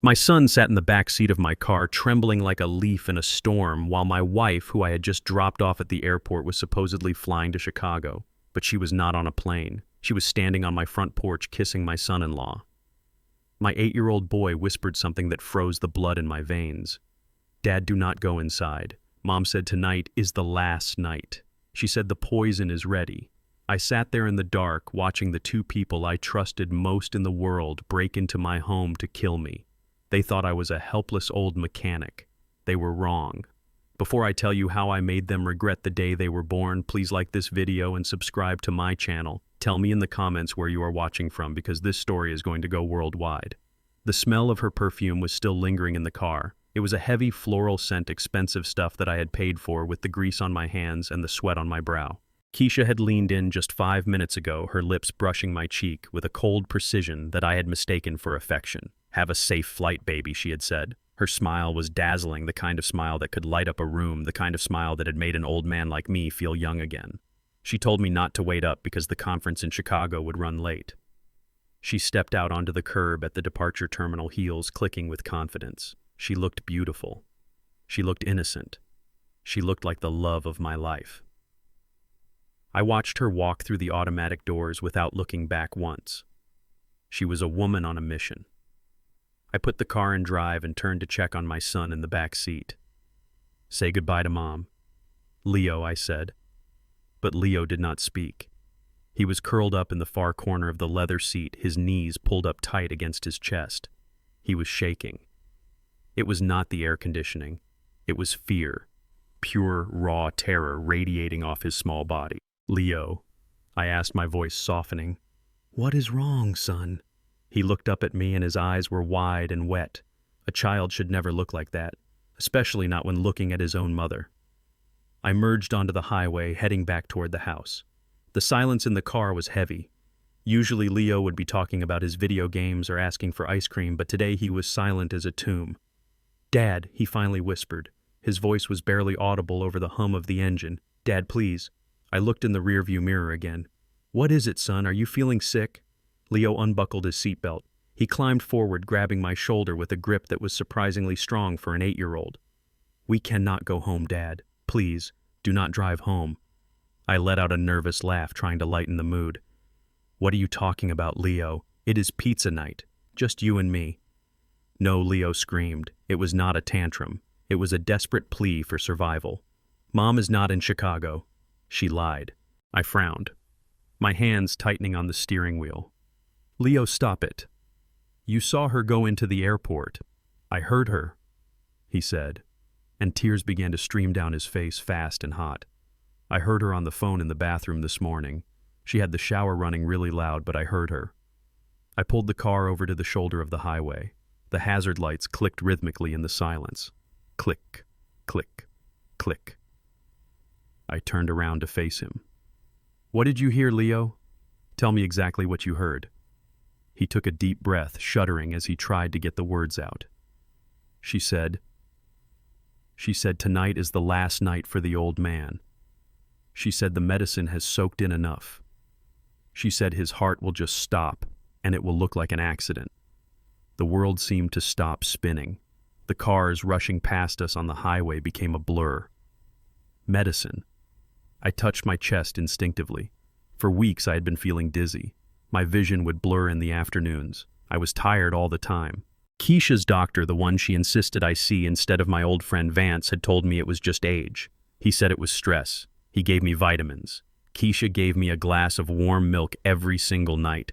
My son sat in the back seat of my car, trembling like a leaf in a storm, while my wife, who I had just dropped off at the airport, was supposedly flying to Chicago. But she was not on a plane. She was standing on my front porch kissing my son-in-law. My 8-year-old boy whispered something that froze the blood in my veins. "Dad, do not go inside. Mom said tonight is the last night. She said the poison is ready." I sat there in the dark, watching the two people I trusted most in the world break into my home to kill me. They thought I was a helpless old mechanic. They were wrong. Before I tell you how I made them regret the day they were born, please like this video and subscribe to my channel. Tell me in the comments where you are watching from, because this story is going to go worldwide. The smell of her perfume was still lingering in the car. It was a heavy floral scent, expensive stuff that I had paid for, with the grease on my hands and the sweat on my brow. Keisha had leaned in just 5 minutes ago, her lips brushing my cheek with a cold precision that I had mistaken for affection. "Have a safe flight, baby," she had said. Her smile was dazzling, the kind of smile that could light up a room, the kind of smile that had made an old man like me feel young again. She told me not to wait up because the conference in Chicago would run late. She stepped out onto the curb at the departure terminal, heels clicking with confidence. She looked beautiful. She looked innocent. She looked like the love of my life. I watched her walk through the automatic doors without looking back once. She was a woman on a mission. I put the car in drive and turned to check on my son in the back seat. "Say goodbye to Mom." "Leo," I said. But Leo did not speak. He was curled up in the far corner of the leather seat, his knees pulled up tight against his chest. He was shaking. It was not the air conditioning. It was fear, pure, raw terror radiating off his small body. "Leo," I asked, my voice softening. "What is wrong, son?" He looked up at me and his eyes were wide and wet. A child should never look like that, especially not when looking at his own mother. I merged onto the highway, heading back toward the house. The silence in the car was heavy. Usually Leo would be talking about his video games or asking for ice cream, but today he was silent as a tomb. "Dad," he finally whispered. His voice was barely audible over the hum of the engine. "Dad, please." I looked in the rearview mirror again. "What is it, son? Are you feeling sick?" Leo unbuckled his seatbelt. He climbed forward, grabbing my shoulder with a grip that was surprisingly strong for an 8-year-old. "We cannot go home, Dad. Please, do not drive home." I let out a nervous laugh, trying to lighten the mood. "What are you talking about, Leo? It is pizza night. Just you and me." "No," Leo screamed. It was not a tantrum. It was a desperate plea for survival. "Mom is not in Chicago." She lied. I frowned, my hands tightening on the steering wheel. "Leo, stop it. You saw her go into the airport." "I heard her," he said, and tears began to stream down his face fast and hot. "I heard her on the phone in the bathroom this morning. She had the shower running really loud, but I heard her." I pulled the car over to the shoulder of the highway. The hazard lights clicked rhythmically in the silence. Click, click, click. I turned around to face him. "What did you hear, Leo? Tell me exactly what you heard." He took a deep breath, shuddering as he tried to get the words out. She said, "Tonight is the last night for the old man. She said the medicine has soaked in enough. She said his heart will just stop, and it will look like an accident." The world seemed to stop spinning. The cars rushing past us on the highway became a blur. Medicine. I touched my chest instinctively. For weeks I had been feeling dizzy. My vision would blur in the afternoons. I was tired all the time. Keisha's doctor, the one she insisted I see instead of my old friend Vance, had told me it was just age. He said it was stress. He gave me vitamins. Keisha gave me a glass of warm milk every single night.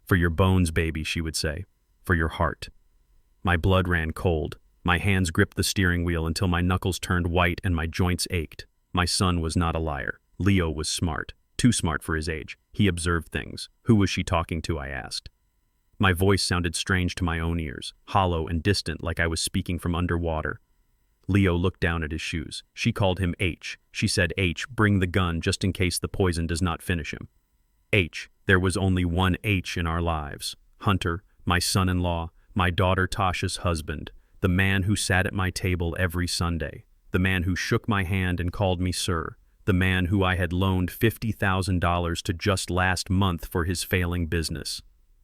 "For your bones, baby," she would say. "For your heart." My blood ran cold. My hands gripped the steering wheel until my knuckles turned white and my joints ached. My son was not a liar. Leo was smart. Too smart for his age. He observed things. Who was she talking to, I asked. My voice sounded strange to my own ears, hollow and distant, like I was speaking from underwater. Leo looked down at his shoes. She called him H. She said, "H, bring the gun just in case the poison does not finish him." H. There was only one H in our lives. Hunter, my son-in-law, my daughter Tasha's husband, the man who sat at my table every Sunday, the man who shook my hand and called me sir, the man who I had loaned $50,000 to just last month for his failing business.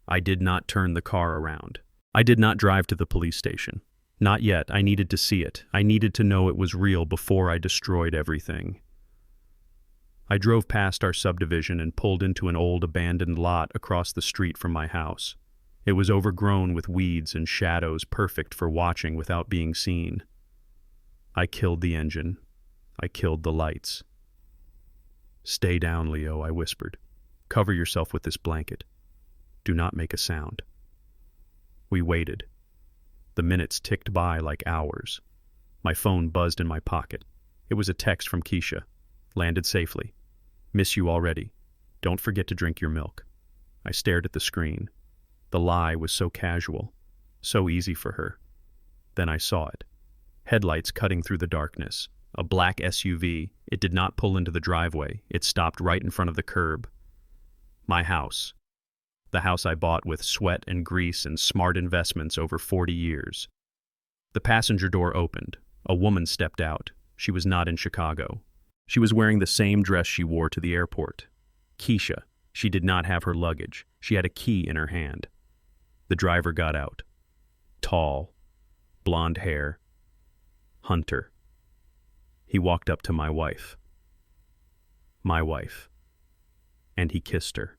I did not turn the car around. I did not drive to the police station. Not yet. I needed to see it. I needed to know it was real before I destroyed everything. I drove past our subdivision and pulled into an old abandoned lot across the street from my house. It was overgrown with weeds and shadows, perfect for watching without being seen. I killed the engine. I killed the lights. "Stay down, Leo," I whispered. "Cover yourself with this blanket. Do not make a sound." We waited. The minutes ticked by like hours. My phone buzzed in my pocket. It was a text from Keisha. "Landed safely. Miss you already. Don't forget to drink your milk." I stared at the screen. The lie was so casual, so easy for her. Then I saw it. Headlights cutting through the darkness. A black SUV. It did not pull into the driveway. It stopped right in front of the curb. My house. The house I bought with sweat and grease and smart investments over 40 years. The passenger door opened. A woman stepped out. She was not in Chicago. She was wearing the same dress she wore to the airport. Keisha. She did not have her luggage. She had a key in her hand. The driver got out. Tall. Blonde hair. Hunter. He walked up to my wife. My wife. And he kissed her.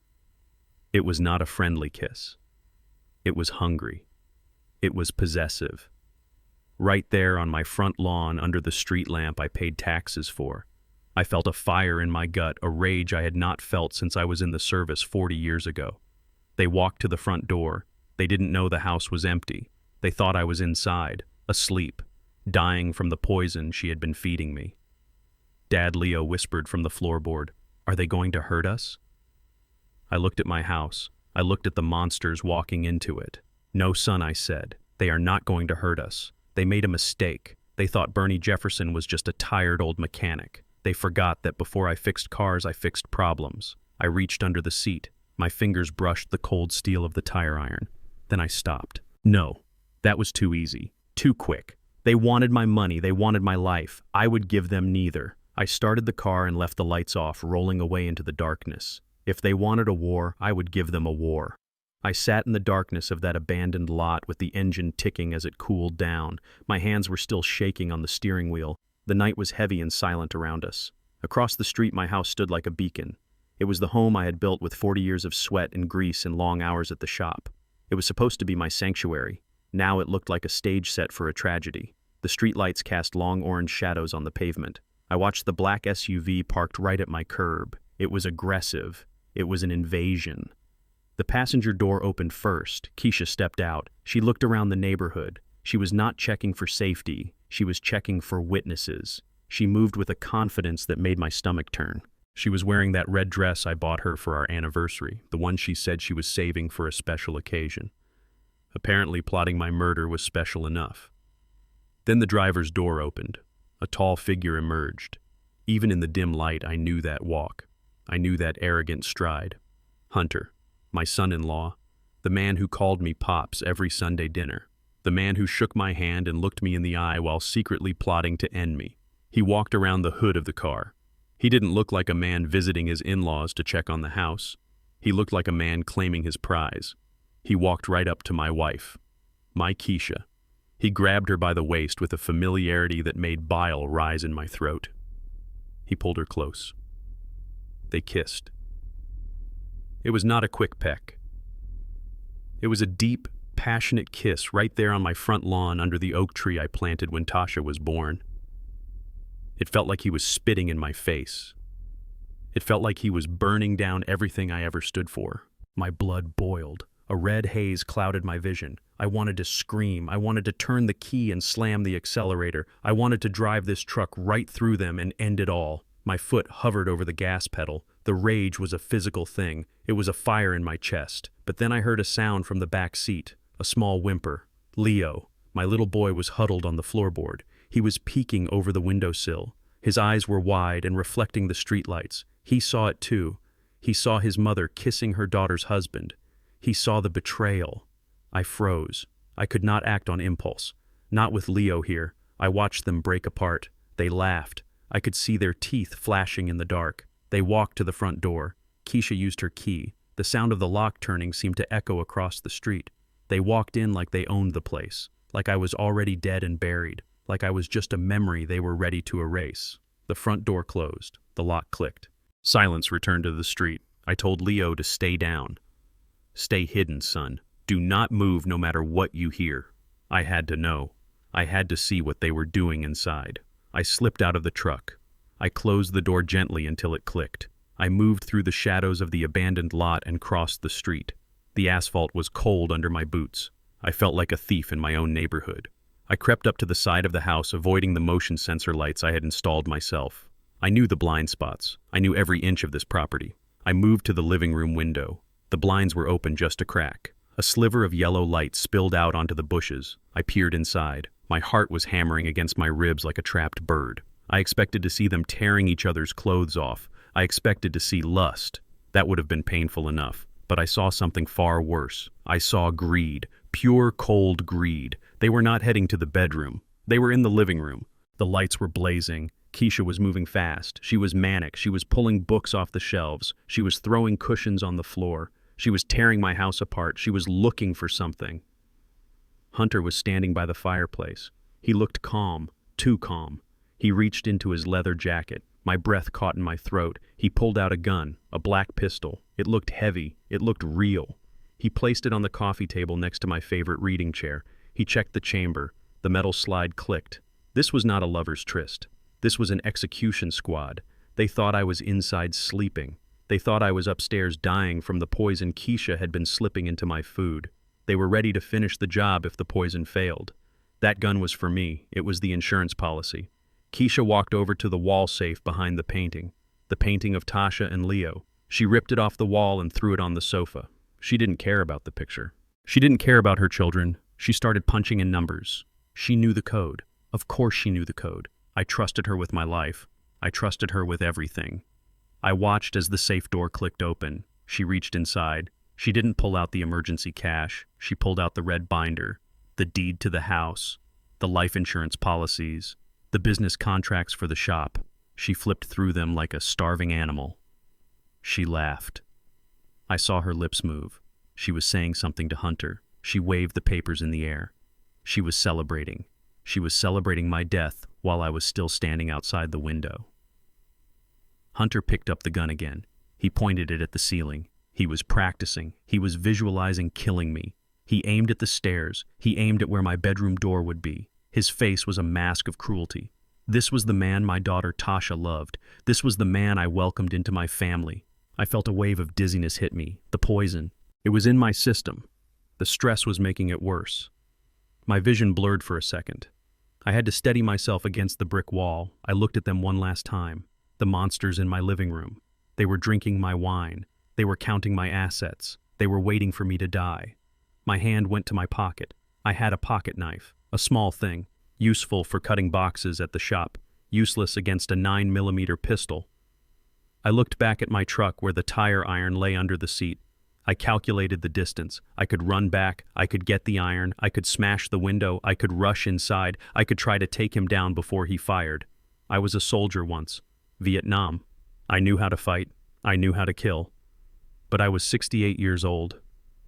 It was not a friendly kiss. It was hungry. It was possessive. Right there on my front lawn under the street lamp I paid taxes for. I felt a fire in my gut, a rage I had not felt since I was in the service 40 years ago. They walked to the front door. They didn't know the house was empty. They thought I was inside, asleep, dying from the poison she had been feeding me. Dad Leo whispered from the floorboard, "Are they going to hurt us?" I looked at my house. I looked at the monsters walking into it. "No, son," I said. "They are not going to hurt us. They made a mistake. They thought Bernie Jefferson was just a tired old mechanic. They forgot that before I fixed cars, I fixed problems." I reached under the seat. My fingers brushed the cold steel of the tire iron. Then I stopped. No, that was too easy, too quick. They wanted my money. They wanted my life. I would give them neither. I started the car and left the lights off, rolling away into the darkness. If they wanted a war, I would give them a war. I sat in the darkness of that abandoned lot with the engine ticking as it cooled down. My hands were still shaking on the steering wheel. The night was heavy and silent around us. Across the street, my house stood like a beacon. It was the home I had built with 40 years of sweat and grease and long hours at the shop. It was supposed to be my sanctuary. Now it looked like a stage set for a tragedy. The streetlights cast long orange shadows on the pavement. I watched the black SUV parked right at my curb. It was aggressive. It was an invasion. The passenger door opened first. Keisha stepped out. She looked around the neighborhood. She was not checking for safety. She was checking for witnesses. She moved with a confidence that made my stomach turn. She was wearing that red dress I bought her for our anniversary, the one she said she was saving for a special occasion. Apparently, plotting my murder was special enough. Then the driver's door opened. A tall figure emerged. Even in the dim light, I knew that walk. I knew that arrogant stride. Hunter, my son-in-law, the man who called me Pops every Sunday dinner, the man who shook my hand and looked me in the eye while secretly plotting to end me. He walked around the hood of the car. He didn't look like a man visiting his in-laws to check on the house. He looked like a man claiming his prize. He walked right up to my wife, my Keisha. He grabbed her by the waist with a familiarity that made bile rise in my throat. He pulled her close. They kissed. It was not a quick peck. It was a deep, passionate kiss right there on my front lawn under the oak tree I planted when Tasha was born. It felt like he was spitting in my face. It felt like he was burning down everything I ever stood for. My blood boiled. A red haze clouded my vision. I wanted to scream. I wanted to turn the key and slam the accelerator. I wanted to drive this truck right through them and end it all. My foot hovered over the gas pedal. The rage was a physical thing. It was a fire in my chest. But then I heard a sound from the back seat, a small whimper. Leo, my little boy, was huddled on the floorboard. He was peeking over the windowsill. His eyes were wide and reflecting the streetlights. He saw it too. He saw his mother kissing her daughter's husband. He saw the betrayal. I froze. I could not act on impulse. Not with Leo here. I watched them break apart. They laughed. I could see their teeth flashing in the dark. They walked to the front door. Keisha used her key. The sound of the lock turning seemed to echo across the street. They walked in like they owned the place, like I was already dead and buried, like I was just a memory they were ready to erase. The front door closed. The lock clicked. Silence returned to the street. I told Leo to stay down. Stay hidden, son. Do not move no matter what you hear. I had to know. I had to see what they were doing inside. I slipped out of the truck. I closed the door gently until it clicked. I moved through the shadows of the abandoned lot and crossed the street. The asphalt was cold under my boots. I felt like a thief in my own neighborhood. I crept up to the side of the house, avoiding the motion sensor lights I had installed myself. I knew the blind spots. I knew every inch of this property. I moved to the living room window. The blinds were open just a crack. A sliver of yellow light spilled out onto the bushes. I peered inside. My heart was hammering against my ribs like a trapped bird. I expected to see them tearing each other's clothes off. I expected to see lust. That would have been painful enough. But I saw something far worse. I saw greed. Pure, cold greed. They were not heading to the bedroom. They were in the living room. The lights were blazing. Keisha was moving fast. She was manic. She was pulling books off the shelves. She was throwing cushions on the floor. She was tearing my house apart. She was looking for something. Hunter was standing by the fireplace. He looked calm, too calm. He reached into his leather jacket. My breath caught in my throat. He pulled out a gun, a black pistol. It looked heavy. It looked real. He placed it on the coffee table next to my favorite reading chair. He checked the chamber. The metal slide clicked. This was not a lover's tryst. This was an execution squad. They thought I was inside sleeping. They thought I was upstairs dying from the poison Keisha had been slipping into my food. They were ready to finish the job if the poison failed. That gun was for me. It was the insurance policy. Keisha walked over to the wall safe behind the painting of Tasha and Leo. She ripped it off the wall and threw it on the sofa. She didn't care about the picture. She didn't care about her children. She started punching in numbers. She knew the code. Of course she knew the code. I trusted her with my life. I trusted her with everything. I watched as the safe door clicked open. She reached inside. She didn't pull out the emergency cash. She pulled out the red binder, the deed to the house, the life insurance policies, the business contracts for the shop. She flipped through them like a starving animal. She laughed. I saw her lips move. She was saying something to Hunter. She waved the papers in the air. She was celebrating. She was celebrating my death while I was still standing outside the window. Hunter picked up the gun again. He pointed it at the ceiling. He was practicing. He was visualizing killing me. He aimed at the stairs. He aimed at where my bedroom door would be. His face was a mask of cruelty. This was the man my daughter Tasha loved. This was the man I welcomed into my family. I felt a wave of dizziness hit me. The poison. It was in my system. The stress was making it worse. My vision blurred for a second. I had to steady myself against the brick wall. I looked at them one last time. The monsters in my living room. They were drinking my wine. They were counting my assets. They were waiting for me to die. My hand went to my pocket. I had a pocket knife, a small thing, useful for cutting boxes at the shop, useless against a 9mm pistol. I looked back at my truck where the tire iron lay under the seat. I calculated the distance. I could run back. I could get the iron. I could smash the window. I could rush inside. I could try to take him down before he fired. I was a soldier once. Vietnam. I knew how to fight. I knew how to kill. But I was 68 years old.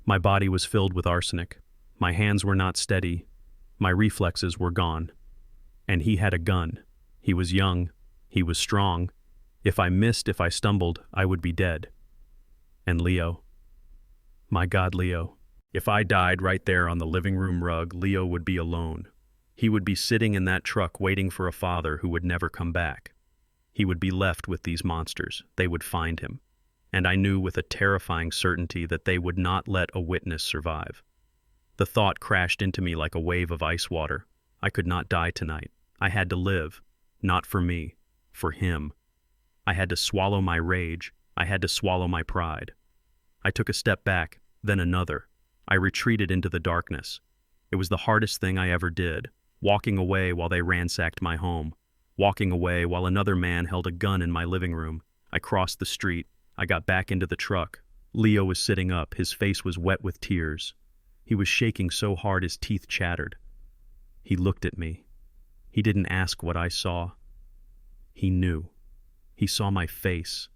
My body was filled with arsenic. My hands were not steady. My reflexes were gone. And he had a gun. He was young. He was strong. If I missed, if I stumbled, I would be dead. And Leo. My God, Leo. If I died right there on the living room rug, Leo would be alone. He would be sitting in that truck waiting for a father who would never come back. He would be left with these monsters. They would find him. And I knew with a terrifying certainty that they would not let a witness survive. The thought crashed into me like a wave of ice water. I could not die tonight. I had to live. Not for me. For him. I had to swallow my rage. I had to swallow my pride. I took a step back, then another. I retreated into the darkness. It was the hardest thing I ever did, walking away while they ransacked my home, walking away while another man held a gun in my living room. I crossed the street. I got back into the truck. Leo was sitting up. His face was wet with tears. He was shaking so hard his teeth chattered. He looked at me. He didn't ask what I saw. He knew. He saw my face.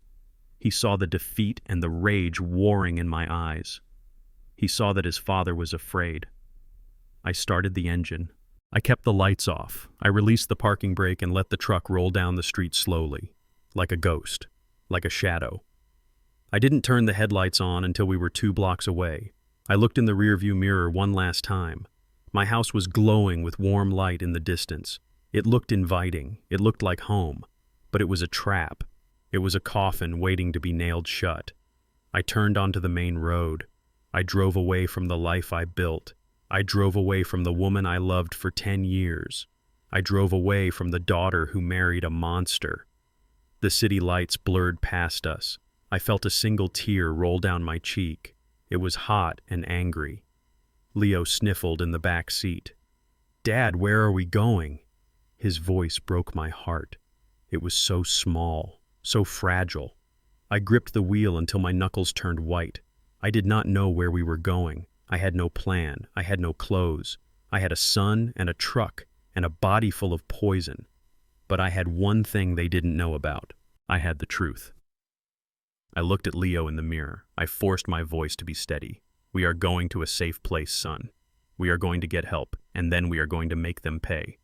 He saw the defeat and the rage warring in my eyes. He saw that his father was afraid. I started the engine. I kept the lights off. I released the parking brake and let the truck roll down the street slowly, like a ghost, like a shadow. I didn't turn the headlights on until we were 2 blocks away. I looked in the rearview mirror one last time. My house was glowing with warm light in the distance. It looked inviting. It looked like home. But it was a trap. It was a coffin waiting to be nailed shut. I turned onto the main road. I drove away from the life I built. I drove away from the woman I loved for 10 years. I drove away from the daughter who married a monster. The city lights blurred past us. I felt a single tear roll down my cheek. It was hot and angry. Leo sniffled in the back seat. "Dad, where are we going?" His voice broke my heart. It was so small, so fragile. I gripped the wheel until my knuckles turned white. I did not know where we were going. I had no plan. I had no clothes. I had a son and a truck and a body full of poison. But I had one thing they didn't know about. I had the truth. I looked at Leo in the mirror. I forced my voice to be steady. "We are going to a safe place, son. We are going to get help, and then we are going to make them pay."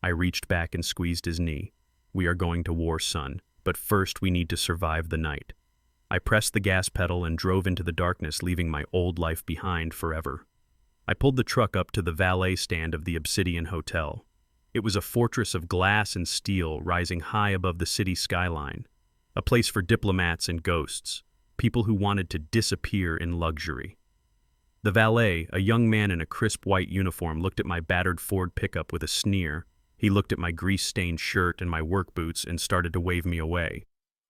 I reached back and squeezed his knee. "We are going to war, son, but first we need to survive the night." I pressed the gas pedal and drove into the darkness, leaving my old life behind forever. I pulled the truck up to the valet stand of the Obsidian Hotel. It was a fortress of glass and steel rising high above the city skyline, a place for diplomats and ghosts, people who wanted to disappear in luxury. The valet, a young man in a crisp white uniform, looked at my battered Ford pickup with a sneer. He looked at my grease-stained shirt and my work boots and started to wave me away.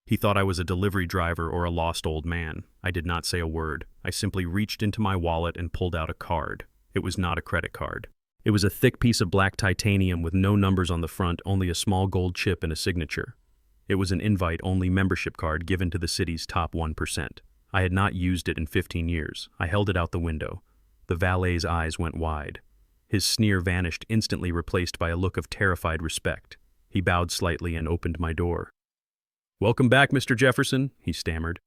He thought I was a delivery driver or a lost old man. I did not say a word. I simply reached into my wallet and pulled out a card. It was not a credit card. It was a thick piece of black titanium with no numbers on the front, only a small gold chip and a signature. It was an invite-only membership card given to the city's top 1%. I had not used it in 15 years. I held it out the window. The valet's eyes went wide. His sneer vanished, instantly replaced by a look of terrified respect. He bowed slightly and opened my door. "Welcome back, Mr. Jefferson," he stammered.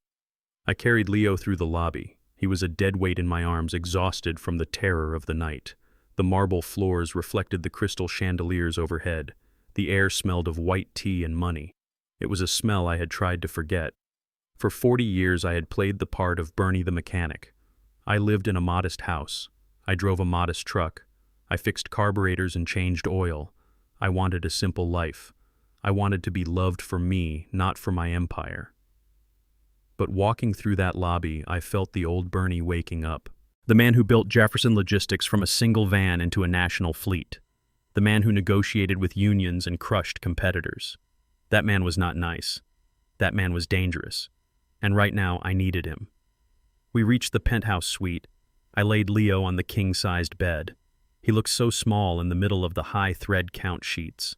I carried Leo through the lobby. He was a dead weight in my arms, exhausted from the terror of the night. The marble floors reflected the crystal chandeliers overhead. The air smelled of white tea and money. It was a smell I had tried to forget. For 40 years I had played the part of Bernie the mechanic. I lived in a modest house. I drove a modest truck. I fixed carburetors and changed oil. I wanted a simple life. I wanted to be loved for me, not for my empire. But walking through that lobby, I felt the old Bernie waking up. The man who built Jefferson Logistics from a single van into a national fleet. The man who negotiated with unions and crushed competitors. That man was not nice. That man was dangerous. And right now, I needed him. We reached the penthouse suite. I laid Leo on the king-sized bed. He looked so small in the middle of the high thread count sheets.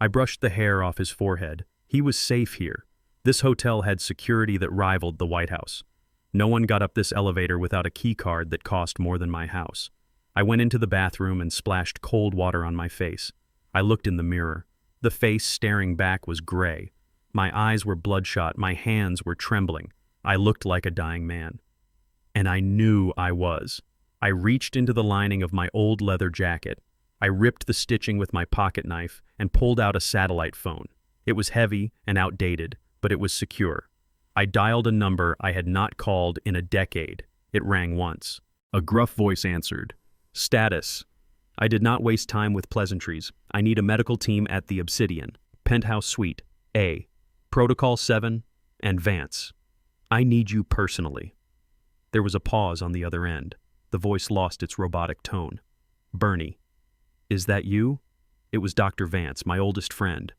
I brushed the hair off his forehead. He was safe here. This hotel had security that rivaled the White House. No one got up this elevator without a key card that cost more than my house. I went into the bathroom and splashed cold water on my face. I looked in the mirror. The face staring back was gray. My eyes were bloodshot. My hands were trembling. I looked like a dying man. And I knew I was. I reached into the lining of my old leather jacket. I ripped the stitching with my pocket knife and pulled out a satellite phone. It was heavy and outdated, but it was secure. I dialed a number I had not called in a decade. It rang once. A gruff voice answered. "Status." I did not waste time with pleasantries. "I need a medical team at the Obsidian. Penthouse Suite, A. Protocol 7, and Vance. I need you personally." There was a pause on the other end. The voice lost its robotic tone. "Bernie. Is that you?" It was Dr. Vance, my oldest friend.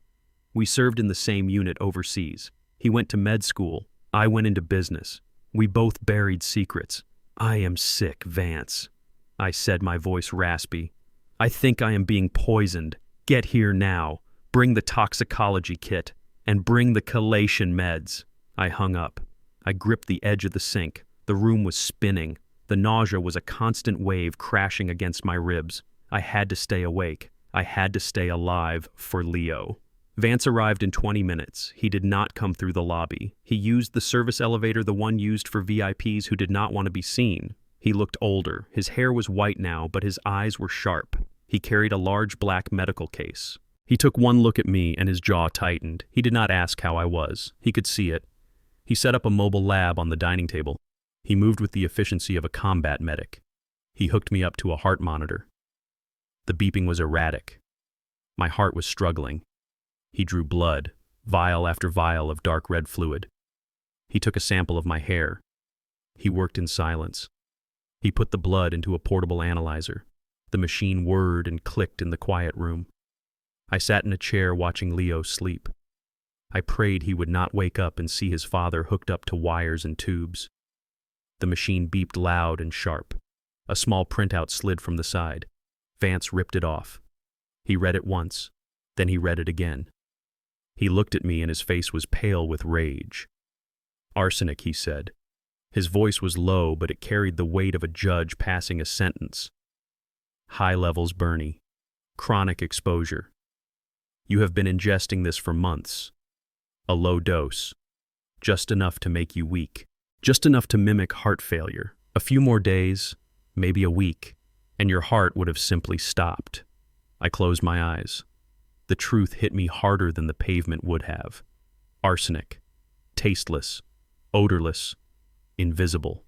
We served in the same unit overseas. He went to med school. I went into business. We both buried secrets. "I am sick, Vance," I said, my voice raspy. "I think I am being poisoned. Get here now. Bring the toxicology kit. And bring the chelation meds." I hung up. I gripped the edge of the sink. The room was spinning. The nausea was a constant wave crashing against my ribs. I had to stay awake. I had to stay alive for Leo. Vance arrived in 20 minutes. He did not come through the lobby. He used the service elevator, the one used for VIPs who did not want to be seen. He looked older. His hair was white now, but his eyes were sharp. He carried a large black medical case. He took one look at me and his jaw tightened. He did not ask how I was. He could see it. He set up a mobile lab on the dining table. He moved with the efficiency of a combat medic. He hooked me up to a heart monitor. The beeping was erratic. My heart was struggling. He drew blood, vial after vial of dark red fluid. He took a sample of my hair. He worked in silence. He put the blood into a portable analyzer. The machine whirred and clicked in the quiet room. I sat in a chair watching Leo sleep. I prayed he would not wake up and see his father hooked up to wires and tubes. The machine beeped loud and sharp. A small printout slid from the side. Vance ripped it off. He read it once, then he read it again. He looked at me and his face was pale with rage. "Arsenic," he said. His voice was low, but it carried the weight of a judge passing a sentence. "High levels, Bernie. Chronic exposure. You have been ingesting this for months. A low dose. Just enough to make you weak. Just enough to mimic heart failure. A few more days, maybe a week, and your heart would have simply stopped." I closed my eyes. The truth hit me harder than the pavement would have. Arsenic. Tasteless. Odorless. Invisible.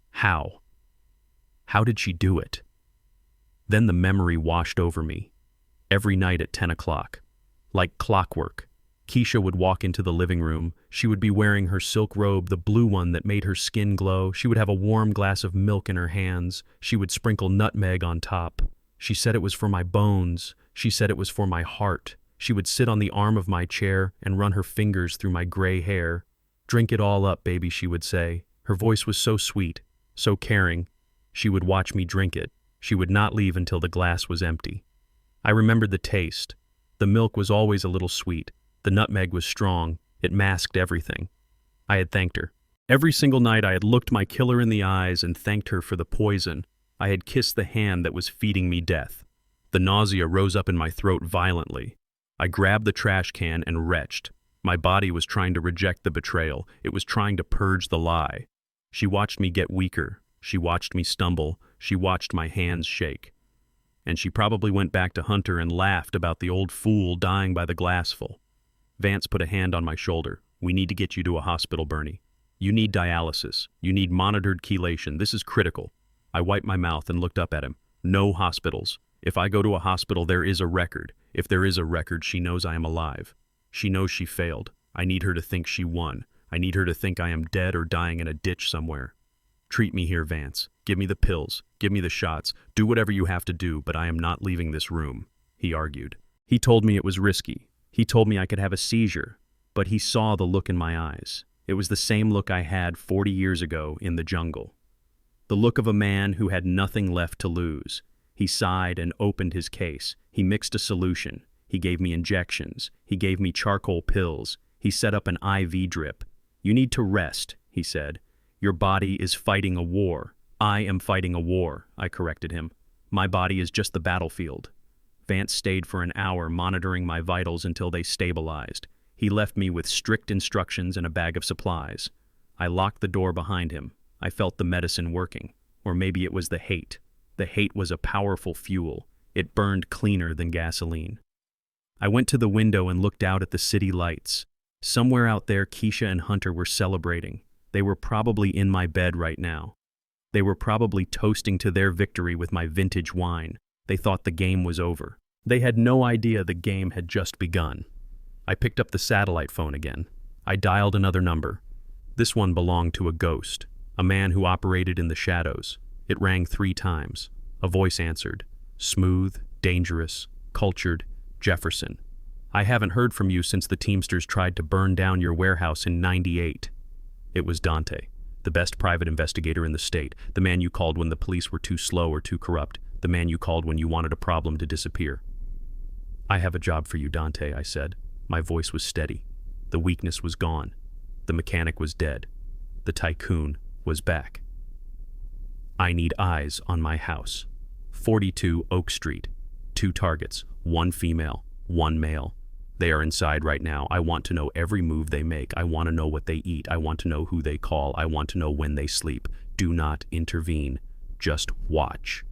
How? How did she do it? Then the memory washed over me. Every night at 10 o'clock. Like clockwork, Keisha would walk into the living room. She would be wearing her silk robe, the blue one that made her skin glow. She would have a warm glass of milk in her hands. She would sprinkle nutmeg on top. She said it was for my bones. She said it was for my heart. She would sit on the arm of my chair and run her fingers through my gray hair. "Drink it all up, baby," she would say. Her voice was so sweet, so caring. She would watch me drink it. She would not leave until the glass was empty. I remembered the taste. The milk was always a little sweet. The nutmeg was strong. It masked everything. I had thanked her. Every single night I had looked my killer in the eyes and thanked her for the poison. I had kissed the hand that was feeding me death. The nausea rose up in my throat violently. I grabbed the trash can and retched. My body was trying to reject the betrayal. It was trying to purge the lie. She watched me get weaker. She watched me stumble. She watched my hands shake. And she probably went back to Hunter and laughed about the old fool dying by the glassful. Vance put a hand on my shoulder. "We need to get you to a hospital, Bernie. You need dialysis. You need monitored chelation. This is critical." I wiped my mouth and looked up at him. "No hospitals. If I go to a hospital, there is a record. If there is a record, she knows I am alive. She knows she failed. I need her to think she won. I need her to think I am dead or dying in a ditch somewhere. Treat me here, Vance. Give me the pills. Give me the shots. Do whatever you have to do, but I am not leaving this room," he argued. He told me it was risky. He told me I could have a seizure, but he saw the look in my eyes. It was the same look I had 40 years ago in the jungle. The look of a man who had nothing left to lose. He sighed and opened his case. He mixed a solution. He gave me injections. He gave me charcoal pills. He set up an IV drip. "You need to rest," he said. "Your body is fighting a war." "I am fighting a war," I corrected him. "My body is just the battlefield." Vance stayed for an hour monitoring my vitals until they stabilized. He left me with strict instructions and a bag of supplies. I locked the door behind him. I felt the medicine working. Or maybe it was the hate. The hate was a powerful fuel. It burned cleaner than gasoline. I went to the window and looked out at the city lights. Somewhere out there, Keisha and Hunter were celebrating. They were probably in my bed right now. They were probably toasting to their victory with my vintage wine. They thought the game was over. They had no idea the game had just begun. I picked up the satellite phone again. I dialed another number. This one belonged to a ghost, a man who operated in the shadows. It rang 3 times. A voice answered. Smooth, dangerous, cultured, Jefferson. "I haven't heard from you since the Teamsters tried to burn down your warehouse in '98. It was Dante, the best private investigator in the state, the man you called when the police were too slow or too corrupt, the man you called when you wanted a problem to disappear. "I have a job for you, Dante," I said. My voice was steady. The weakness was gone. The mechanic was dead. The tycoon was back. "I need eyes on my house. 42 Oak Street. 2 targets, 1 female, 1 male. They are inside right now. I want to know every move they make. I want to know what they eat. I want to know who they call. I want to know when they sleep. Do not intervene. Just watch.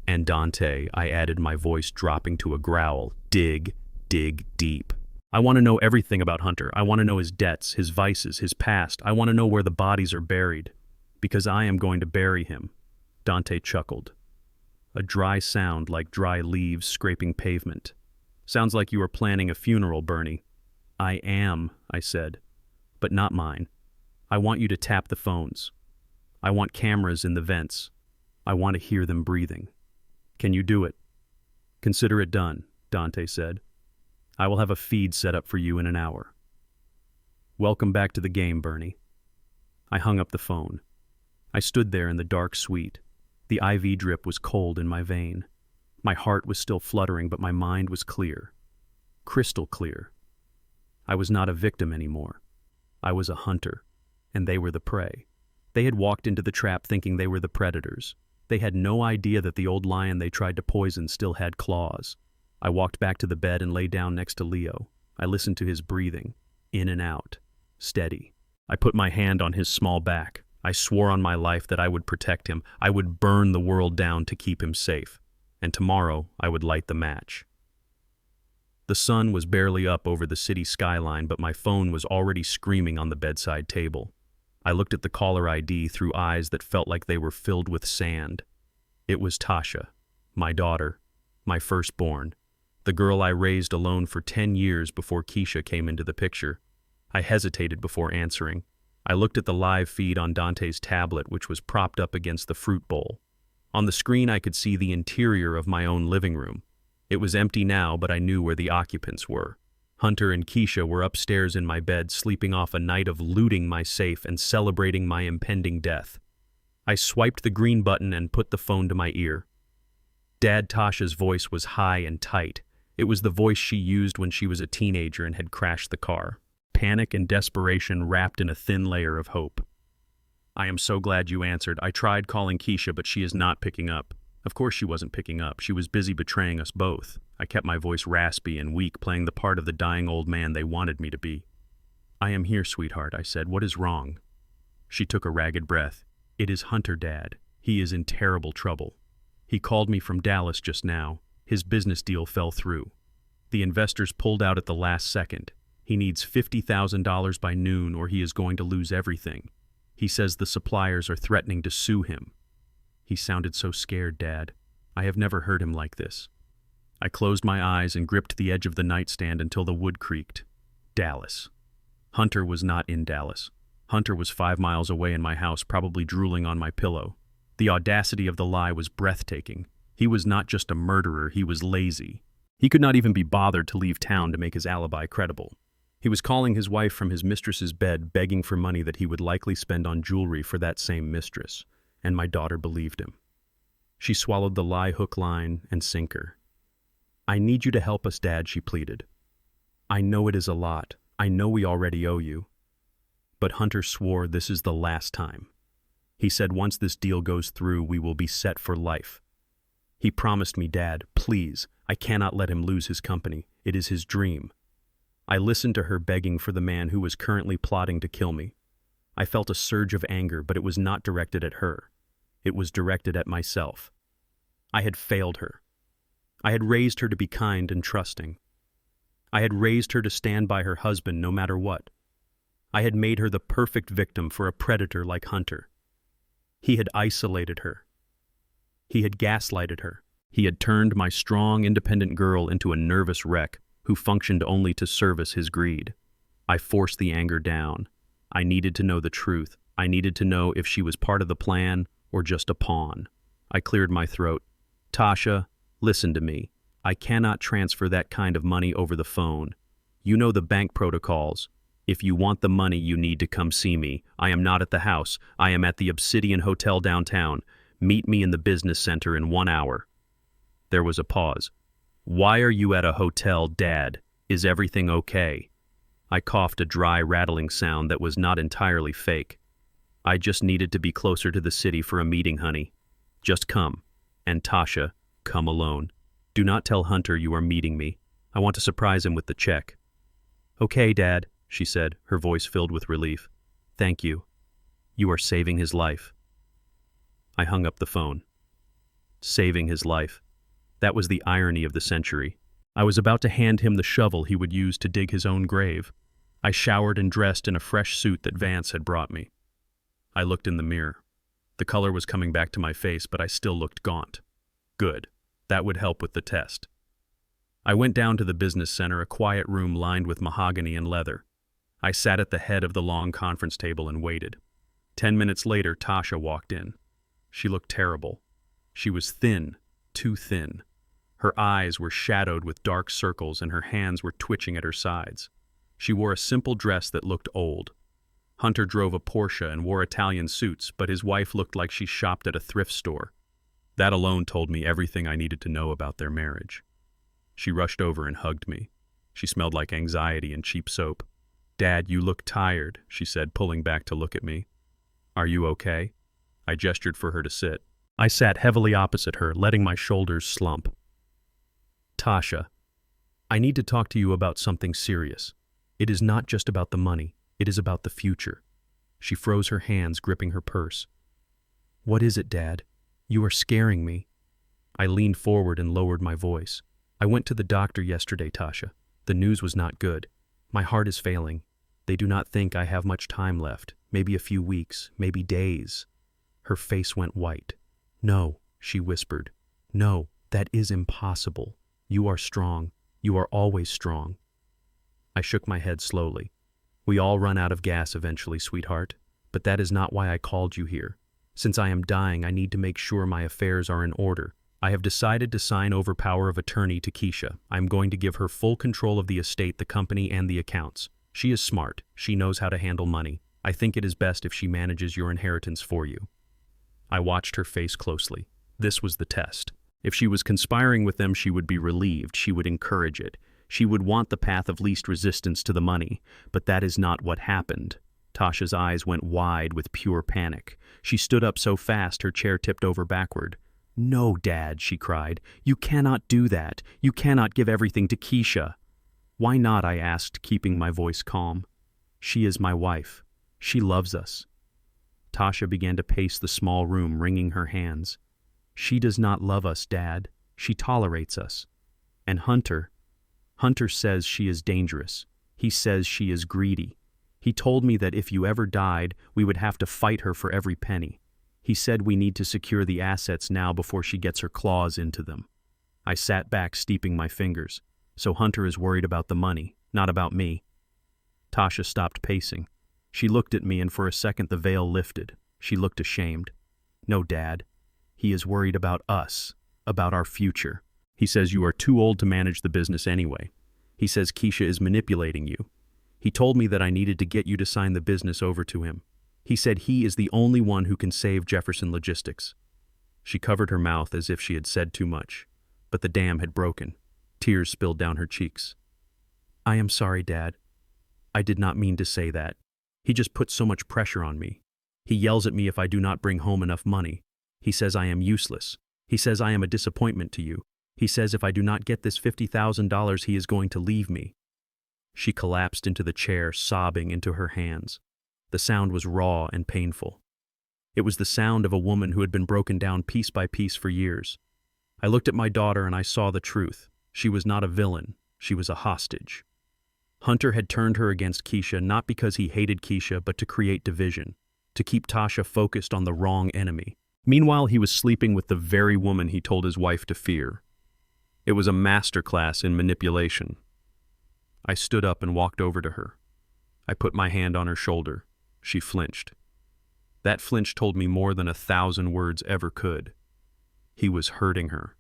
And Dante, I added, my voice dropping to a growl, dig deep. I want to know everything about Hunter. I want to know his debts, his vices, his past. I want to know where the bodies are buried. Because I am going to bury him. Dante chuckled. A dry sound like dry leaves scraping pavement. Sounds like you are planning a funeral, Bernie. I am, I said. But not mine. I want you to tap the phones. I want cameras in the vents. I want to hear them breathing. Can you do it? Consider it done, Dante said. I will have a feed set up for you in an hour. Welcome back to the game, Bernie. I hung up the phone. I stood there in the dark suite. The IV drip was cold in my vein. My heart was still fluttering, but my mind was clear. Crystal clear. I was not a victim anymore. I was a hunter, and they were the prey. They had walked into the trap thinking they were the predators. They had no idea that the old lion they tried to poison still had claws. I walked back to the bed and lay down next to Leo. I listened to his breathing, in and out, steady. I put my hand on his small back. I swore on my life that I would protect him. I would burn the world down to keep him safe. And tomorrow I would light the match. The sun was barely up over the city skyline, but my phone was already screaming on the bedside table. I looked at the caller ID through eyes that felt like they were filled with sand. It was Tasha, my daughter, my firstborn, the girl I raised alone for 10 years before Keisha came into the picture. I hesitated before answering. I looked at the live feed on Dante's tablet, which was propped up against the fruit bowl. On the screen I could see the interior of my own living room. It was empty now, but I knew where the occupants were. Hunter and Keisha were upstairs in my bed, sleeping off a night of looting my safe and celebrating my impending death. I swiped the green button and put the phone to my ear. Dad Tasha's voice was high and tight. It was the voice she used when she was a teenager and had crashed the car. Panic and desperation wrapped in a thin layer of hope. I am so glad you answered. I tried calling Keisha, but she is not picking up. Of course she wasn't picking up. She was busy betraying us both. I kept my voice raspy and weak, playing the part of the dying old man they wanted me to be. I am here, sweetheart, I said. What is wrong? She took a ragged breath. It is Hunter, Dad. He is in terrible trouble. He called me from Dallas just now. His business deal fell through. The investors pulled out at the last second. He needs $50,000 by noon or he is going to lose everything. He says the suppliers are threatening to sue him. He sounded so scared, Dad. I have never heard him like this. I closed my eyes and gripped the edge of the nightstand until the wood creaked. Dallas. Hunter was not in Dallas. Hunter was 5 miles away in my house, probably drooling on my pillow. The audacity of the lie was breathtaking. He was not just a murderer, he was lazy. He could not even be bothered to leave town to make his alibi credible. He was calling his wife from his mistress's bed, begging for money that he would likely spend on jewelry for that same mistress. And my daughter believed him. She swallowed the lie hook, line, and sinker. I need you to help us, Dad, she pleaded. I know it is a lot. I know we already owe you. But Hunter swore this is the last time. He said once this deal goes through, we will be set for life. He promised me, Dad, please, I cannot let him lose his company. It is his dream. I listened to her begging for the man who was currently plotting to kill me. I felt a surge of anger, but it was not directed at her. It was directed at myself. I had failed her. I had raised her to be kind and trusting. I had raised her to stand by her husband no matter what. I had made her the perfect victim for a predator like Hunter. He had isolated her. He had gaslighted her. He had turned my strong, independent girl into a nervous wreck who functioned only to service his greed. I forced the anger down. I needed to know the truth. I needed to know if she was part of the plan or just a pawn. I cleared my throat. Tasha, listen to me. I cannot transfer that kind of money over the phone. You know the bank protocols. If you want the money, you need to come see me. I am not at the house. I am at the Obsidian Hotel downtown. Meet me in the business center in 1 hour. There was a pause. Why are you at a hotel, Dad? Is everything okay? I coughed a dry, rattling sound that was not entirely fake. I just needed to be closer to the city for a meeting, honey. Just come. And Tasha, come alone. Do not tell Hunter you are meeting me. I want to surprise him with the check. Okay, Dad, she said, her voice filled with relief. Thank you. You are saving his life. I hung up the phone. Saving his life. That was the irony of the century. I was about to hand him the shovel he would use to dig his own grave. I showered and dressed in a fresh suit that Vance had brought me. I looked in the mirror. The color was coming back to my face, but I still looked gaunt. Good. That would help with the test. I went down to the business center, a quiet room lined with mahogany and leather. I sat at the head of the long conference table and waited. 10 minutes later, Tasha walked in. She looked terrible. She was thin, too thin. Her eyes were shadowed with dark circles and her hands were twitching at her sides. She wore a simple dress that looked old. Hunter drove a Porsche and wore Italian suits, but his wife looked like she shopped at a thrift store. That alone told me everything I needed to know about their marriage. She rushed over and hugged me. She smelled like anxiety and cheap soap. "Dad, you look tired," she said, pulling back to look at me. "Are you okay?" I gestured for her to sit. I sat heavily opposite her, letting my shoulders slump. "Tasha, I need to talk to you about something serious. It is not just about the money. It is about the future." She froze her hands, gripping her purse. "What is it, Dad? You are scaring me." I leaned forward and lowered my voice. "I went to the doctor yesterday, Tasha. The news was not good. My heart is failing. They do not think I have much time left. Maybe a few weeks, maybe days." Her face went white. "No," she whispered. "No, that is impossible. You are strong. You are always strong." I shook my head slowly. "We all run out of gas eventually, sweetheart. But that is not why I called you here. Since I am dying, I need to make sure my affairs are in order. I have decided to sign over power of attorney to Keisha. I am going to give her full control of the estate, the company, and the accounts. She is smart. She knows how to handle money. I think it is best if she manages your inheritance for you." I watched her face closely. This was the test. If she was conspiring with them, she would be relieved. She would encourage it. She would want the path of least resistance to the money. But that is not what happened. Tasha's eyes went wide with pure panic. She stood up so fast her chair tipped over backward. "No, Dad," she cried. "You cannot do that. You cannot give everything to Keisha." "Why not?" I asked, keeping my voice calm. "She is my wife. She loves us." Tasha began to pace the small room, wringing her hands. "She does not love us, Dad. She tolerates us. And Hunter says she is dangerous. He says she is greedy. He told me that if you ever died, we would have to fight her for every penny. He said we need to secure the assets now before she gets her claws into them." I sat back, steeping my fingers. "So Hunter is worried about the money, not about me." Tasha stopped pacing. She looked at me, and for a second the veil lifted. She looked ashamed. "No, Dad. He is worried about us, about our future. He says you are too old to manage the business anyway. He says Keisha is manipulating you. He told me that I needed to get you to sign the business over to him. He said he is the only one who can save Jefferson Logistics." She covered her mouth as if she had said too much, but the dam had broken. Tears spilled down her cheeks. "I am sorry, Dad. I did not mean to say that. He just puts so much pressure on me. He yells at me if I do not bring home enough money. He says I am useless. He says I am a disappointment to you. He says if I do not get this $50,000, he is going to leave me." She collapsed into the chair, sobbing into her hands. The sound was raw and painful. It was the sound of a woman who had been broken down piece by piece for years. I looked at my daughter and I saw the truth. She was not a villain. She was a hostage. Hunter had turned her against Keisha not because he hated Keisha, but to create division, to keep Tasha focused on the wrong enemy. Meanwhile, he was sleeping with the very woman he told his wife to fear. It was a masterclass in manipulation. I stood up and walked over to her. I put my hand on her shoulder. She flinched. That flinch told me more than 1,000 words ever could. He was hurting her.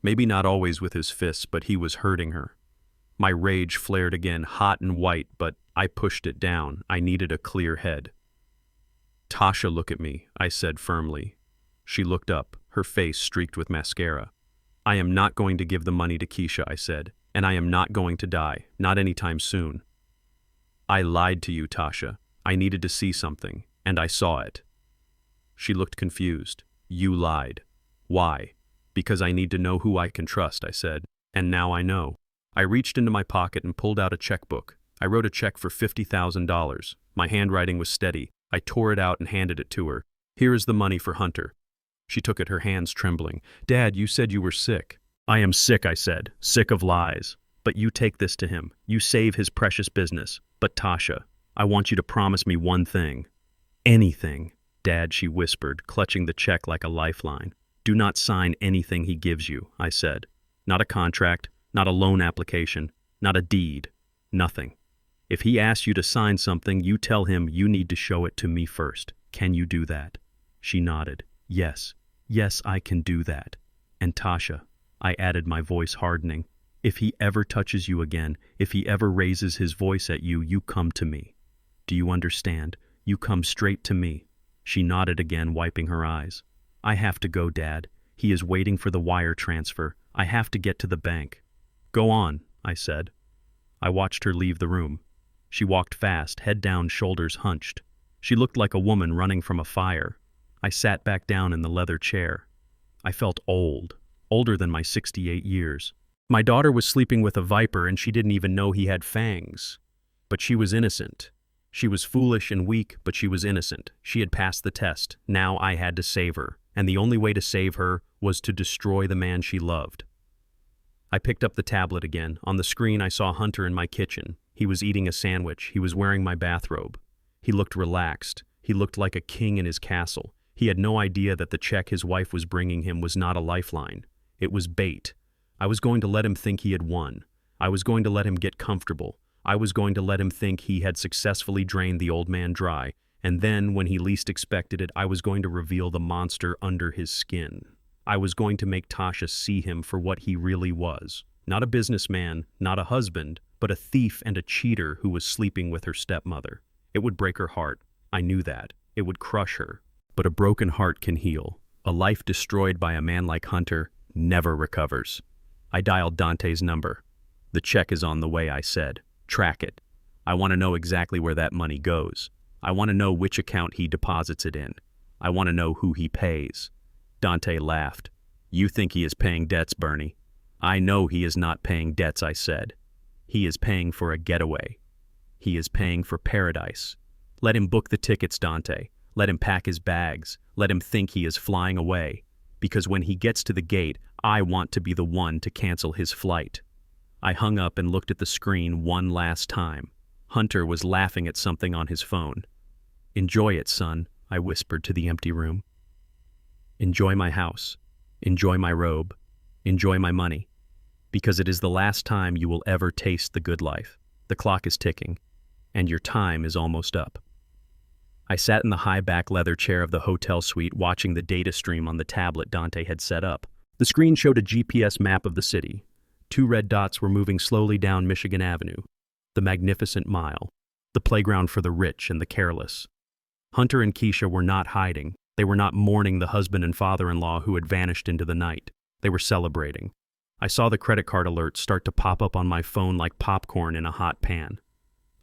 Maybe not always with his fists, but he was hurting her. My rage flared again, hot and white, but I pushed it down. I needed a clear head. "Tasha, look at me," I said firmly. She looked up, her face streaked with mascara. "I am not going to give the money to Keisha," I said, "and I am not going to die, not anytime soon." "I lied to you, Tasha. I needed to see something, and I saw it." She looked confused. "You lied." "Why?" "Because I need to know who I can trust," I said, "and now I know." I reached into my pocket and pulled out a checkbook. I wrote a check for $50,000. My handwriting was steady. I tore it out and handed it to her. "Here is the money for Hunter. She took it, her hands trembling. "Dad, you said you were sick." "I am sick," I said. "Sick of lies. But you take this to him. You save his precious business. But Tasha, I want you to promise me one thing." "Anything, Dad," she whispered, clutching the check like a lifeline. "Do not sign anything he gives you," I said. "Not a contract, not a loan application, not a deed, nothing. If he asks you to sign something, you tell him you need to show it to me first. Can you do that?" She nodded. "Yes, yes, I can do that. And Tasha," I added, my voice hardening, "if he ever touches you again, if he ever raises his voice at you, you come to me. Do you understand? You come straight to me." She nodded again, wiping her eyes. "I have to go, Dad. He is waiting for the wire transfer. I have to get to the bank." "Go on," I said. I watched her leave the room. She walked fast, head down, shoulders hunched. She looked like a woman running from a fire. I sat back down in the leather chair. I felt old, older than my 68 years. My daughter was sleeping with a viper and she didn't even know he had fangs. But she was innocent. She was foolish and weak, but she was innocent. She had passed the test. Now I had to save her, and the only way to save her was to destroy the man she loved. I picked up the tablet again. On the screen I saw Hunter in my kitchen. He was eating a sandwich. He was wearing my bathrobe. He looked relaxed. He looked like a king in his castle. He had no idea that the check his wife was bringing him was not a lifeline. It was bait. I was going to let him think he had won. I was going to let him get comfortable. I was going to let him think he had successfully drained the old man dry, and then, when he least expected it, I was going to reveal the monster under his skin. I was going to make Tasha see him for what he really was. Not a businessman, not a husband, but a thief and a cheater who was sleeping with her stepmother. It would break her heart. I knew that. It would crush her. But a broken heart can heal. A life destroyed by a man like Hunter never recovers. I dialed Dante's number. "The check is on the way," I said. "Track it. I want to know exactly where that money goes. I want to know which account he deposits it in. I want to know who he pays." Dante laughed. "You think he is paying debts, Bernie." "I know he is not paying debts," I said. "He is paying for a getaway. He is paying for paradise. Let him book the tickets, Dante. Let him pack his bags. Let him think he is flying away. Because when he gets to the gate, I want to be the one to cancel his flight." I hung up and looked at the screen one last time. Hunter was laughing at something on his phone. "Enjoy it, son," I whispered to the empty room. "Enjoy my house. Enjoy my robe. Enjoy my money. Because it is the last time you will ever taste the good life. The clock is ticking, and your time is almost up." I sat in the high-back leather chair of the hotel suite watching the data stream on the tablet Dante had set up. The screen showed a GPS map of the city. 2 red dots were moving slowly down Michigan Avenue. The magnificent mile. The playground for the rich and the careless. Hunter and Keisha were not hiding. They were not mourning the husband and father-in-law who had vanished into the night. They were celebrating. I saw the credit card alerts start to pop up on my phone like popcorn in a hot pan.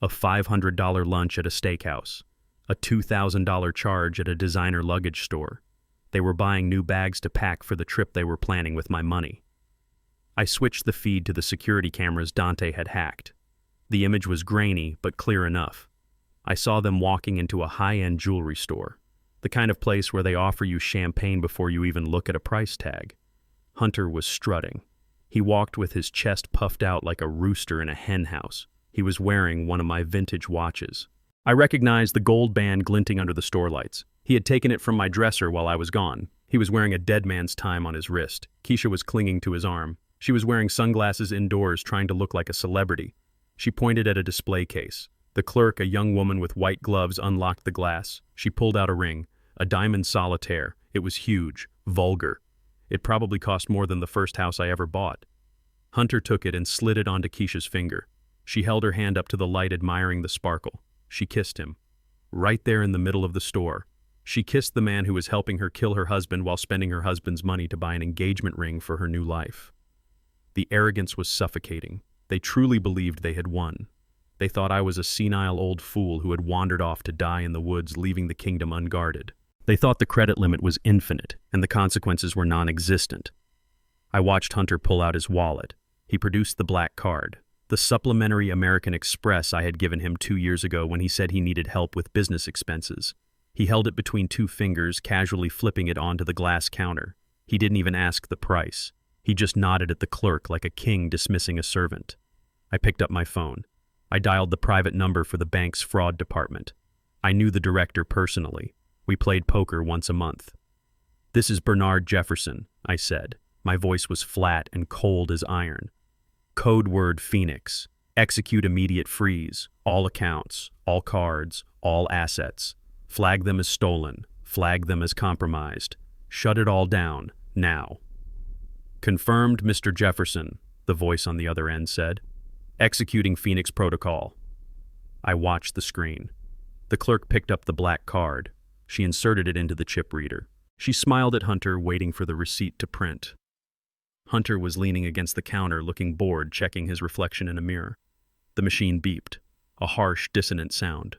A $500 lunch at a steakhouse. A $2,000 charge at a designer luggage store. They were buying new bags to pack for the trip they were planning with my money. I switched the feed to the security cameras Dante had hacked. The image was grainy, but clear enough. I saw them walking into a high-end jewelry store, the kind of place where they offer you champagne before you even look at a price tag. Hunter was strutting. He walked with his chest puffed out like a rooster in a hen house. He was wearing one of my vintage watches. I recognized the gold band glinting under the store lights. He had taken it from my dresser while I was gone. He was wearing a dead man's time on his wrist. Keisha was clinging to his arm. She was wearing sunglasses indoors, trying to look like a celebrity. She pointed at a display case. The clerk, a young woman with white gloves, unlocked the glass. She pulled out a ring, a diamond solitaire. It was huge, vulgar. It probably cost more than the first house I ever bought. Hunter took it and slid it onto Keisha's finger. She held her hand up to the light, admiring the sparkle. She kissed him. Right there in the middle of the store. She kissed the man who was helping her kill her husband while spending her husband's money to buy an engagement ring for her new life. The arrogance was suffocating. They truly believed they had won. They thought I was a senile old fool who had wandered off to die in the woods, leaving the kingdom unguarded. They thought the credit limit was infinite, and the consequences were non-existent. I watched Hunter pull out his wallet. He produced the black card, the supplementary American Express I had given him 2 years ago when he said he needed help with business expenses. He held it between two fingers, casually flipping it onto the glass counter. He didn't even ask the price. He just nodded at the clerk like a king dismissing a servant. I picked up my phone. I dialed the private number for the bank's fraud department. I knew the director personally. We played poker once a month. "This is Bernard Jefferson," I said. My voice was flat and cold as iron. "Code word Phoenix. Execute immediate freeze. All accounts, all cards, all assets. Flag them as stolen. Flag them as compromised. Shut it all down, now." "Confirmed, Mr. Jefferson," the voice on the other end said. "Executing Phoenix protocol." I watched the screen. The clerk picked up the black card. She inserted it into the chip reader. She smiled at Hunter, waiting for the receipt to print. Hunter was leaning against the counter, looking bored, checking his reflection in a mirror. The machine beeped, a harsh, dissonant sound.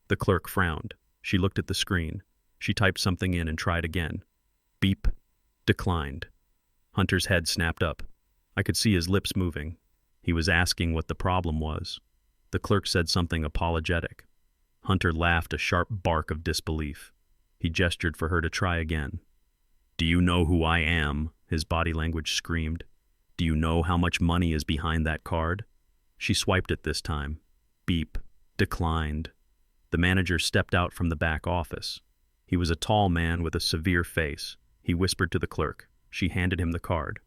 The clerk frowned. She looked at the screen. She typed something in and tried again. Beep. Declined. Hunter's head snapped up. I could see his lips moving. He was asking what the problem was. The clerk said something apologetic. Hunter laughed a sharp bark of disbelief. He gestured for her to try again. "Do you know who I am?" his body language screamed. "Do you know how much money is behind that card?" She swiped it this time. Beep. Declined. The manager stepped out from the back office. He was a tall man with a severe face. He whispered to the clerk. She handed him the card.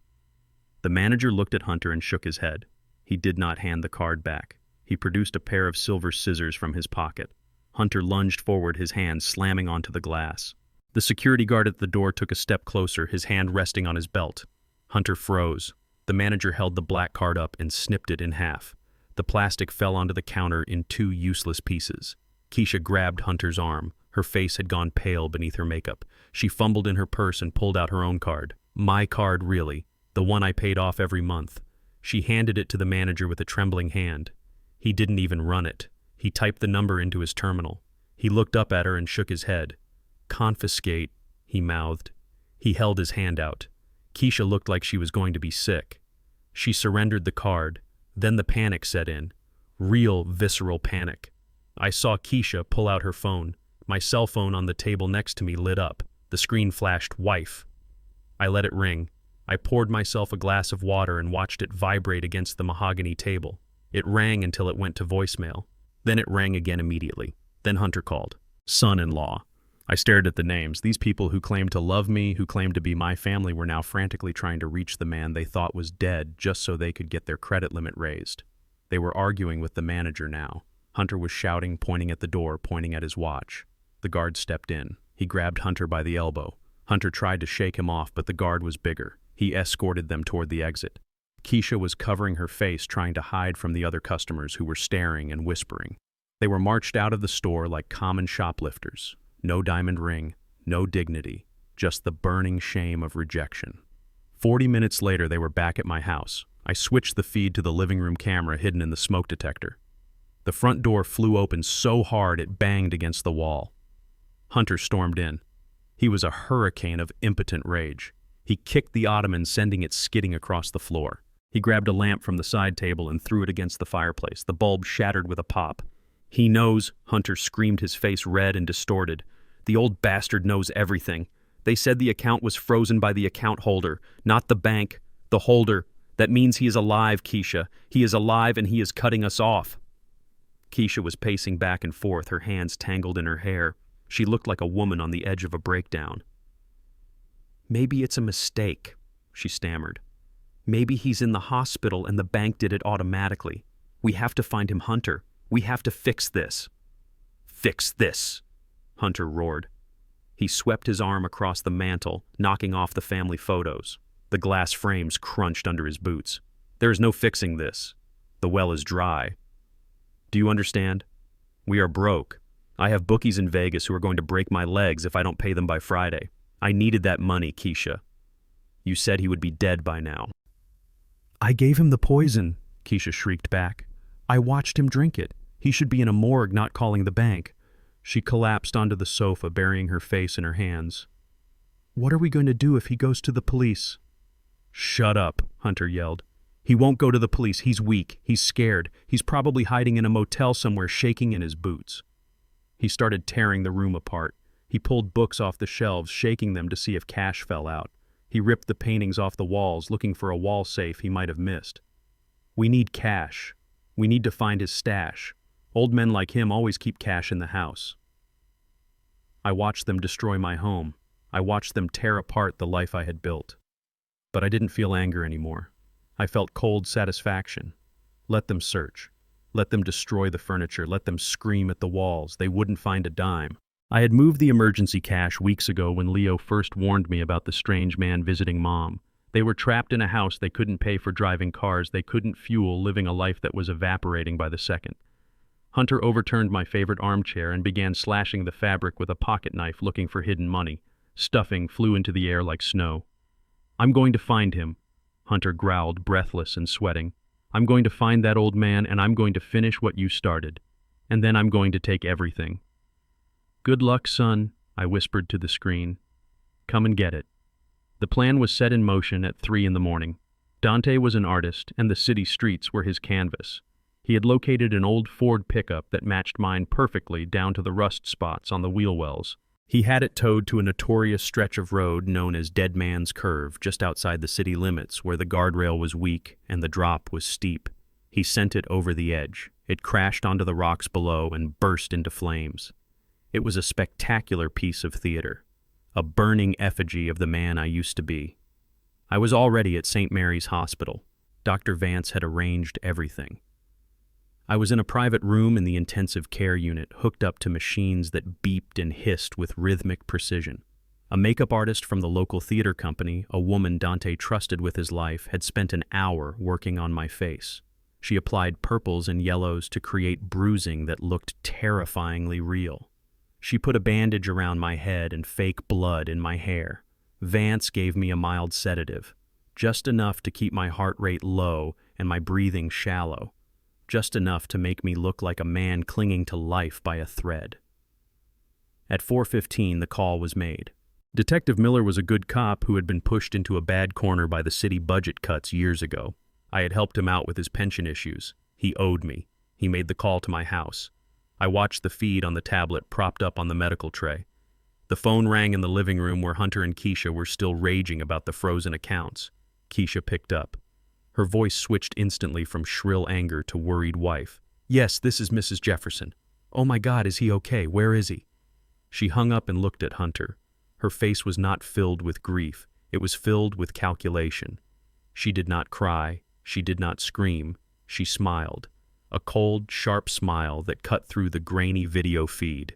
The manager looked at Hunter and shook his head. He did not hand the card back. He produced a pair of silver scissors from his pocket. Hunter lunged forward, his hand slamming onto the glass. The security guard at the door took a step closer, his hand resting on his belt. Hunter froze. The manager held the black card up and snipped it in half. The plastic fell onto the counter in two useless pieces. Keisha grabbed Hunter's arm. Her face had gone pale beneath her makeup. She fumbled in her purse and pulled out her own card. My card, really. The one I paid off every month. She handed it to the manager with a trembling hand. He didn't even run it. He typed the number into his terminal. He looked up at her and shook his head. "Confiscate," he mouthed. He held his hand out. Keisha looked like she was going to be sick. She surrendered the card. Then the panic set in. Real, visceral panic. I saw Keisha pull out her phone. My cell phone on the table next to me lit up. The screen flashed "wife." I let it ring. I poured myself a glass of water and watched it vibrate against the mahogany table. It rang until it went to voicemail. Then it rang again immediately. Then Hunter called. Son-in-law. I stared at the names. These people who claimed to love me, who claimed to be my family, were now frantically trying to reach the man they thought was dead just so they could get their credit limit raised. They were arguing with the manager now. Hunter was shouting, pointing at the door, pointing at his watch. The guard stepped in. He grabbed Hunter by the elbow. Hunter tried to shake him off, but the guard was bigger. He escorted them toward the exit. Keisha was covering her face, trying to hide from the other customers who were staring and whispering. They were marched out of the store like common shoplifters. No diamond ring, no dignity, just the burning shame of rejection. 40 minutes later, they were back at my house. I switched the feed to the living room camera hidden in the smoke detector. The front door flew open so hard it banged against the wall. Hunter stormed in. He was a hurricane of impotent rage. He kicked the ottoman, sending it skidding across the floor. He grabbed a lamp from the side table and threw it against the fireplace. The bulb shattered with a pop. "He knows," Hunter screamed, his face red and distorted. "The old bastard knows everything. They said the account was frozen by the account holder, not the bank. The holder. That means he is alive, Keisha. He is alive and he is cutting us off." Keisha was pacing back and forth, her hands tangled in her hair. She looked like a woman on the edge of a breakdown. "Maybe it's a mistake," she stammered. "Maybe he's in the hospital and the bank did it automatically. We have to find him, Hunter. We have to fix this." "Fix this," Hunter roared. He swept his arm across the mantel, knocking off the family photos. The glass frames crunched under his boots. "There is no fixing this. The well is dry. Do you understand? We are broke. I have bookies in Vegas who are going to break my legs if I don't pay them by Friday. I needed that money, Keisha. You said he would be dead by now." "I gave him the poison," Keisha shrieked back. "I watched him drink it. He should be in a morgue, not calling the bank." She collapsed onto the sofa, burying her face in her hands. "What are we going to do if he goes to the police?" "Shut up," Hunter yelled. "He won't go to the police. He's weak. He's scared. He's probably hiding in a motel somewhere, shaking in his boots." He started tearing the room apart. He pulled books off the shelves, shaking them to see if cash fell out. He ripped the paintings off the walls, looking for a wall safe he might have missed. We need cash. We need to find his stash. Old men like him always keep cash in the house. I watched them destroy my home. I watched them tear apart the life I had built. But I didn't feel anger anymore. I felt cold satisfaction. Let them search. Let them destroy the furniture. Let them scream at the walls. They wouldn't find a dime. I had moved the emergency cash weeks ago when Leo first warned me about the strange man visiting Mom. They were trapped in a house they couldn't pay for, driving cars they couldn't fuel, living a life that was evaporating by the second. Hunter overturned my favorite armchair and began slashing the fabric with a pocket knife, looking for hidden money. Stuffing flew into the air like snow. "I'm going to find him," Hunter growled, breathless and sweating. "I'm going to find that old man, and I'm going to finish what you started. And then I'm going to take everything." "Good luck, son," I whispered to the screen. "Come and get it." The plan was set in motion at 3 in the morning. Dante was an artist, and the city streets were his canvas. He had located an old Ford pickup that matched mine perfectly down to the rust spots on the wheel wells. He had it towed to a notorious stretch of road known as Dead Man's Curve, just outside the city limits, where the guardrail was weak and the drop was steep. He sent it over the edge. It crashed onto the rocks below and burst into flames. It was a spectacular piece of theater, a burning effigy of the man I used to be. I was already at St. Mary's Hospital. Dr. Vance had arranged everything. I was in a private room in the intensive care unit, hooked up to machines that beeped and hissed with rhythmic precision. A makeup artist from the local theater company, a woman Dante trusted with his life, had spent an hour working on my face. She applied purples and yellows to create bruising that looked terrifyingly real. She put a bandage around my head and fake blood in my hair. Vance gave me a mild sedative, just enough to keep my heart rate low and my breathing shallow. Just enough to make me look like a man clinging to life by a thread. At 4:15, the call was made. Detective Miller was a good cop who had been pushed into a bad corner by the city budget cuts years ago. I had helped him out with his pension issues. He owed me. He made the call to my house. I watched the feed on the tablet propped up on the medical tray. The phone rang in the living room where Hunter and Keisha were still raging about the frozen accounts. Keisha picked up. Her voice switched instantly from shrill anger to worried wife. "Yes, this is Mrs. Jefferson. Oh my God, is he okay? Where is he?" She hung up and looked at Hunter. Her face was not filled with grief. It was filled with calculation. She did not cry. She did not scream. She smiled. A cold, sharp smile that cut through the grainy video feed.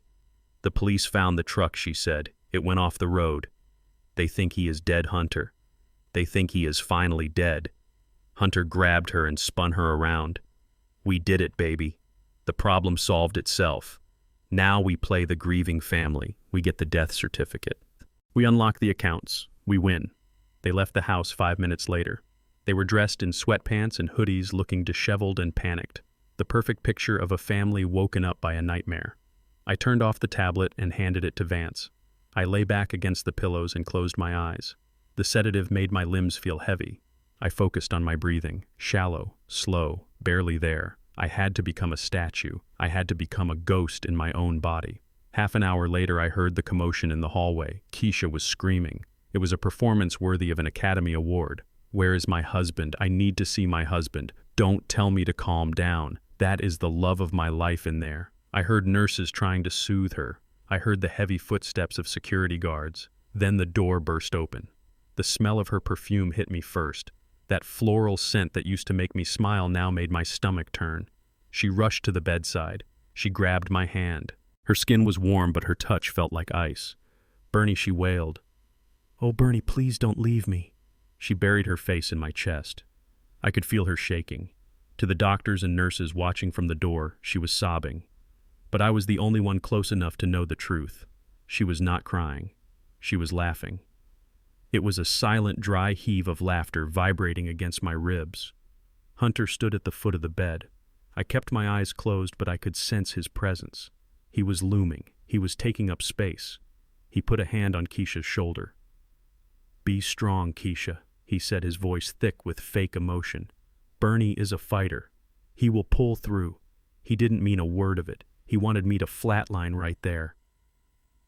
"The police found the truck," she said. "It went off the road. They think he is dead, Hunter. They think he is finally dead." Hunter grabbed her and spun her around. "We did it, baby. The problem solved itself. Now we play the grieving family. We get the death certificate. We unlock the accounts. We win." They left the house 5 minutes later. They were dressed in sweatpants and hoodies, looking disheveled and panicked. The perfect picture of a family woken up by a nightmare. I turned off the tablet and handed it to Vance. I lay back against the pillows and closed my eyes. The sedative made my limbs feel heavy. I focused on my breathing, shallow, slow, barely there. I had to become a statue. I had to become a ghost in my own body. Half an hour later, I heard the commotion in the hallway. Keisha was screaming. It was a performance worthy of an Academy Award. "Where is my husband? I need to see my husband. Don't tell me to calm down. That is the love of my life in there." I heard nurses trying to soothe her. I heard the heavy footsteps of security guards. Then the door burst open. The smell of her perfume hit me first. That floral scent that used to make me smile now made my stomach turn. She rushed to the bedside. She grabbed my hand. Her skin was warm, but her touch felt like ice. "Bernie," she wailed. "Oh, Bernie, please don't leave me." She buried her face in my chest. I could feel her shaking. To the doctors and nurses watching from the door, she was sobbing. But I was the only one close enough to know the truth. She was not crying. She was laughing. It was a silent, dry heave of laughter vibrating against my ribs. Hunter stood at the foot of the bed. I kept my eyes closed, but I could sense his presence. He was looming. He was taking up space. He put a hand on Keisha's shoulder. "Be strong, Keisha," he said, his voice thick with fake emotion. "Bernie is a fighter. He will pull through." He didn't mean a word of it. He wanted me to flatline right there.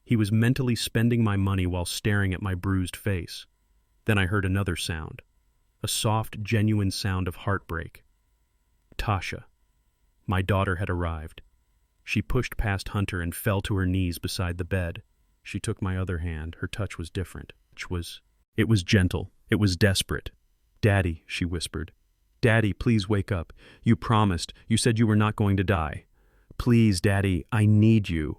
He was mentally spending my money while staring at my bruised face. Then I heard another sound, a soft, genuine sound of heartbreak. Tasha. My daughter had arrived. She pushed past Hunter and fell to her knees beside the bed. She took my other hand. Her touch was different. It was gentle. It was desperate. "Daddy," she whispered. "Daddy, please wake up. You promised. You said you were not going to die. Please, Daddy, I need you."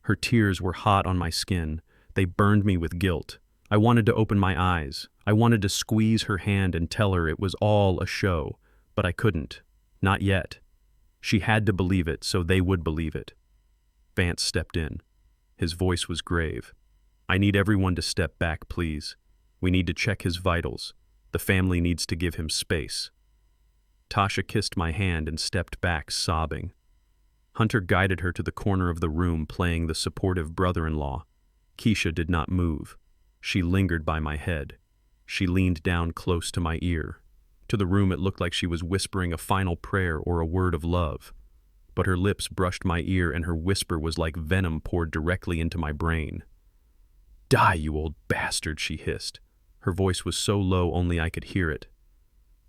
Her tears were hot on my skin. They burned me with guilt. I wanted to open my eyes. I wanted to squeeze her hand and tell her it was all a show, but I couldn't. Not yet. She had to believe it so they would believe it. Vance stepped in. His voice was grave. "I need everyone to step back, please. We need to check his vitals. The family needs to give him space." Tasha kissed my hand and stepped back, sobbing. Hunter guided her to the corner of the room, playing the supportive brother-in-law. Keisha did not move. She lingered by my head. She leaned down close to my ear. To the room it looked like she was whispering a final prayer or a word of love. But her lips brushed my ear and her whisper was like venom poured directly into my brain. "Die, you old bastard," she hissed. Her voice was so low only I could hear it.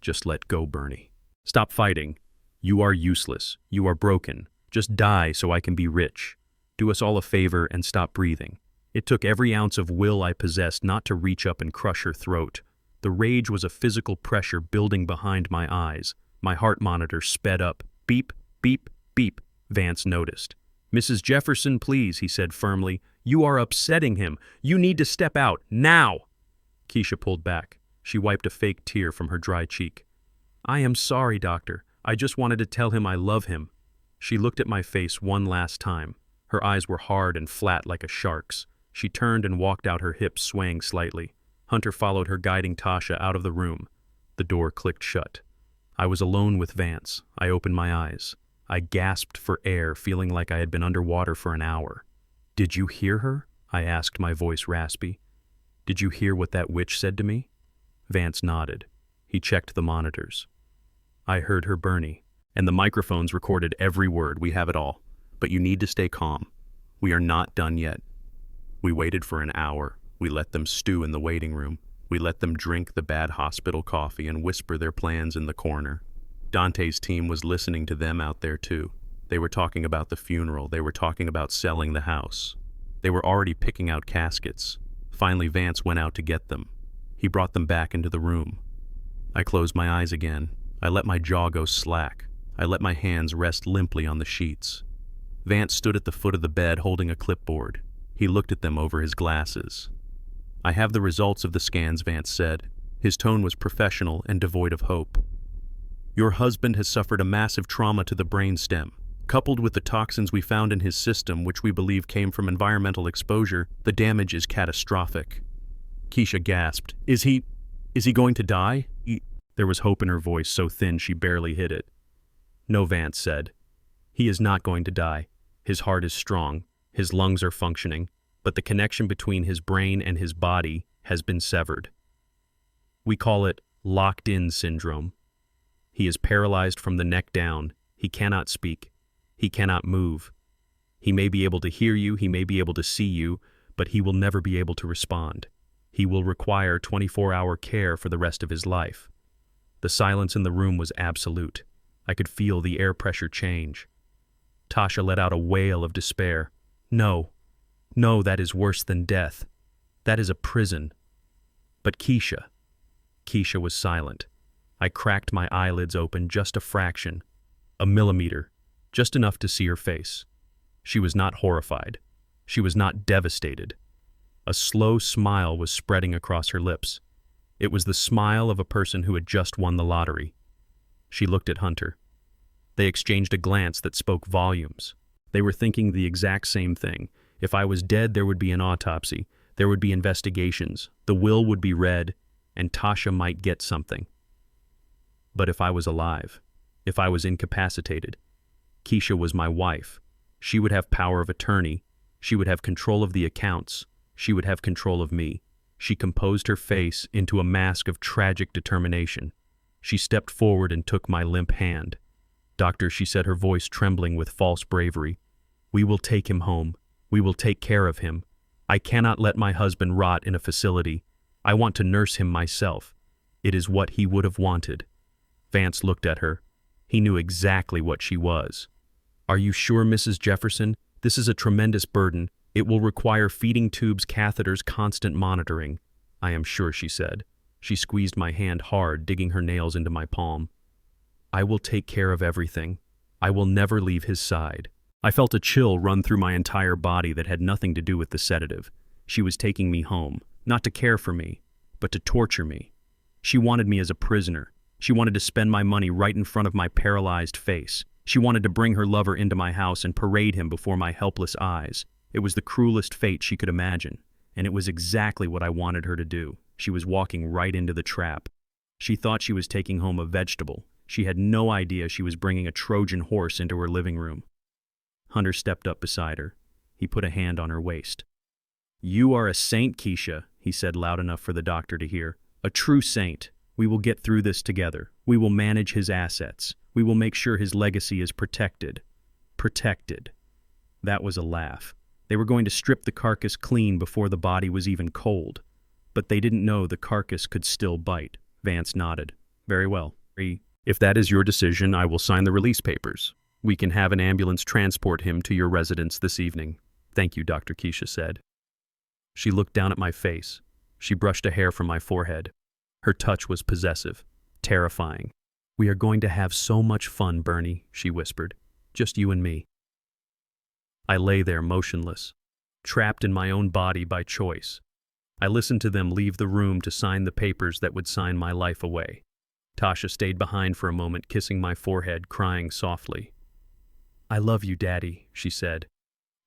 "Just let go, Bernie. Stop fighting. You are useless. You are broken. Just die so I can be rich. Do us all a favor and stop breathing." It took every ounce of will I possessed not to reach up and crush her throat. The rage was a physical pressure building behind my eyes. My heart monitor sped up. Beep, beep, beep, Vance noticed. "Mrs. Jefferson, please," he said firmly. "You are upsetting him. You need to step out, now." Keisha pulled back. She wiped a fake tear from her dry cheek. "I am sorry, doctor. I just wanted to tell him I love him." She looked at my face one last time. Her eyes were hard and flat like a shark's. She turned and walked out, her hips swaying slightly. Hunter followed her, guiding Tasha out of the room. The door clicked shut. I was alone with Vance. I opened my eyes. I gasped for air, feeling like I had been underwater for an hour. "Did you hear her?" I asked, my voice raspy. "Did you hear what that witch said to me?" Vance nodded. He checked the monitors. "I heard her, Bernie. And the microphones recorded every word. We have it all. But you need to stay calm. We are not done yet." We waited for an hour. We let them stew in the waiting room. We let them drink the bad hospital coffee and whisper their plans in the corner. Dante's team was listening to them out there too. They were talking about the funeral. They were talking about selling the house. They were already picking out caskets. Finally, Vance went out to get them. He brought them back into the room. I closed my eyes again. I let my jaw go slack. I let my hands rest limply on the sheets. Vance stood at the foot of the bed holding a clipboard. He looked at them over his glasses. "I have the results of the scans," Vance said. His tone was professional and devoid of hope. "Your husband has suffered a massive trauma to the brainstem. Coupled with the toxins we found in his system, which we believe came from environmental exposure, the damage is catastrophic." Keisha gasped. Is he going to die?" There was hope in her voice, so thin she barely hid it. "No," Vance said. "He is not going to die. His heart is strong. His lungs are functioning, but the connection between his brain and his body has been severed. We call it locked-in syndrome. He is paralyzed from the neck down. He cannot speak. He cannot move. He may be able to hear you, he may be able to see you, but he will never be able to respond. He will require 24-hour care for the rest of his life." The silence in the room was absolute. I could feel the air pressure change. Tasha let out a wail of despair. No, that is worse than death. That is a prison." But Keisha was silent. I cracked my eyelids open just a fraction, a millimeter, just enough to see her face. She was not horrified. She was not devastated. A slow smile was spreading across her lips. It was the smile of a person who had just won the lottery. She looked at Hunter. They exchanged a glance that spoke volumes. They were thinking the exact same thing. If I was dead, there would be an autopsy. There would be investigations. The will would be read, and Tasha might get something. But if I was alive, if I was incapacitated, Keisha was my wife. She would have power of attorney. She would have control of the accounts. She would have control of me. She composed her face into a mask of tragic determination. She stepped forward and took my limp hand. "Doctor," she said, her voice trembling with false bravery, "we will take him home. We will take care of him. I cannot let my husband rot in a facility. I want to nurse him myself. It is what he would have wanted." Vance looked at her. He knew exactly what she was. "Are you sure, Mrs. Jefferson? This is a tremendous burden. It will require feeding tubes, catheters, constant monitoring." "I am sure," she said. She squeezed my hand hard, digging her nails into my palm. "I will take care of everything. I will never leave his side." I felt a chill run through my entire body that had nothing to do with the sedative. She was taking me home, not to care for me, but to torture me. She wanted me as a prisoner. She wanted to spend my money right in front of my paralyzed face. She wanted to bring her lover into my house and parade him before my helpless eyes. It was the cruelest fate she could imagine, and it was exactly what I wanted her to do. She was walking right into the trap. She thought she was taking home a vegetable. She had no idea she was bringing a Trojan horse into her living room. Hunter stepped up beside her. He put a hand on her waist. "You are a saint, Keisha," he said loud enough for the doctor to hear. "A true saint. We will get through this together. We will manage his assets. We will make sure his legacy is protected." Protected. That was a laugh. They were going to strip the carcass clean before the body was even cold. But they didn't know the carcass could still bite. Vance nodded. "Very well. If that is your decision, I will sign the release papers. We can have an ambulance transport him to your residence this evening." "Thank you," Dr. Keisha said. She looked down at my face. She brushed a hair from my forehead. Her touch was possessive, terrifying. "We are going to have so much fun, Bernie," she whispered. "Just you and me." I lay there motionless, trapped in my own body by choice. I listened to them leave the room to sign the papers that would sign my life away. Tasha stayed behind for a moment, kissing my forehead, crying softly. "I love you, Daddy," she said.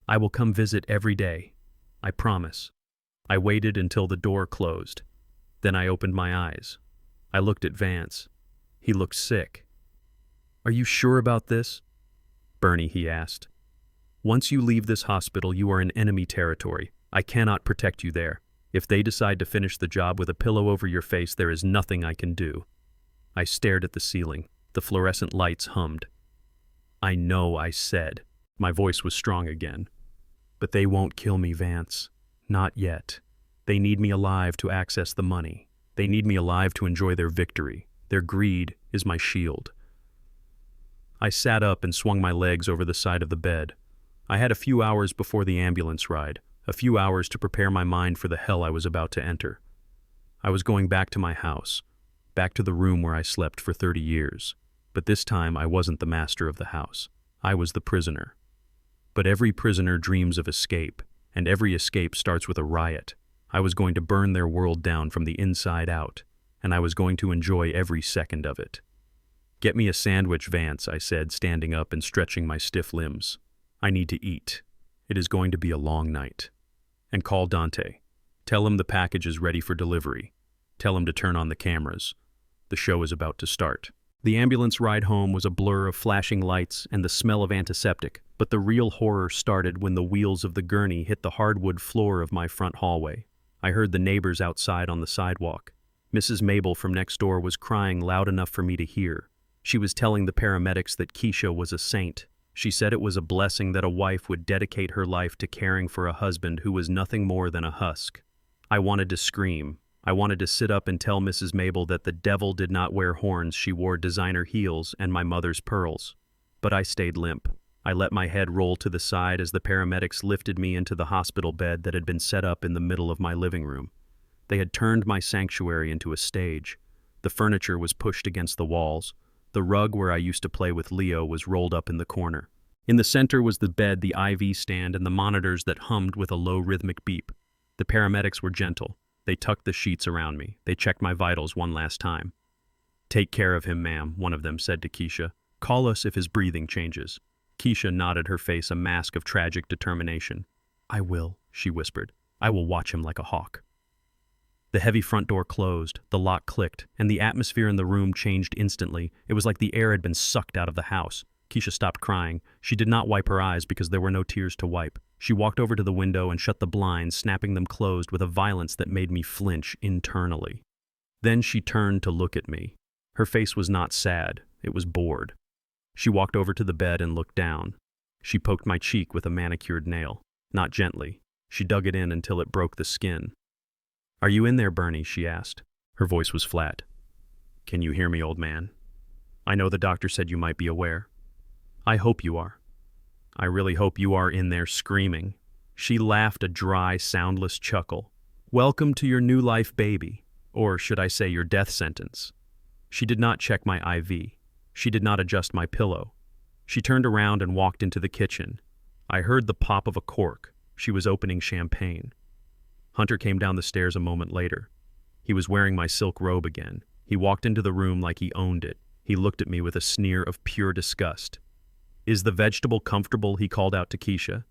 "I will come visit every day. I promise." I waited until the door closed. Then I opened my eyes. I looked at Vance. He looked sick. "Are you sure about this?" "Bernie," he asked. "Once you leave this hospital, you are in enemy territory. I cannot protect you there. If they decide to finish the job with a pillow over your face, there is nothing I can do." I stared at the ceiling. The fluorescent lights hummed. "I know," I said. My voice was strong again. "But they won't kill me, Vance. Not yet. They need me alive to access the money. They need me alive to enjoy their victory. Their greed is my shield." I sat up and swung my legs over the side of the bed. I had a few hours before the ambulance ride, a few hours to prepare my mind for the hell I was about to enter. I was going back to my house, back to the room where I slept for 30 years. But this time I wasn't the master of the house. I was the prisoner. But every prisoner dreams of escape, and every escape starts with a riot. I was going to burn their world down from the inside out, and I was going to enjoy every second of it. "Get me a sandwich, Vance," I said, standing up and stretching my stiff limbs. "I need to eat. It is going to be a long night." "And call Dante. Tell him the package is ready for delivery. Tell him to turn on the cameras. The show is about to start." The ambulance ride home was a blur of flashing lights and the smell of antiseptic, but the real horror started when the wheels of the gurney hit the hardwood floor of my front hallway. I heard the neighbors outside on the sidewalk. Mrs. Mabel from next door was crying loud enough for me to hear. She was telling the paramedics that Keisha was a saint. She said it was a blessing that a wife would dedicate her life to caring for a husband who was nothing more than a husk. I wanted to scream. I wanted to sit up and tell Mrs. Mabel that the devil did not wear horns, she wore designer heels and my mother's pearls. But I stayed limp. I let my head roll to the side as the paramedics lifted me into the hospital bed that had been set up in the middle of my living room. They had turned my sanctuary into a stage. The furniture was pushed against the walls. The rug where I used to play with Leo was rolled up in the corner. In the center was the bed, the IV stand, and the monitors that hummed with a low rhythmic beep. The paramedics were gentle. They tucked the sheets around me. They checked my vitals one last time. "Take care of him, ma'am," one of them said to Keisha. "Call us if his breathing changes." Keisha nodded, her face a mask of tragic determination. "I will," she whispered. "I will watch him like a hawk." The heavy front door closed, the lock clicked, and the atmosphere in the room changed instantly. It was like the air had been sucked out of the house. Keisha stopped crying. She did not wipe her eyes because there were no tears to wipe. She walked over to the window and shut the blinds, snapping them closed with a violence that made me flinch internally. Then she turned to look at me. Her face was not sad, it was bored. She walked over to the bed and looked down. She poked my cheek with a manicured nail. Not gently. She dug it in until it broke the skin. "Are you in there, Bernie?" she asked. Her voice was flat. "Can you hear me, old man? I know the doctor said you might be aware. I hope you are. I really hope you are in there screaming." She laughed a dry, soundless chuckle. "Welcome to your new life, baby. Or should I say your death sentence." She did not check my IV. She did not adjust my pillow. She turned around and walked into the kitchen. I heard the pop of a cork. She was opening champagne. Hunter came down the stairs a moment later. He was wearing my silk robe again. He walked into the room like he owned it. He looked at me with a sneer of pure disgust. "Is the vegetable comfortable?" he called out to Keisha.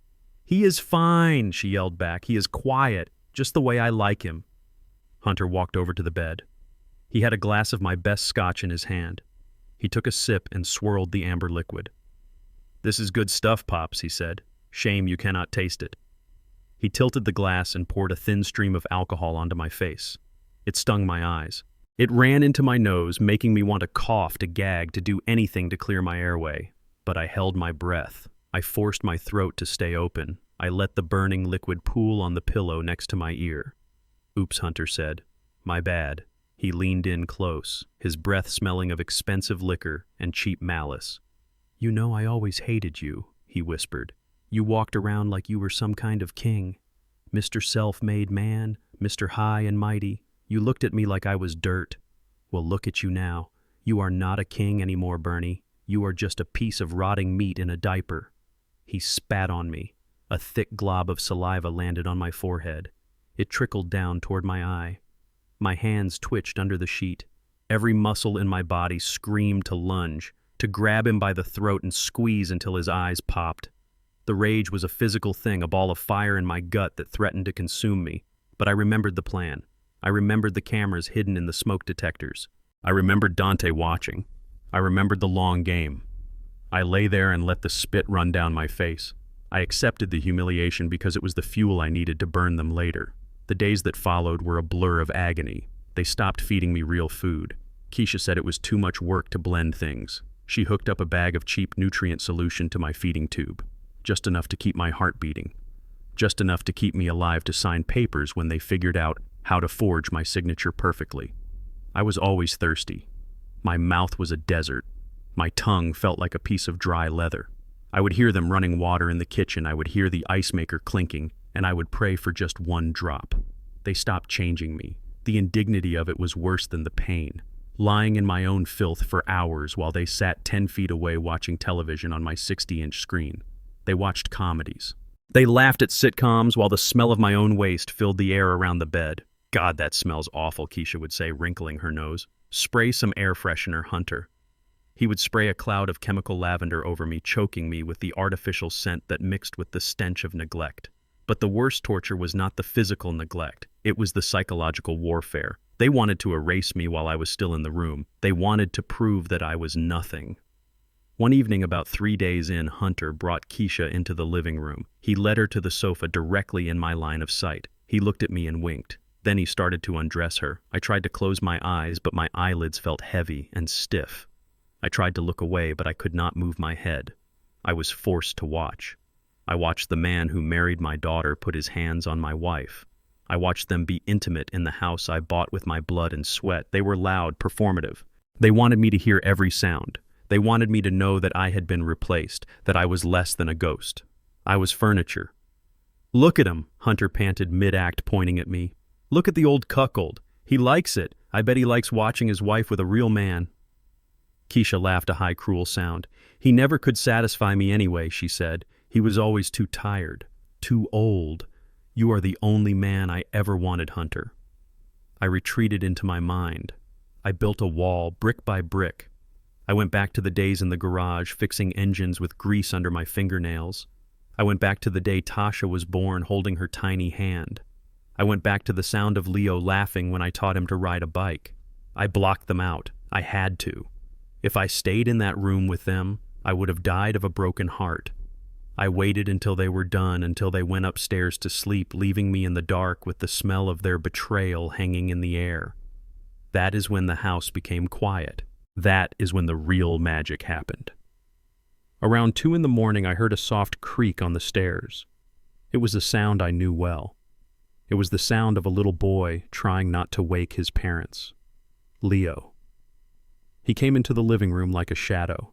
"He is fine," she yelled back. "He is quiet, just the way I like him." Hunter walked over to the bed. He had a glass of my best scotch in his hand. He took a sip and swirled the amber liquid. "This is good stuff, Pops," he said. "Shame you cannot taste it." He tilted the glass and poured a thin stream of alcohol onto my face. It stung my eyes. It ran into my nose, making me want to cough, to gag, to do anything to clear my airway. But I held my breath. I forced my throat to stay open. I let the burning liquid pool on the pillow next to my ear. "Oops," Hunter said. "My bad." He leaned in close, his breath smelling of expensive liquor and cheap malice. "You know I always hated you," he whispered. "You walked around like you were some kind of king. Mr. Self-made man, Mr. High and Mighty. You looked at me like I was dirt. Well, look at you now. You are not a king anymore, Bernie. You are just a piece of rotting meat in a diaper." He spat on me. A thick glob of saliva landed on my forehead. It trickled down toward my eye. My hands twitched under the sheet. Every muscle in my body screamed to lunge, to grab him by the throat and squeeze until his eyes popped. The rage was a physical thing, a ball of fire in my gut that threatened to consume me. But I remembered the plan. I remembered the cameras hidden in the smoke detectors. I remembered Dante watching. I remembered the long game. I lay there and let the spit run down my face. I accepted the humiliation because it was the fuel I needed to burn them later. The days that followed were a blur of agony. They stopped feeding me real food. Keisha said it was too much work to blend things. She hooked up a bag of cheap nutrient solution to my feeding tube. Just enough to keep my heart beating. Just enough to keep me alive to sign papers when they figured out how to forge my signature perfectly. I was always thirsty. My mouth was a desert. My tongue felt like a piece of dry leather. I would hear them running water in the kitchen. I would hear the ice maker clinking, and I would pray for just one drop. They stopped changing me. The indignity of it was worse than the pain. Lying in my own filth for hours while they sat 10 feet away watching television on my 60-inch screen. They watched comedies. They laughed at sitcoms while the smell of my own waste filled the air around the bed. "God, that smells awful," Keisha would say, wrinkling her nose. "Spray some air freshener, Hunter." He would spray a cloud of chemical lavender over me, choking me with the artificial scent that mixed with the stench of neglect. But the worst torture was not the physical neglect. It was the psychological warfare. They wanted to erase me while I was still in the room. They wanted to prove that I was nothing. One evening, about 3 days in, Hunter brought Keisha into the living room. He led her to the sofa directly in my line of sight. He looked at me and winked. Then he started to undress her. I tried to close my eyes, but my eyelids felt heavy and stiff. I tried to look away, but I could not move my head. I was forced to watch. I watched the man who married my daughter put his hands on my wife. I watched them be intimate in the house I bought with my blood and sweat. They were loud, performative. They wanted me to hear every sound. They wanted me to know that I had been replaced, that I was less than a ghost. I was furniture. "Look at him," Hunter panted mid-act, pointing at me. "Look at the old cuckold. He likes it. I bet he likes watching his wife with a real man." Keisha laughed a high, cruel sound. "He never could satisfy me anyway," she said. "He was always too tired, too old. You are the only man I ever wanted, Hunter." I retreated into my mind. I built a wall, brick by brick. I went back to the days in the garage, fixing engines with grease under my fingernails. I went back to the day Tasha was born, holding her tiny hand. I went back to the sound of Leo laughing when I taught him to ride a bike. I blocked them out. I had to. If I stayed in that room with them, I would have died of a broken heart. I waited until they were done, until they went upstairs to sleep, leaving me in the dark with the smell of their betrayal hanging in the air. That is when the house became quiet. That is when the real magic happened. Around 2 in the morning, I heard a soft creak on the stairs. It was a sound I knew well. It was the sound of a little boy trying not to wake his parents. Leo. He came into the living room like a shadow.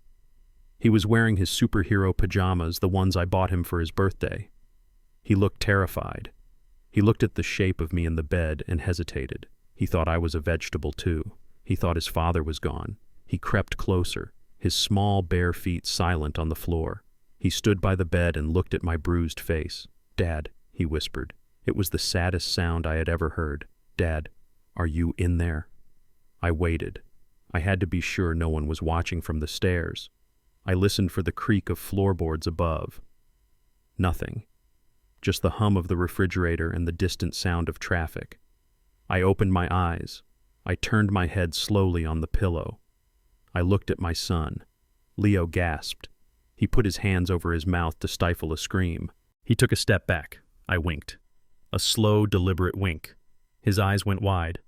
He was wearing his superhero pajamas, the ones I bought him for his birthday. He looked terrified. He looked at the shape of me in the bed and hesitated. He thought I was a vegetable too. He thought his father was gone. He crept closer, his small bare feet silent on the floor. He stood by the bed and looked at my bruised face. "Dad," he whispered. It was the saddest sound I had ever heard. "Dad, are you in there?" I waited. I had to be sure no one was watching from the stairs. I listened for the creak of floorboards above. Nothing. Just the hum of the refrigerator and the distant sound of traffic. I opened my eyes. I turned my head slowly on the pillow. I looked at my son. Leo gasped. He put his hands over his mouth to stifle a scream. He took a step back. I winked. A slow, deliberate wink. His eyes went wide.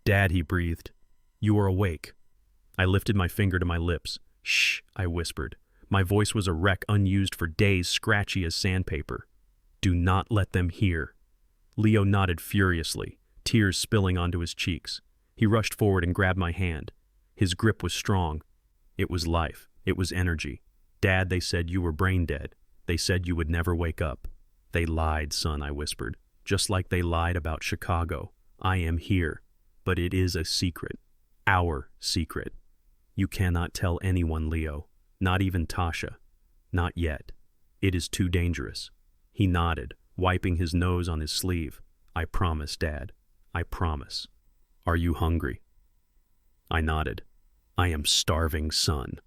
"Dad," he breathed. "You are awake." I lifted my finger to my lips. "Shh," I whispered. My voice was a wreck unused for days, scratchy as sandpaper. "Do not let them hear." Leo nodded furiously, tears spilling onto his cheeks. He rushed forward and grabbed my hand. His grip was strong. It was life. It was energy. "Dad, they said you were brain dead. They said you would never wake up." "They lied, son," I whispered. "Just like they lied about Chicago. I am here. But it is a secret. Our secret. You cannot tell anyone, Leo. Not even Tasha. Not yet. It is too dangerous." He nodded, wiping his nose on his sleeve. "I promise, Dad. I promise. Are you hungry?" I nodded. "I am starving, son."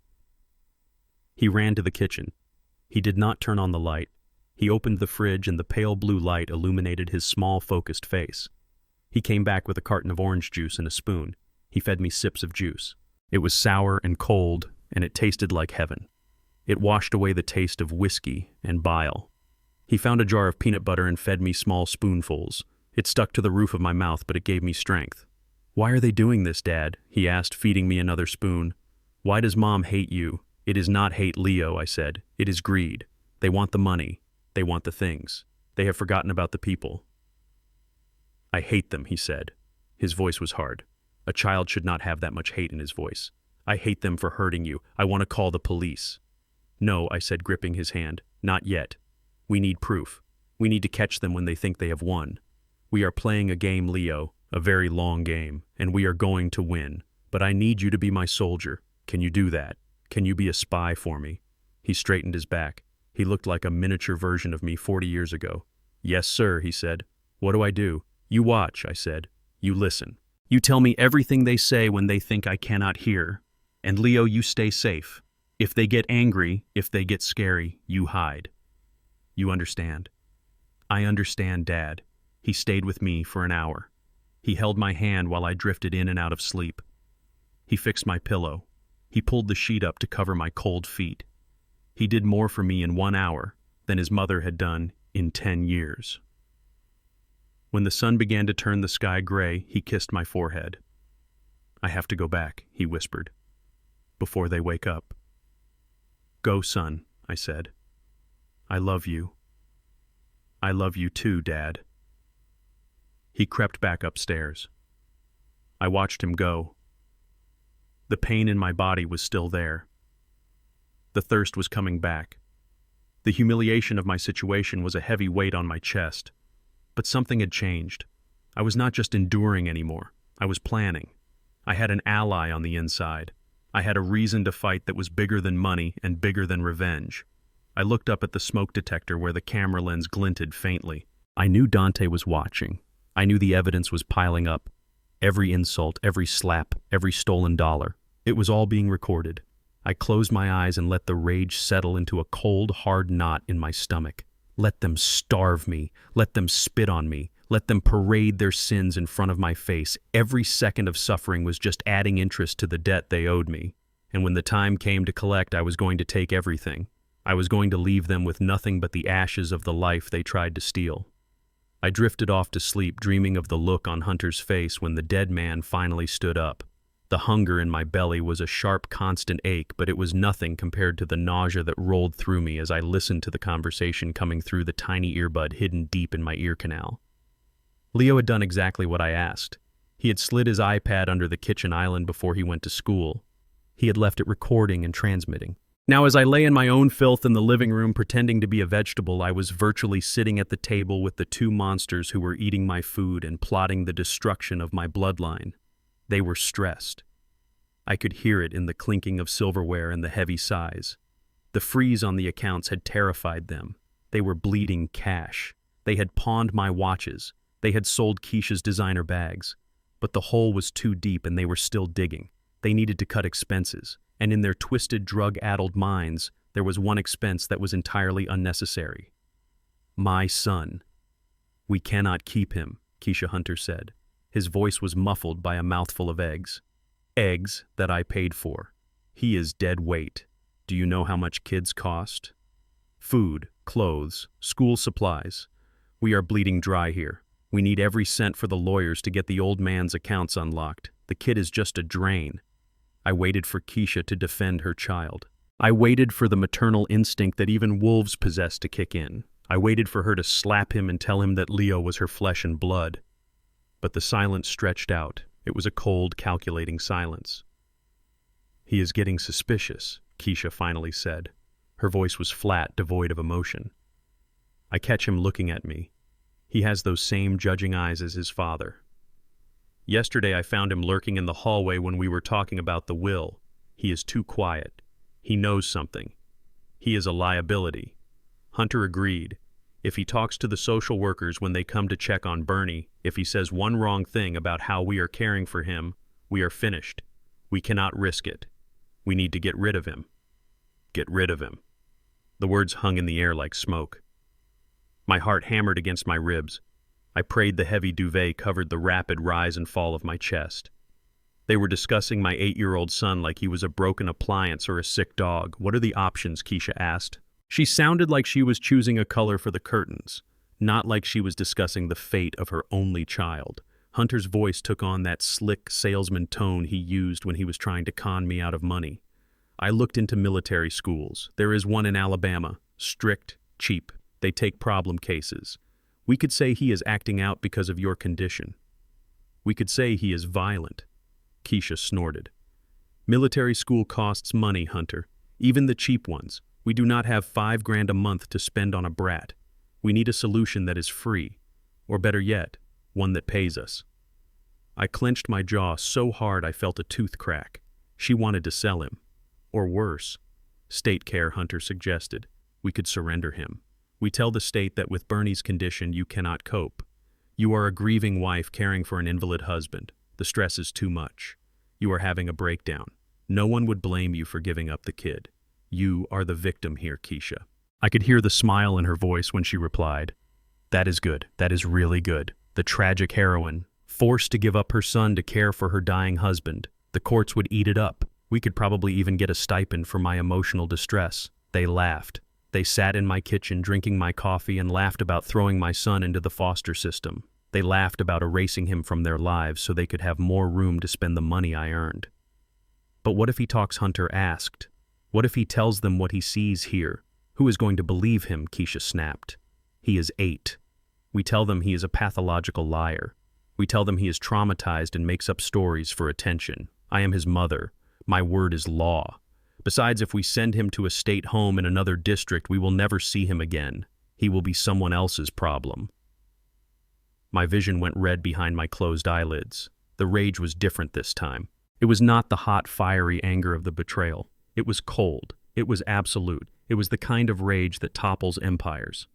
He ran to the kitchen. He did not turn on the light. He opened the fridge and the pale blue light illuminated his small, focused face. He came back with a carton of orange juice and a spoon. He fed me sips of juice. It was sour and cold, and it tasted like heaven. It washed away the taste of whiskey and bile. He found a jar of peanut butter and fed me small spoonfuls. It stuck to the roof of my mouth, but it gave me strength. "Why are they doing this, Dad?" he asked, feeding me another spoon. "Why does Mom hate you?" "It is not hate, Leo," I said. "It is greed. They want the money. They want the things. They have forgotten about the people." "I hate them," he said. His voice was hard. A child should not have that much hate in his voice. "I hate them for hurting you. I want to call the police." "No," I said, gripping his hand. "Not yet. We need proof. We need to catch them when they think they have won. We are playing a game, Leo, a very long game, and we are going to win. But I need you to be my soldier. Can you do that? Can you be a spy for me?" He straightened his back. He looked like a miniature version of me 40 years ago. "Yes, sir," he said. "What do I do?" "You watch," I said. "You listen. You tell me everything they say when they think I cannot hear. And Leo, you stay safe. If they get angry, if they get scary, you hide. You understand?" "I understand, Dad." He stayed with me for an hour. He held my hand while I drifted in and out of sleep. He fixed my pillow. He pulled the sheet up to cover my cold feet. He did more for me in 1 hour than his mother had done in 10 years. When the sun began to turn the sky gray, he kissed my forehead. "I have to go back," he whispered, "before they wake up." "Go, son," I said. "I love you." "I love you too, Dad." He crept back upstairs. I watched him go. The pain in my body was still there. The thirst was coming back. The humiliation of my situation was a heavy weight on my chest. But something had changed. I was not just enduring anymore. I was planning. I had an ally on the inside. I had a reason to fight that was bigger than money and bigger than revenge. I looked up at the smoke detector where the camera lens glinted faintly. I knew Dante was watching. I knew the evidence was piling up. Every insult, every slap, every stolen dollar. It was all being recorded. I closed my eyes and let the rage settle into a cold, hard knot in my stomach. Let them starve me. Let them spit on me. Let them parade their sins in front of my face. Every second of suffering was just adding interest to the debt they owed me. And when the time came to collect, I was going to take everything. I was going to leave them with nothing but the ashes of the life they tried to steal. I drifted off to sleep, dreaming of the look on Hunter's face when the dead man finally stood up. The hunger in my belly was a sharp, constant ache, but it was nothing compared to the nausea that rolled through me as I listened to the conversation coming through the tiny earbud hidden deep in my ear canal. Leo had done exactly what I asked. He had slid his iPad under the kitchen island before he went to school. He had left it recording and transmitting. Now, as I lay in my own filth in the living room pretending to be a vegetable, I was virtually sitting at the table with the two monsters who were eating my food and plotting the destruction of my bloodline. They were stressed. I could hear it in the clinking of silverware and the heavy sighs. The freeze on the accounts had terrified them. They were bleeding cash. They had pawned my watches. They had sold Keisha's designer bags. But the hole was too deep and they were still digging. They needed to cut expenses, and in their twisted, drug-addled minds, there was one expense that was entirely unnecessary. My son. We cannot keep him, Keisha Hunter said. His voice was muffled by a mouthful of eggs. Eggs that I paid for. He is dead weight. Do you know how much kids cost? Food, clothes, school supplies. We are bleeding dry here. We need every cent for the lawyers to get the old man's accounts unlocked. The kid is just a drain. I waited for Keisha to defend her child. I waited for the maternal instinct that even wolves possess to kick in. I waited for her to slap him and tell him that Leo was her flesh and blood. But the silence stretched out. It was a cold, calculating silence. He is getting suspicious, Keisha finally said. Her voice was flat, devoid of emotion. I catch him looking at me. He has those same judging eyes as his father. Yesterday I found him lurking in the hallway when we were talking about the will. He is too quiet. He knows something. He is a liability. Hunter agreed. If he talks to the social workers when they come to check on Bernie, if he says one wrong thing about how we are caring for him, we are finished. We cannot risk it. We need to get rid of him. Get rid of him. The words hung in the air like smoke. My heart hammered against my ribs. I prayed the heavy duvet covered the rapid rise and fall of my chest. They were discussing my 8-year-old son like he was a broken appliance or a sick dog. What are the options? Keisha asked. She sounded like she was choosing a color for the curtains, not like she was discussing the fate of her only child. Hunter's voice took on that slick salesman tone he used when he was trying to con me out of money. I looked into military schools. There is one in Alabama. Strict, cheap. They take problem cases. We could say he is acting out because of your condition. We could say he is violent. Keisha snorted. Military school costs money, Hunter. Even the cheap ones. We do not have $5,000 a month to spend on a brat. We need a solution that is free. Or better yet, one that pays us. I clenched my jaw so hard I felt a tooth crack. She wanted to sell him. Or worse. State care, Hunter suggested. We could surrender him. We tell the state that with Bernie's condition you cannot cope. You are a grieving wife caring for an invalid husband. The stress is too much. You are having a breakdown. No one would blame you for giving up the kid. You are the victim here, Keisha. I could hear the smile in her voice when she replied. That is good. That is really good. The tragic heroine, forced to give up her son to care for her dying husband. The courts would eat it up. We could probably even get a stipend for my emotional distress. They laughed. They sat in my kitchen drinking my coffee and laughed about throwing my son into the foster system. They laughed about erasing him from their lives so they could have more room to spend the money I earned. But what if he talks? Hunter asked. What if he tells them what he sees here? Who is going to believe him? Keisha snapped. He is 8. We tell them he is a pathological liar. We tell them he is traumatized and makes up stories for attention. I am his mother. My word is law. Besides, if we send him to a state home in another district, we will never see him again. He will be someone else's problem. My vision went red behind my closed eyelids. The rage was different this time. It was not the hot, fiery anger of the betrayal. It was cold. It was absolute. It was the kind of rage that topples empires.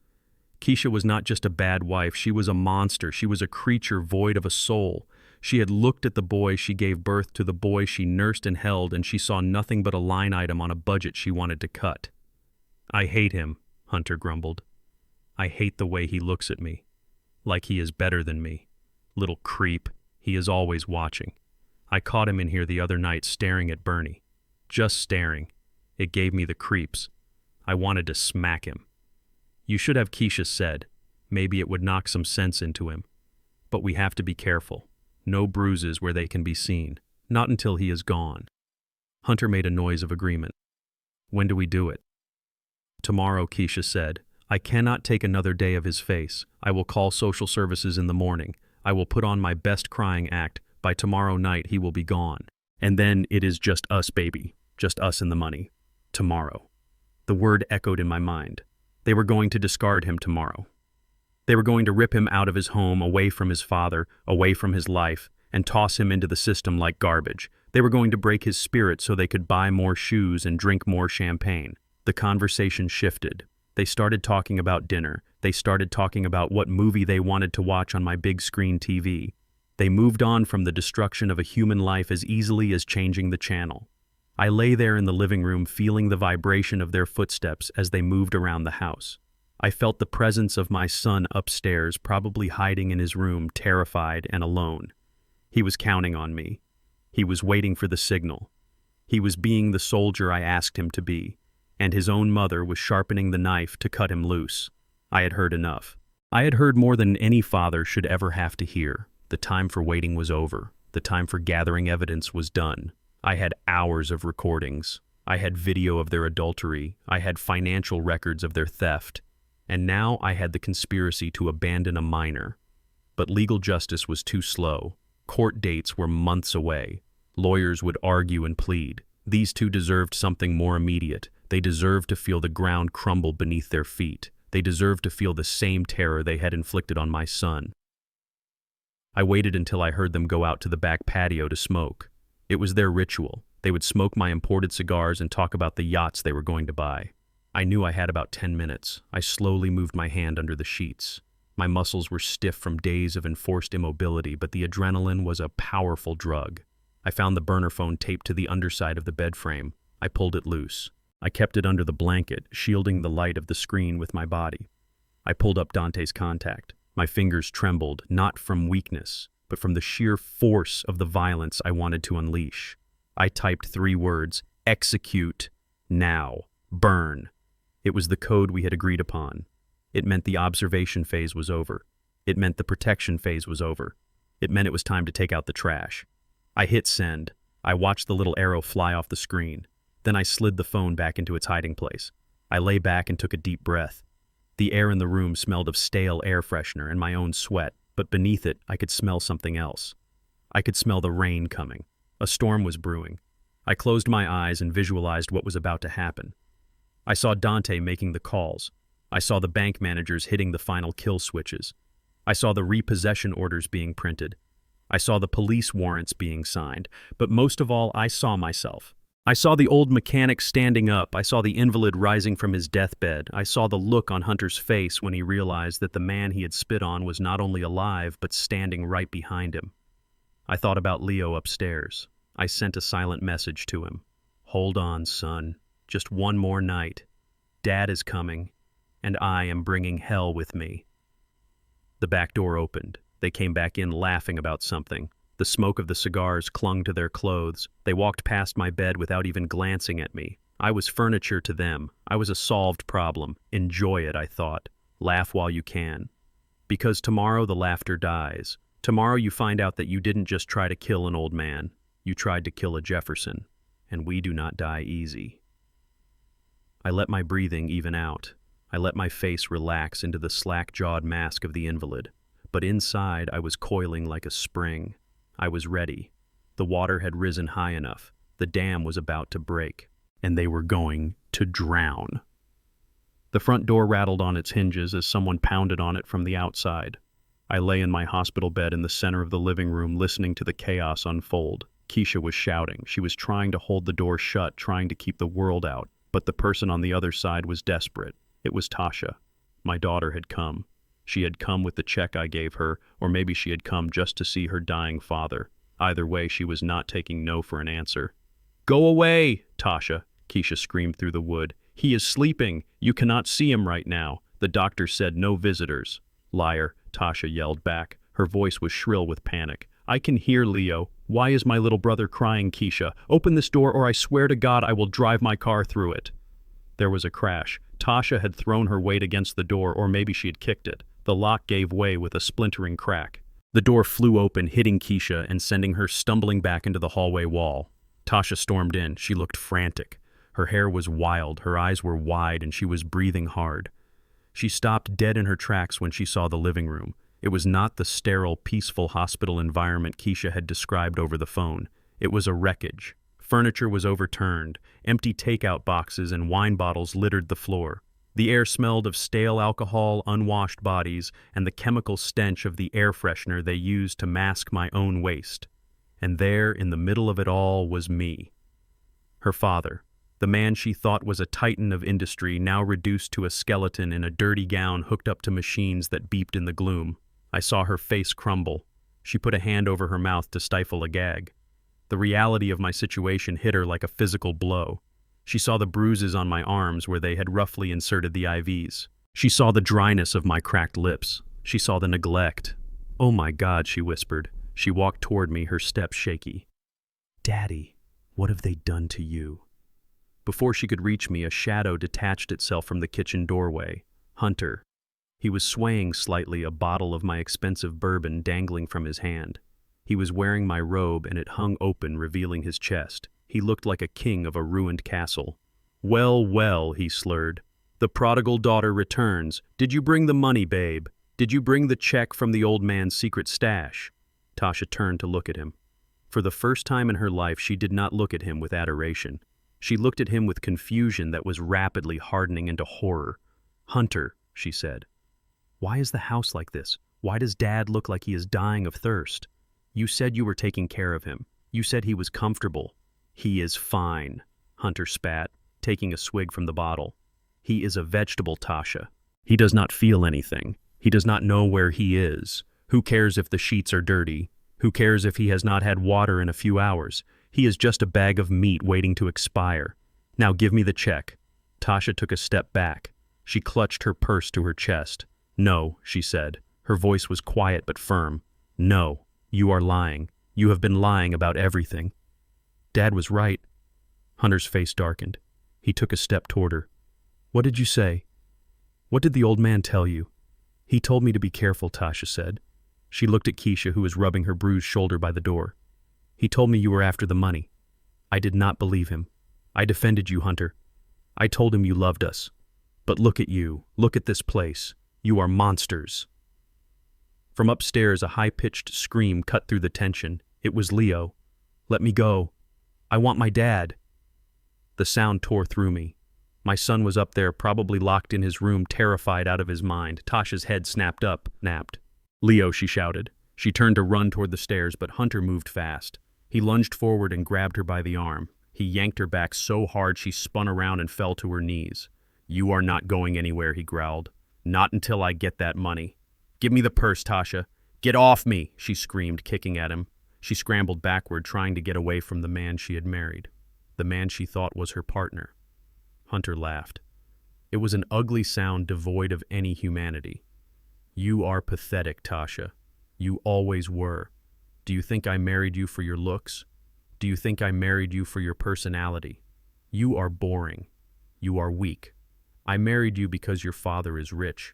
Keisha was not just a bad wife. She was a monster. She was a creature void of a soul. She had looked at the boy she gave birth to, the boy she nursed and held, and she saw nothing but a line item on a budget she wanted to cut. I hate him, Hunter grumbled. I hate the way he looks at me. Like he is better than me. Little creep. He is always watching. I caught him in here the other night staring at Bernie. Just staring. It gave me the creeps. I wanted to smack him. You should have, Keisha said. Maybe it would knock some sense into him. But we have to be careful. No bruises where they can be seen. Not until he is gone. Hunter made a noise of agreement. When do we do it? Tomorrow, Keisha said. I cannot take another day of his face. I will call social services in the morning. I will put on my best crying act. By tomorrow night, he will be gone. And then it is just us, baby. Just us and the money. Tomorrow. The word echoed in my mind. They were going to discard him tomorrow. They were going to rip him out of his home, away from his father, away from his life, and toss him into the system like garbage. They were going to break his spirit so they could buy more shoes and drink more champagne. The conversation shifted. They started talking about dinner. They started talking about what movie they wanted to watch on my big screen TV. They moved on from the destruction of a human life as easily as changing the channel. I lay there in the living room feeling the vibration of their footsteps as they moved around the house. I felt the presence of my son upstairs, probably hiding in his room, terrified and alone. He was counting on me. He was waiting for the signal. He was being the soldier I asked him to be, and his own mother was sharpening the knife to cut him loose. I had heard enough. I had heard more than any father should ever have to hear. The time for waiting was over. The time for gathering evidence was done. I had hours of recordings. I had video of their adultery. I had financial records of their theft. And now I had the conspiracy to abandon a minor. But legal justice was too slow. Court dates were months away. Lawyers would argue and plead. These two deserved something more immediate. They deserved to feel the ground crumble beneath their feet. They deserved to feel the same terror they had inflicted on my son. I waited until I heard them go out to the back patio to smoke. It was their ritual. They would smoke my imported cigars and talk about the yachts they were going to buy. I knew I had about 10 minutes. I slowly moved my hand under the sheets. My muscles were stiff from days of enforced immobility, but the adrenaline was a powerful drug. I found the burner phone taped to the underside of the bed frame. I pulled it loose. I kept it under the blanket, shielding the light of the screen with my body. I pulled up Dante's contact. My fingers trembled, not from weakness, but from the sheer force of the violence I wanted to unleash. I typed 3 words: execute, now, burn. It was the code we had agreed upon. It meant the observation phase was over. It meant the protection phase was over. It meant it was time to take out the trash. I hit send. I watched the little arrow fly off the screen. Then I slid the phone back into its hiding place. I lay back and took a deep breath. The air in the room smelled of stale air freshener and my own sweat, but beneath it I could smell something else. I could smell the rain coming. A storm was brewing. I closed my eyes and visualized what was about to happen. I saw Dante making the calls. I saw the bank managers hitting the final kill switches. I saw the repossession orders being printed. I saw the police warrants being signed. But most of all, I saw myself. I saw the old mechanic standing up. I saw the invalid rising from his deathbed. I saw the look on Hunter's face when he realized that the man he had spit on was not only alive, but standing right behind him. I thought about Leo upstairs. I sent a silent message to him. Hold on, son. Just one more night. Dad is coming, and I am bringing hell with me. The back door opened. They came back in laughing about something. The smoke of the cigars clung to their clothes. They walked past my bed without even glancing at me. I was furniture to them. I was a solved problem. Enjoy it, I thought. Laugh while you can. Because tomorrow the laughter dies. Tomorrow you find out that you didn't just try to kill an old man. You tried to kill a Jefferson. And we do not die easy. I let my breathing even out. I let my face relax into the slack-jawed mask of the invalid. But inside I was coiling like a spring. I was ready. The water had risen high enough. The dam was about to break. And they were going to drown. The front door rattled on its hinges as someone pounded on it from the outside. I lay in my hospital bed in the center of the living room listening to the chaos unfold. Keisha was shouting. She was trying to hold the door shut, trying to keep the world out. But the person on the other side was desperate. It was Tasha. My daughter had come. She had come with the check I gave her, or maybe she had come just to see her dying father. Either way, she was not taking no for an answer. "Go away, Tasha," Keisha screamed through the wood. "He is sleeping. You cannot see him right now. The doctor said no visitors." "Liar," Tasha yelled back. Her voice was shrill with panic. "I can hear Leo. Why is my little brother crying, Keisha? Open this door or I swear to God I will drive my car through it." There was a crash. Tasha had thrown her weight against the door, or maybe she had kicked it. The lock gave way with a splintering crack. The door flew open, hitting Keisha and sending her stumbling back into the hallway wall. Tasha stormed in. She looked frantic. Her hair was wild, her eyes were wide, and she was breathing hard. She stopped dead in her tracks when she saw the living room. It was not the sterile, peaceful hospital environment Keisha had described over the phone. It was a wreckage. Furniture was overturned. Empty takeout boxes and wine bottles littered the floor. The air smelled of stale alcohol, unwashed bodies, and the chemical stench of the air freshener they used to mask my own waste. And there, in the middle of it all, was me. Her father, the man she thought was a titan of industry, now reduced to a skeleton in a dirty gown hooked up to machines that beeped in the gloom. I saw her face crumble. She put a hand over her mouth to stifle a gag. The reality of my situation hit her like a physical blow. She saw the bruises on my arms where they had roughly inserted the IVs. She saw the dryness of my cracked lips. She saw the neglect. "Oh my God," she whispered. She walked toward me, her step shaky. "Daddy, what have they done to you?" Before she could reach me, a shadow detached itself from the kitchen doorway. Hunter. He was swaying slightly, a bottle of my expensive bourbon dangling from his hand. He was wearing my robe and it hung open, revealing his chest. He looked like a king of a ruined castle. "Well, well," he slurred. "The prodigal daughter returns. Did you bring the money, babe? Did you bring the check from the old man's secret stash?" Tasha turned to look at him. For the first time in her life, she did not look at him with adoration. She looked at him with confusion that was rapidly hardening into horror. "Hunter," she said, "why is the house like this? Why does Dad look like he is dying of thirst? You said you were taking care of him. You said he was comfortable." "He is fine," Hunter spat, taking a swig from the bottle. "He is a vegetable, Tasha. He does not feel anything. He does not know where he is. Who cares if the sheets are dirty? Who cares if he has not had water in a few hours? He is just a bag of meat waiting to expire. Now give me the check." Tasha took a step back. She clutched her purse to her chest. "No," she said. Her voice was quiet but firm. "No, you are lying. You have been lying about everything." Dad was right. Hunter's face darkened. He took a step toward her. "What did you say? What did the old man tell you?" "He told me to be careful," Tasha said. She looked at Keisha, who was rubbing her bruised shoulder by the door. "He told me you were after the money. I did not believe him. I defended you, Hunter. I told him you loved us. But look at you. Look at this place. You are monsters." From upstairs, a high-pitched scream cut through the tension. It was Leo. "Let me go. I want my dad." The sound tore through me. My son was up there, probably locked in his room, terrified out of his mind. Tasha's head snapped up, napped. "Leo," she shouted. She turned to run toward the stairs, but Hunter moved fast. He lunged forward and grabbed her by the arm. He yanked her back so hard she spun around and fell to her knees. "You are not going anywhere," he growled. "Not until I get that money. Give me the purse, Tasha." "Get off me," she screamed, kicking at him. She scrambled backward, trying to get away from the man she had married, the man she thought was her partner. Hunter laughed. It was an ugly sound devoid of any humanity. "You are pathetic, Tasha. You always were. Do you think I married you for your looks? Do you think I married you for your personality? You are boring. You are weak. I married you because your father is rich.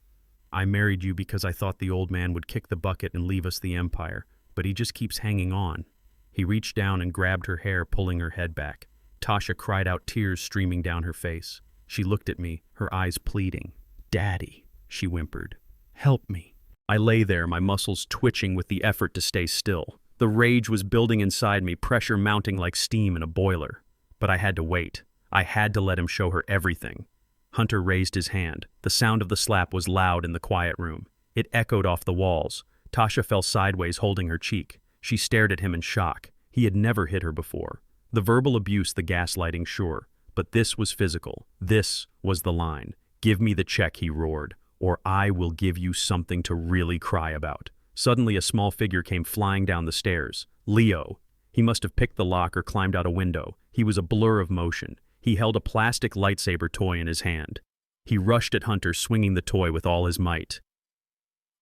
I married you because I thought the old man would kick the bucket and leave us the empire, but he just keeps hanging on." He reached down and grabbed her hair, pulling her head back. Tasha cried out, tears streaming down her face. She looked at me, her eyes pleading. "Daddy," she whimpered. "Help me." I lay there, my muscles twitching with the effort to stay still. The rage was building inside me, pressure mounting like steam in a boiler. But I had to wait. I had to let him show her everything. Hunter raised his hand. The sound of the slap was loud in the quiet room. It echoed off the walls. Tasha fell sideways, holding her cheek. She stared at him in shock. He had never hit her before. The verbal abuse, the gaslighting, sure. But this was physical. This was the line. "Give me the check," he roared, "or I will give you something to really cry about." Suddenly, a small figure came flying down the stairs. Leo. He must have picked the lock or climbed out a window. He was a blur of motion. He held a plastic lightsaber toy in his hand. He rushed at Hunter, swinging the toy with all his might.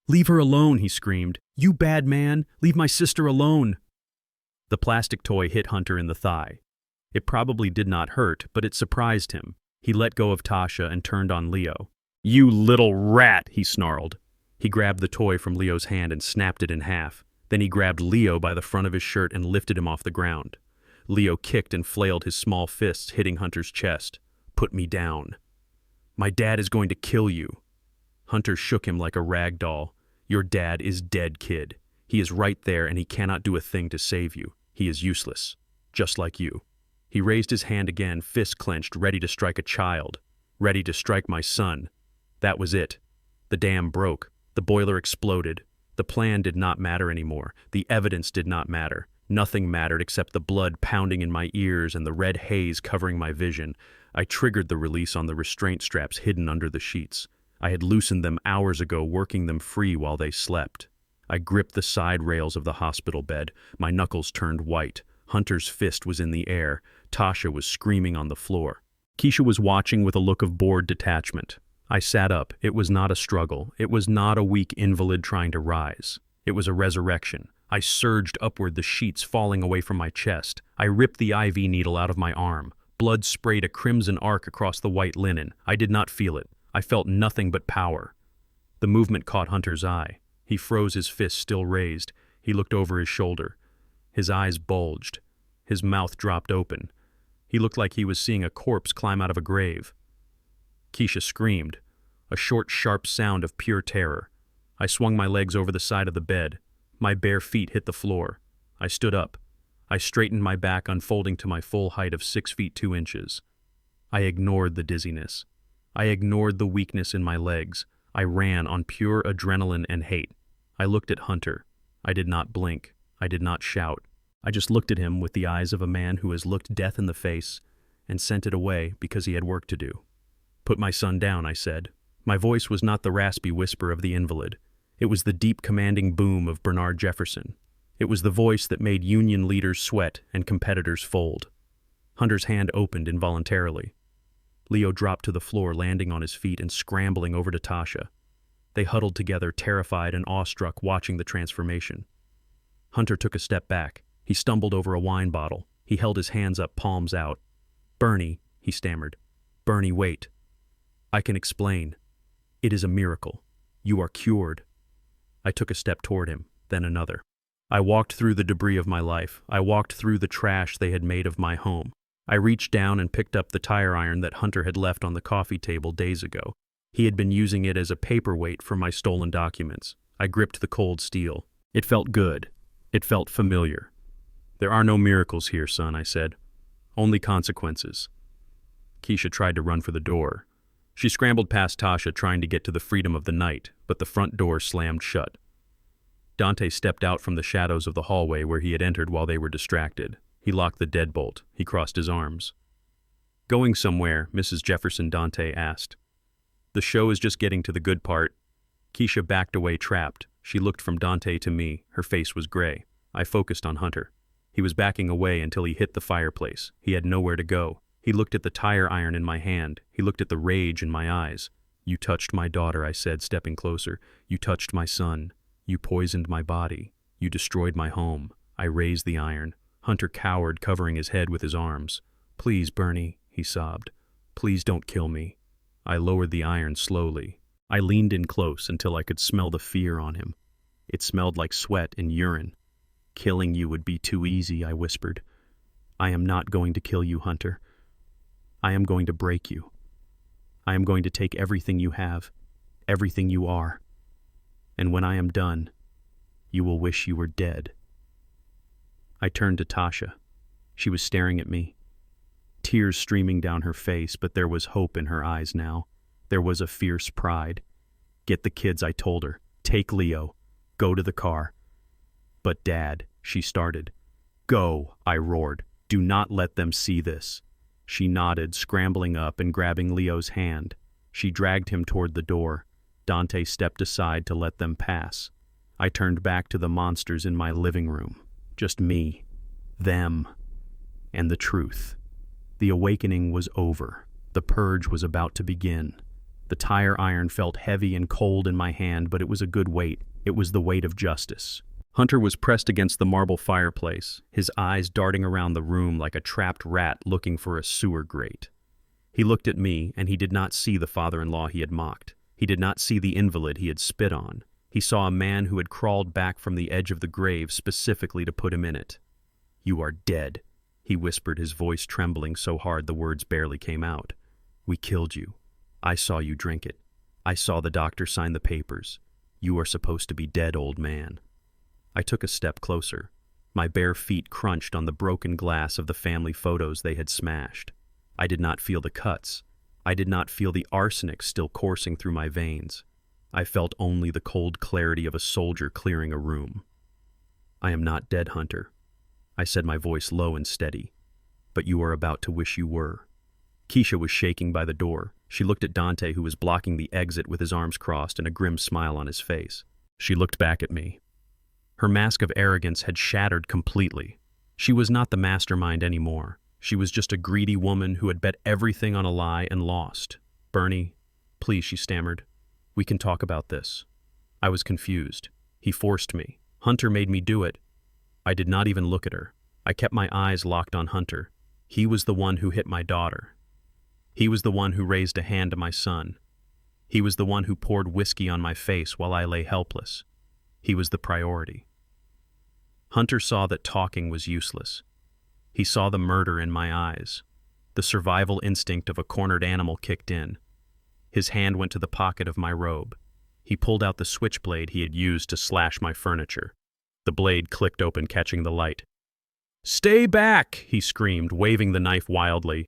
"Leave her alone," he screamed. "You bad man! Leave my sister alone!" The plastic toy hit Hunter in the thigh. It probably did not hurt, but it surprised him. He let go of Tasha and turned on Leo. "You little rat!" he snarled. He grabbed the toy from Leo's hand and snapped it in half. Then he grabbed Leo by the front of his shirt and lifted him off the ground. Leo kicked and flailed his small fists, hitting Hunter's chest. "Put me down." "My dad is going to kill you." Hunter shook him like a rag doll. "Your dad is dead, kid. He is right there and he cannot do a thing to save you. He is useless. Just like you." He raised his hand again, fist clenched, ready to strike a child. Ready to strike my son. That was it. The dam broke. The boiler exploded. The plan did not matter anymore. The evidence did not matter. Nothing mattered except the blood pounding in my ears and the red haze covering my vision. I triggered the release on the restraint straps hidden under the sheets. I had loosened them hours ago, working them free while they slept. I gripped the side rails of the hospital bed. My knuckles turned white. Hunter's fist was in the air. Tasha was screaming on the floor. Keisha was watching with a look of bored detachment. I sat up. It was not a struggle. It was not a weak invalid trying to rise. It was a resurrection. I surged upward, the sheets falling away from my chest. I ripped the IV needle out of my arm. Blood sprayed a crimson arc across the white linen. I did not feel it. I felt nothing but power. The movement caught Hunter's eye. He froze, his fist still raised. He looked over his shoulder. His eyes bulged. His mouth dropped open. He looked like he was seeing a corpse climb out of a grave. Keisha screamed, a short, sharp sound of pure terror. I swung my legs over the side of the bed. My bare feet hit the floor. I stood up. I straightened my back, unfolding to my full height of 6 feet 2 inches. I ignored the dizziness. I ignored the weakness in my legs. I ran on pure adrenaline and hate. I looked at Hunter. I did not blink. I did not shout. I just looked at him with the eyes of a man who has looked death in the face and sent it away because he had work to do. "Put my son down," I said. My voice was not the raspy whisper of the invalid. It was the deep, commanding boom of Bernard Jefferson. It was the voice that made union leaders sweat and competitors fold. Hunter's hand opened involuntarily. Leo dropped to the floor, landing on his feet and scrambling over to Tasha. They huddled together, terrified and awestruck, watching the transformation. Hunter took a step back. He stumbled over a wine bottle. He held his hands up, palms out. "Bernie," he stammered. "Bernie, wait. I can explain. It is a miracle. You are cured." I took a step toward him, then another. I walked through the debris of my life. I walked through the trash they had made of my home. I reached down and picked up the tire iron that Hunter had left on the coffee table days ago. He had been using it as a paperweight for my stolen documents. I gripped the cold steel. It felt good. It felt familiar. "There are no miracles here, son," I said. "Only consequences." Keisha tried to run for the door. She scrambled past Tasha, trying to get to the freedom of the night, but the front door slammed shut. Dante stepped out from the shadows of the hallway where he had entered while they were distracted. He locked the deadbolt. He crossed his arms. "Going somewhere?" Mrs. Jefferson Dante asked. "The show is just getting to the good part." Keisha backed away, trapped. She looked from Dante to me. Her face was gray. I focused on Hunter. He was backing away until he hit the fireplace. He had nowhere to go. He looked at the tire iron in my hand. He looked at the rage in my eyes. "You touched my daughter," I said, stepping closer. "You touched my son. You poisoned my body. You destroyed my home." I raised the iron. Hunter cowered, covering his head with his arms. "Please, Bernie," he sobbed. "Please don't kill me." I lowered the iron slowly. I leaned in close until I could smell the fear on him. It smelled like sweat and urine. "Killing you would be too easy," I whispered. "I am not going to kill you, Hunter. I am going to break you. I am going to take everything you have, everything you are. And when I am done, you will wish you were dead." I turned to Tasha. She was staring at me, tears streaming down her face, but there was hope in her eyes now. There was a fierce pride. "Get the kids," I told her. "Take Leo. Go to the car." "But Dad," she started. "Go," I roared. "Do not let them see this." She nodded, scrambling up and grabbing Leo's hand. She dragged him toward the door. Dante stepped aside to let them pass. I turned back to the monsters in my living room. Just me, them, and the truth. The awakening was over. The purge was about to begin. The tire iron felt heavy and cold in my hand, but it was a good weight. It was the weight of justice. Hunter was pressed against the marble fireplace, his eyes darting around the room like a trapped rat looking for a sewer grate. He looked at me, and he did not see the father-in-law he had mocked. He did not see the invalid he had spit on. He He saw a man who had crawled back from the edge of the grave specifically to put him in it. "You are dead," he whispered, his voice trembling so hard the words barely came out. "We killed you. I saw you drink it. I saw the doctor sign the papers. You are supposed to be dead, old man." I took a step closer. My bare feet crunched on the broken glass of the family photos they had smashed. I did not feel the cuts. I did not feel the arsenic still coursing through my veins. I felt only the cold clarity of a soldier clearing a room. "I am not dead, Hunter," I said, my voice low and steady. "But you are about to wish you were." Keisha was shaking by the door. She looked at Dante, who was blocking the exit with his arms crossed and a grim smile on his face. She looked back at me. Her mask of arrogance had shattered completely. She was not the mastermind anymore. She was just a greedy woman who had bet everything on a lie and lost. "Bernie, please," she stammered. "We can talk about this." I was confused. He forced me. Hunter made me do it. I did not even look at her. I kept my eyes locked on Hunter. He was the one who hit my daughter. He was the one who raised a hand to my son. He was the one who poured whiskey on my face while I lay helpless. He was the priority. Hunter saw that talking was useless. He saw the murder in my eyes. The survival instinct of a cornered animal kicked in. His hand went to the pocket of my robe. He pulled out the switchblade he had used to slash my furniture. The blade clicked open, catching the light. "Stay back!" he screamed, waving the knife wildly.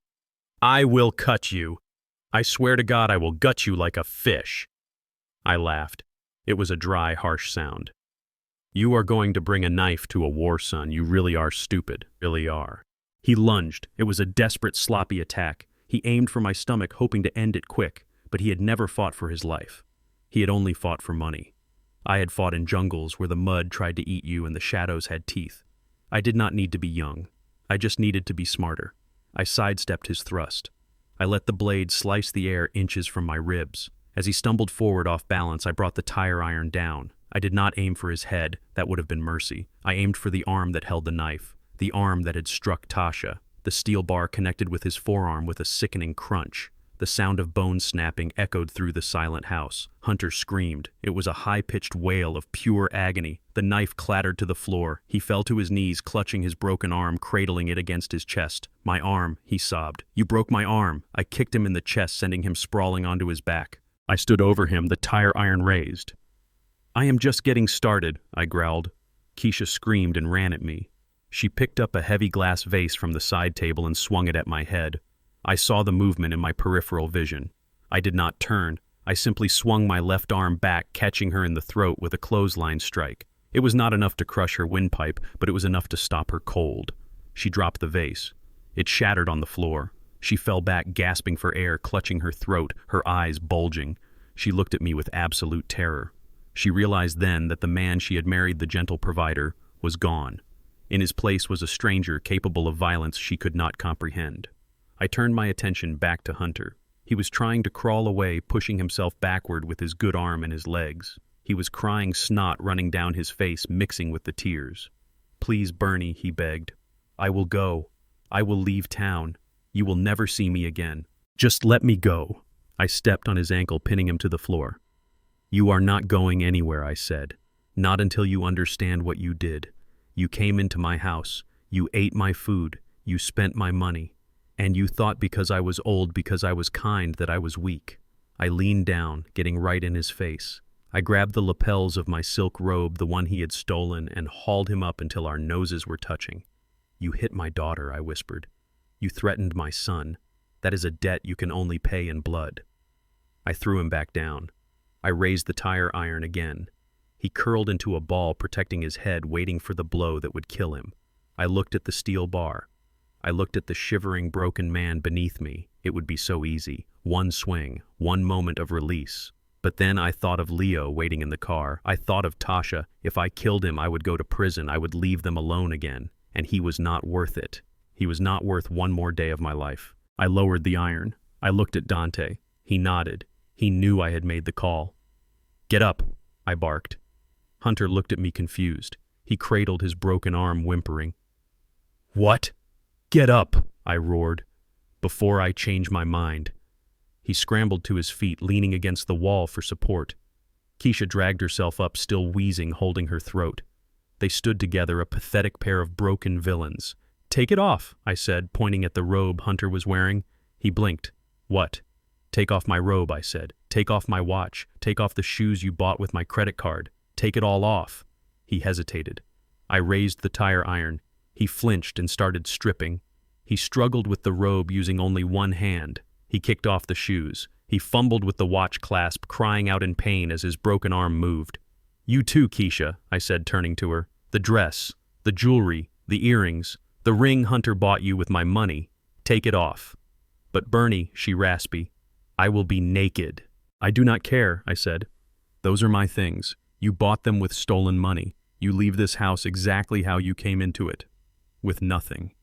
"I will cut you. I swear to God I will gut you like a fish." I laughed. It was a dry, harsh sound. "You are going to bring a knife to a war, son. You really are stupid. Really are." He lunged. It was a desperate, sloppy attack. He aimed for my stomach, hoping to end it quick, but he had never fought for his life. He had only fought for money. I had fought in jungles where the mud tried to eat you and the shadows had teeth. I did not need to be young. I just needed to be smarter. I sidestepped his thrust. I let the blade slice the air inches from my ribs. As he stumbled forward off balance, I brought the tire iron down. I did not aim for his head. That would have been mercy. I aimed for the arm that held the knife, the arm that had struck Tasha. The steel bar connected with his forearm with a sickening crunch. The sound of bone snapping echoed through the silent house. Hunter screamed. It was a high-pitched wail of pure agony. The knife clattered to the floor. He fell to his knees, clutching his broken arm, cradling it against his chest. "My arm," he sobbed. "You broke my arm." I kicked him in the chest, sending him sprawling onto his back. I stood over him, the tire iron raised. "I am just getting started," I growled. Keisha screamed and ran at me. She picked up a heavy glass vase from the side table and swung it at my head. I saw the movement in my peripheral vision. I did not turn. I simply swung my left arm back, catching her in the throat with a clothesline strike. It was not enough to crush her windpipe, but it was enough to stop her cold. She dropped the vase. It shattered on the floor. She fell back, gasping for air, clutching her throat, her eyes bulging. She looked at me with absolute terror. She realized then that the man she had married, the gentle provider, was gone. In his place was a stranger capable of violence she could not comprehend. I turned my attention back to Hunter. He was trying to crawl away, pushing himself backward with his good arm and his legs. He was crying, snot running down his face, mixing with the tears. "Please, Bernie," he begged. "I will go. I will leave town. You will never see me again. Just let me go." I stepped on his ankle, pinning him to the floor. "You are not going anywhere," I said. "Not until you understand what you did. You came into my house. You ate my food. You spent my money. And you thought because I was old, because I was kind, that I was weak." I leaned down, getting right in his face. I grabbed the lapels of my silk robe, the one he had stolen, and hauled him up until our noses were touching. "You hit my daughter," I whispered. "You threatened my son. That is a debt you can only pay in blood." I threw him back down. I raised the tire iron again. He curled into a ball, protecting his head, waiting for the blow that would kill him. I looked at the steel bar. I looked at the shivering, broken man beneath me. It would be so easy. One swing, one moment of release. But then I thought of Leo waiting in the car. I thought of Tasha. If I killed him, I would go to prison. I would leave them alone again. And he was not worth it. He was not worth one more day of my life. I lowered the iron. I looked at Dante. He nodded. He knew I had made the call. "Get up," I barked. Hunter looked at me confused. He cradled his broken arm, whimpering. "What?" "Get up," I roared, "before I change my mind." He scrambled to his feet, leaning against the wall for support. Keisha dragged herself up, still wheezing, holding her throat. They stood together, a pathetic pair of broken villains. "Take it off," I said, pointing at the robe Hunter was wearing. He blinked. "What?" "Take off my robe," I said. "Take off my watch. Take off the shoes you bought with my credit card. Take it all off." He hesitated. I raised the tire iron. He flinched and started stripping. He struggled with the robe using only one hand. He kicked off the shoes. He fumbled with the watch clasp, crying out in pain as his broken arm moved. "You too, Keisha," I said, turning to her. "The dress, the jewelry, the earrings, the ring Hunter bought you with my money. Take it off." "But Bernie," she raspy, "I will be naked." "I do not care," I said. "Those are my things. You bought them with stolen money. You leave this house exactly how you came into it. With nothing."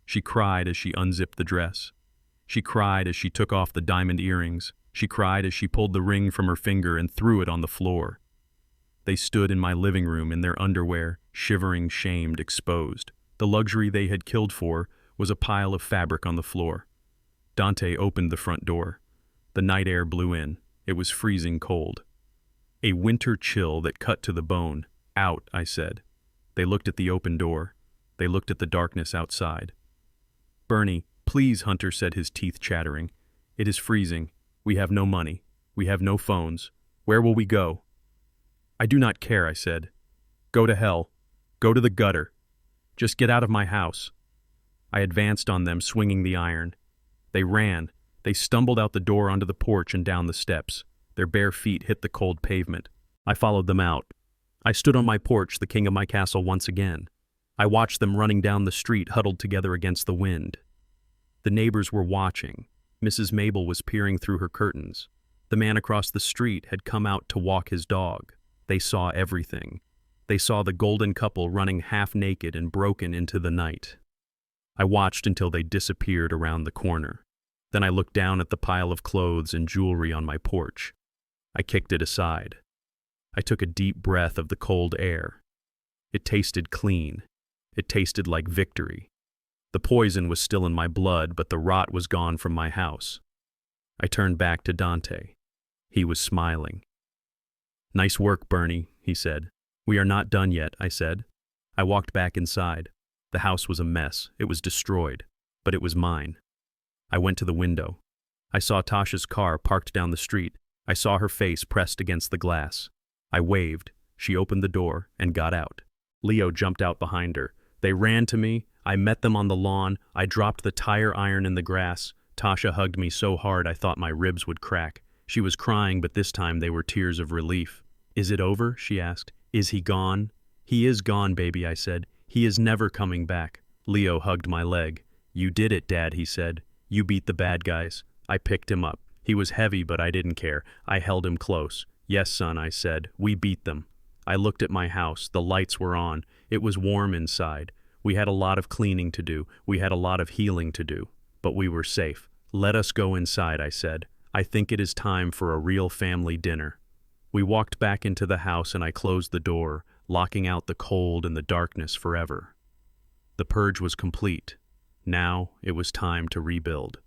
She cried as she unzipped the dress. She cried as she took off the diamond earrings. She cried as she pulled the ring from her finger and threw it on the floor. They stood in my living room in their underwear, shivering, shamed, exposed. The luxury they had killed for was a pile of fabric on the floor. Dante opened the front door. The night air blew in. It was freezing cold. A winter chill that cut to the bone. "Out," I said. They looked at the open door. They looked at the darkness outside. "Bernie, please," Hunter said, his teeth chattering. "It is freezing. We have no money. We have no phones. Where will we go?" "I do not care," I said. "Go to hell. Go to the gutter. Just get out of my house." I advanced on them, swinging the iron. They ran. They stumbled out the door onto the porch and down the steps. Their bare feet hit the cold pavement. I followed them out. I stood on my porch, the king of my castle once again. I watched them running down the street, huddled together against the wind. The neighbors were watching. Mrs. Mabel was peering through her curtains. The man across the street had come out to walk his dog. They saw everything. They saw the golden couple running half naked and broken into the night. I watched until they disappeared around the corner. Then I looked down at the pile of clothes and jewelry on my porch. I kicked it aside. I took a deep breath of the cold air. It tasted clean. It tasted like victory. The poison was still in my blood, but the rot was gone from my house. I turned back to Dante. He was smiling. "Nice work, Bernie," he said. "We are not done yet," I said. I walked back inside. The house was a mess. It was destroyed, but it was mine. I went to the window. I saw Tasha's car parked down the street. I saw her face pressed against the glass. I waved. She opened the door and got out. Leo jumped out behind her. They ran to me. I met them on the lawn. I dropped the tire iron in the grass. Tasha hugged me so hard I thought my ribs would crack. She was crying, but this time they were tears of relief. "Is it over?" she asked. "Is he gone?" "He is gone, baby," I said. "He is never coming back." Leo hugged my leg. "You did it, Dad," he said. "You beat the bad guys." I picked him up. He was heavy, but I didn't care. I held him close. "Yes, son," I said. "We beat them." I looked at my house. The lights were on. It was warm inside. We had a lot of cleaning to do. We had a lot of healing to do. But we were safe. "Let us go inside," I said. "I think it is time for a real family dinner." We walked back into the house and I closed the door, locking out the cold and the darkness forever. The purge was complete. Now it was time to rebuild.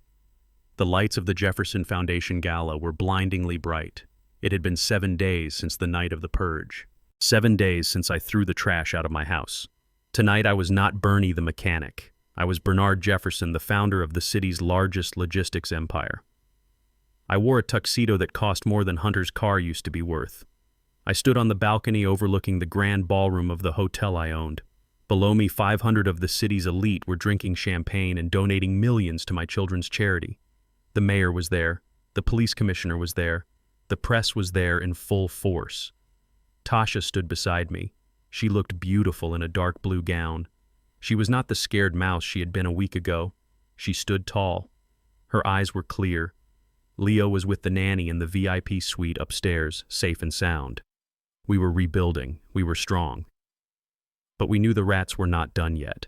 The lights of the Jefferson Foundation Gala were blindingly bright. It had been 7 days since the night of the purge. 7 days since I threw the trash out of my house. Tonight I was not Bernie the mechanic. I was Bernard Jefferson, the founder of the city's largest logistics empire. I wore a tuxedo that cost more than Hunter's car used to be worth. I stood on the balcony overlooking the grand ballroom of the hotel I owned. Below me, 500 of the city's elite were drinking champagne and donating millions to my children's charity. The mayor was there. The police commissioner was there. The press was there in full force. Tasha stood beside me. She looked beautiful in a dark blue gown. She was not the scared mouse she had been a week ago. She stood tall. Her eyes were clear. Leo was with the nanny in the VIP suite upstairs, safe and sound. We were rebuilding. We were strong. But we knew the rats were not done yet.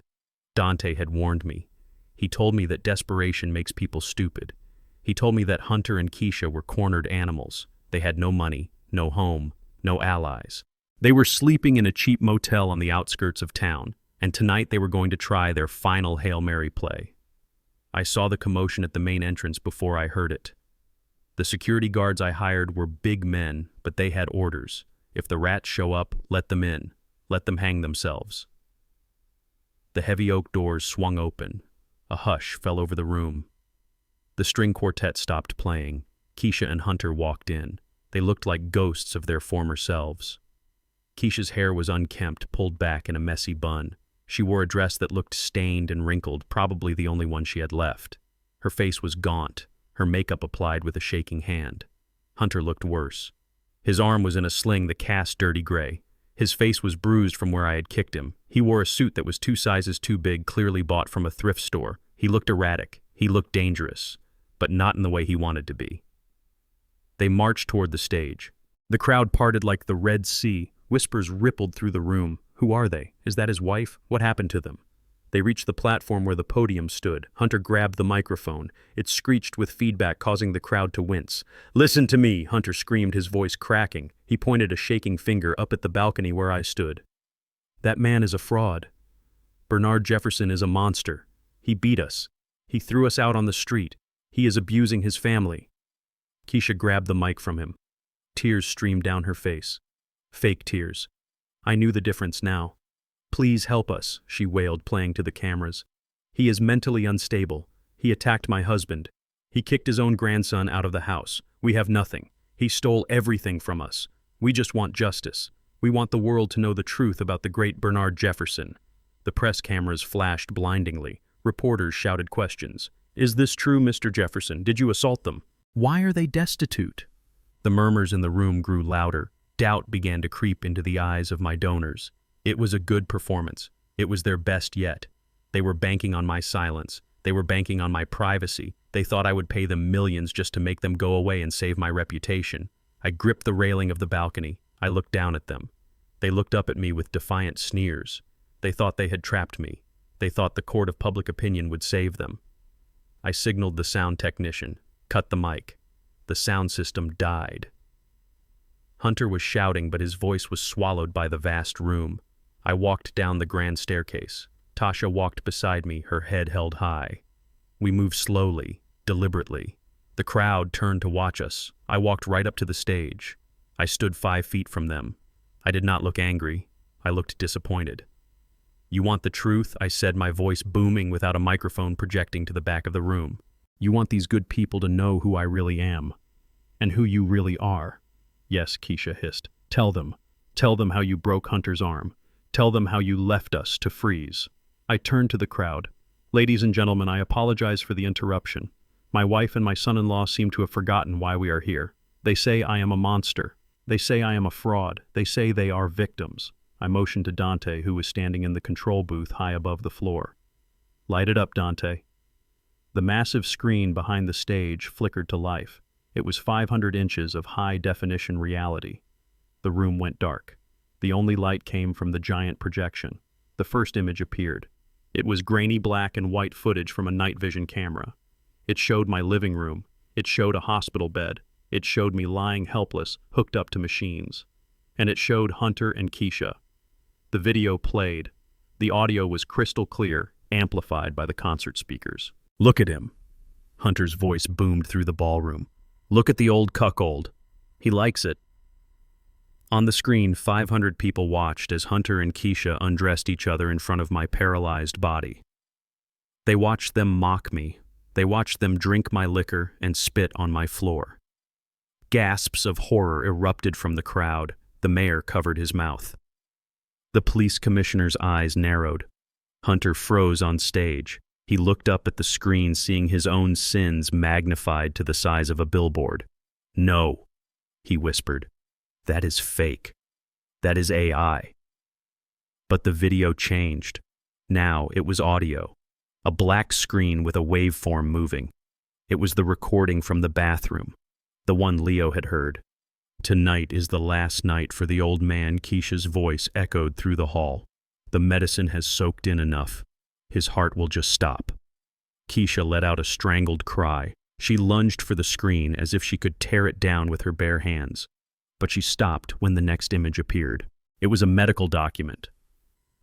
Dante had warned me. He told me that desperation makes people stupid. He told me that Hunter and Keisha were cornered animals. They had no money, no home, no allies. They were sleeping in a cheap motel on the outskirts of town, and tonight they were going to try their final Hail Mary play. I saw the commotion at the main entrance before I heard it. The security guards I hired were big men, but they had orders. If the rats show up, let them in. Let them hang themselves. The heavy oak doors swung open. A hush fell over the room. The string quartet stopped playing. Keisha and Hunter walked in. They looked like ghosts of their former selves. Keisha's hair was unkempt, pulled back in a messy bun. She wore a dress that looked stained and wrinkled, probably the only one she had left. Her face was gaunt, her makeup applied with a shaking hand. Hunter looked worse. His arm was in a sling that cast dirty gray. His face was bruised from where I had kicked him. He wore a suit that was 2 sizes too big, clearly bought from a thrift store. He looked erratic. He looked dangerous, but not in the way he wanted to be. They marched toward the stage. The crowd parted like the Red Sea. Whispers rippled through the room. Who are they? Is that his wife? What happened to them? They reached the platform where the podium stood. Hunter grabbed the microphone. It screeched with feedback, causing the crowd to wince. "Listen to me," Hunter screamed, his voice cracking. He pointed a shaking finger up at the balcony where I stood. "That man is a fraud. Bernard Jefferson is a monster. He beat us. He threw us out on the street. He is abusing his family." Keisha grabbed the mic from him. Tears streamed down her face. Fake tears. I knew the difference now. "Please help us," she wailed, playing to the cameras. "He is mentally unstable. He attacked my husband. He kicked his own grandson out of the house. We have nothing. He stole everything from us. We just want justice. We want the world to know the truth about the great Bernard Jefferson." The press cameras flashed blindingly. Reporters shouted questions. "Is this true, Mr. Jefferson? Did you assault them? Why are they destitute?" The murmurs in the room grew louder. Doubt began to creep into the eyes of my donors. It was a good performance. It was their best yet. They were banking on my silence. They were banking on my privacy. They thought I would pay them millions just to make them go away and save my reputation. I gripped the railing of the balcony. I looked down at them. They looked up at me with defiant sneers. They thought they had trapped me. They thought the court of public opinion would save them. I signaled the sound technician. Cut the mic. The sound system died. Hunter was shouting, but his voice was swallowed by the vast room. I walked down the grand staircase. Tasha walked beside me, her head held high. We moved slowly, deliberately. The crowd turned to watch us. I walked right up to the stage. I stood 5 feet from them. I did not look angry. I looked disappointed. "You want the truth?" I said, my voice booming without a microphone projecting to the back of the room. "You want these good people to know who I really am, and who you really are." "Yes," Keisha hissed. Tell them how you broke Hunter's arm. Tell them how you left us to freeze." I turned to the crowd. "Ladies and gentlemen, I apologize for the interruption. My wife and my son-in-law seem to have forgotten why we are here. They say I am a monster. They say I am a fraud. They say they are victims." I motioned to Dante, who was standing in the control booth high above the floor. "Light it up, Dante." The massive screen behind the stage flickered to life. It was 500 inches of high-definition reality. The room went dark. The only light came from the giant projection. The first image appeared. It was grainy black and white footage from a night vision camera. It showed my living room. It showed a hospital bed. It showed me lying helpless, hooked up to machines. And it showed Hunter and Keisha. The video played. The audio was crystal clear, amplified by the concert speakers. "Look at him." Hunter's voice boomed through the ballroom. "Look at the old cuckold. He likes it." On the screen, 500 people watched as Hunter and Keisha undressed each other in front of my paralyzed body. They watched them mock me. They watched them drink my liquor and spit on my floor. Gasps of horror erupted from the crowd. The mayor covered his mouth. The police commissioner's eyes narrowed. Hunter froze on stage. He looked up at the screen, seeing his own sins magnified to the size of a billboard. "No," he whispered. "That is fake. That is AI." But the video changed. Now it was audio. A black screen with a waveform moving. It was the recording from the bathroom, the one Leo had heard. "Tonight is the last night for the old man," Keisha's voice echoed through the hall. "The medicine has soaked in enough. His heart will just stop." Keisha let out a strangled cry. She lunged for the screen as if she could tear it down with her bare hands. But she stopped when the next image appeared. It was a medical document.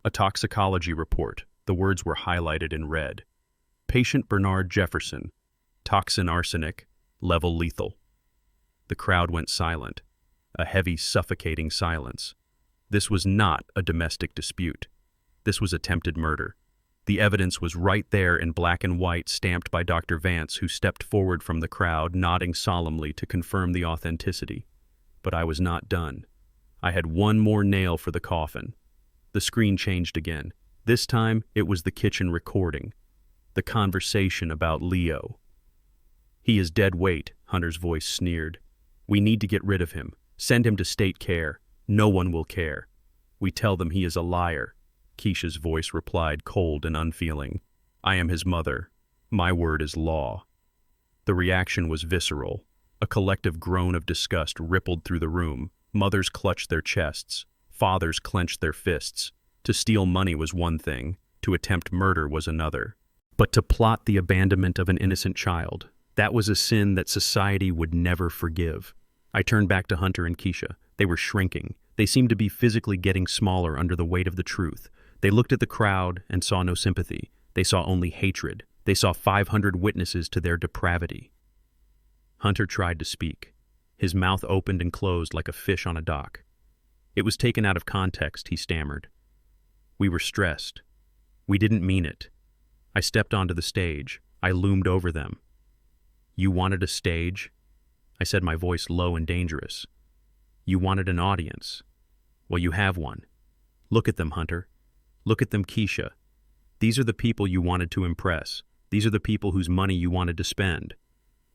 A toxicology report. The words were highlighted in red. "Patient Bernard Jefferson. Toxin arsenic. Level lethal." The crowd went silent, a heavy, suffocating silence. This was not a domestic dispute. This was attempted murder. The evidence was right there in black and white, stamped by Dr. Vance, who stepped forward from the crowd, nodding solemnly to confirm the authenticity. But I was not done. I had one more nail for the coffin. The screen changed again. This time, it was the kitchen recording. The conversation about Leo. "He is dead weight," Hunter's voice sneered. "We need to get rid of him. Send him to state care. No one will care. We tell them he is a liar." Keisha's voice replied, cold and unfeeling. "I am his mother. My word is law." The reaction was visceral. A collective groan of disgust rippled through the room. Mothers clutched their chests. Fathers clenched their fists. To steal money was one thing. To attempt murder was another. But to plot the abandonment of an innocent child, that was a sin that society would never forgive. I turned back to Hunter and Keisha. They were shrinking. They seemed to be physically getting smaller under the weight of the truth. They looked at the crowd and saw no sympathy. They saw only hatred. They saw 500 witnesses to their depravity. Hunter tried to speak. His mouth opened and closed like a fish on a dock. "It was taken out of context," he stammered. "We were stressed. We didn't mean it." I stepped onto the stage. I loomed over them. "You wanted a stage?" I said, my voice low and dangerous. "You wanted an audience. Well, you have one. Look at them, Hunter. Look at them, Keisha. These are the people you wanted to impress. These are the people whose money you wanted to spend."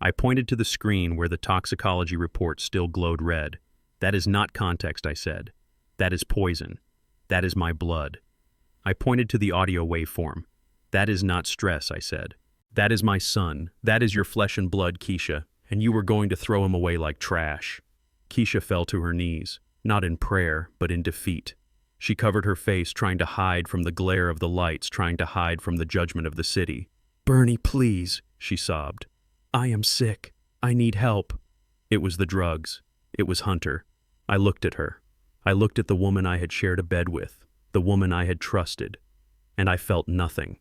I pointed to the screen where the toxicology report still glowed red. "That is not context," I said. "That is poison. That is my blood." I pointed to the audio waveform. "That is not stress," I said. "That is my son. That is your flesh and blood, Keisha, and you were going to throw him away like trash." Keisha fell to her knees, not in prayer, but in defeat. She covered her face, trying to hide from the glare of the lights, trying to hide from the judgment of the city. "Bernie, please," she sobbed. "I am sick. I need help." It was the drugs. It was Hunter. I looked at her. I looked at the woman I had shared a bed with, the woman I had trusted, and I felt nothing.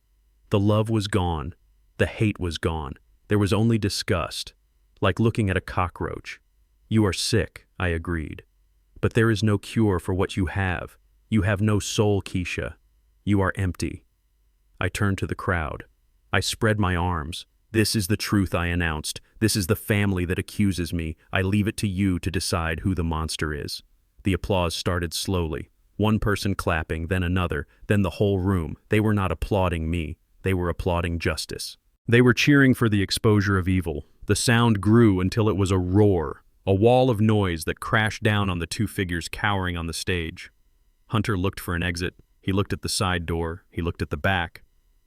The love was gone. The hate was gone. There was only disgust, like looking at a cockroach. "You are sick," I agreed. "But there is no cure for what you have. You have no soul, Keisha. You are empty." I turned to the crowd. I spread my arms. "This is the truth," I announced. "This is the family that accuses me. I leave it to you to decide who the monster is." The applause started slowly. One person clapping, then another, then the whole room. They were not applauding me. They were applauding justice. They were cheering for the exposure of evil. The sound grew until it was a roar, a wall of noise that crashed down on the two figures cowering on the stage. Hunter looked for an exit. He looked at the side door. He looked at the back.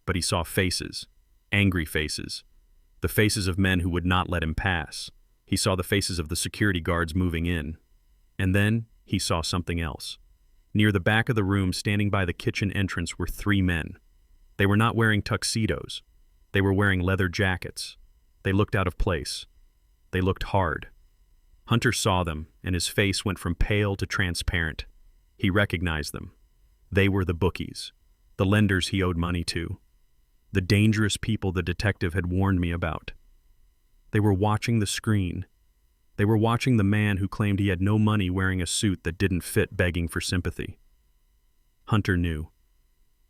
But he saw faces. Angry faces. The faces of men who would not let him pass. He saw the faces of the security guards moving in. And then he saw something else. Near the back of the room, standing by the kitchen entrance, were 3 men. They were not wearing tuxedos. They were wearing leather jackets. They looked out of place. They looked hard. Hunter saw them, and his face went from pale to transparent. He recognized them. They were the bookies, the lenders he owed money to, the dangerous people the detective had warned me about. They were watching the screen. They were watching the man who claimed he had no money, wearing a suit that didn't fit, begging for sympathy. Hunter knew.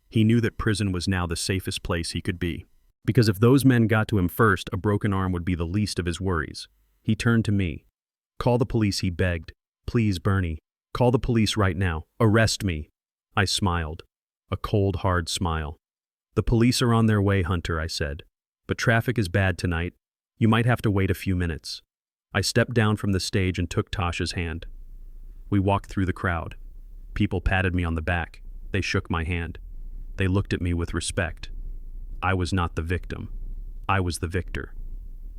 He knew that prison was now the safest place he could be. Because if those men got to him first, a broken arm would be the least of his worries. He turned to me. "Call the police," he begged. "Please, Bernie. Call the police right now. Arrest me." I smiled. A cold, hard smile. "The police are on their way, Hunter," I said. "But traffic is bad tonight. You might have to wait a few minutes." I stepped down from the stage and took Tasha's hand. We walked through the crowd. People patted me on the back. They shook my hand. They looked at me with respect. I was not the victim. I was the victor.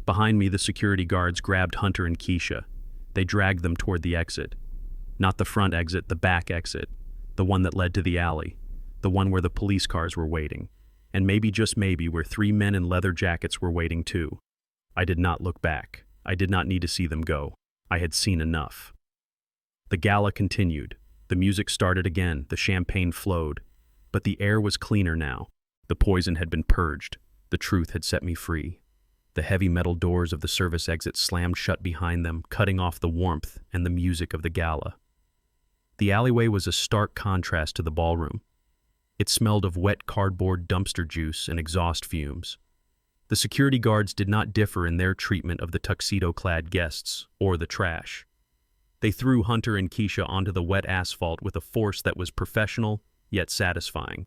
Behind me, the security guards grabbed Hunter and Keisha. They dragged them toward the exit. Not the front exit, the back exit. The one that led to the alley. The one where the police cars were waiting. And maybe, just maybe, where 3 men in leather jackets were waiting too. I did not look back. I did not need to see them go. I had seen enough. The gala continued. The music started again. The champagne flowed. But the air was cleaner now. The poison had been purged. The truth had set me free. The heavy metal doors of the service exit slammed shut behind them, cutting off the warmth and the music of the gala. The alleyway was a stark contrast to the ballroom. It smelled of wet cardboard dumpster juice and exhaust fumes. The security guards did not differ in their treatment of the tuxedo-clad guests or the trash. They threw Hunter and Keisha onto the wet asphalt with a force that was professional, yet satisfying.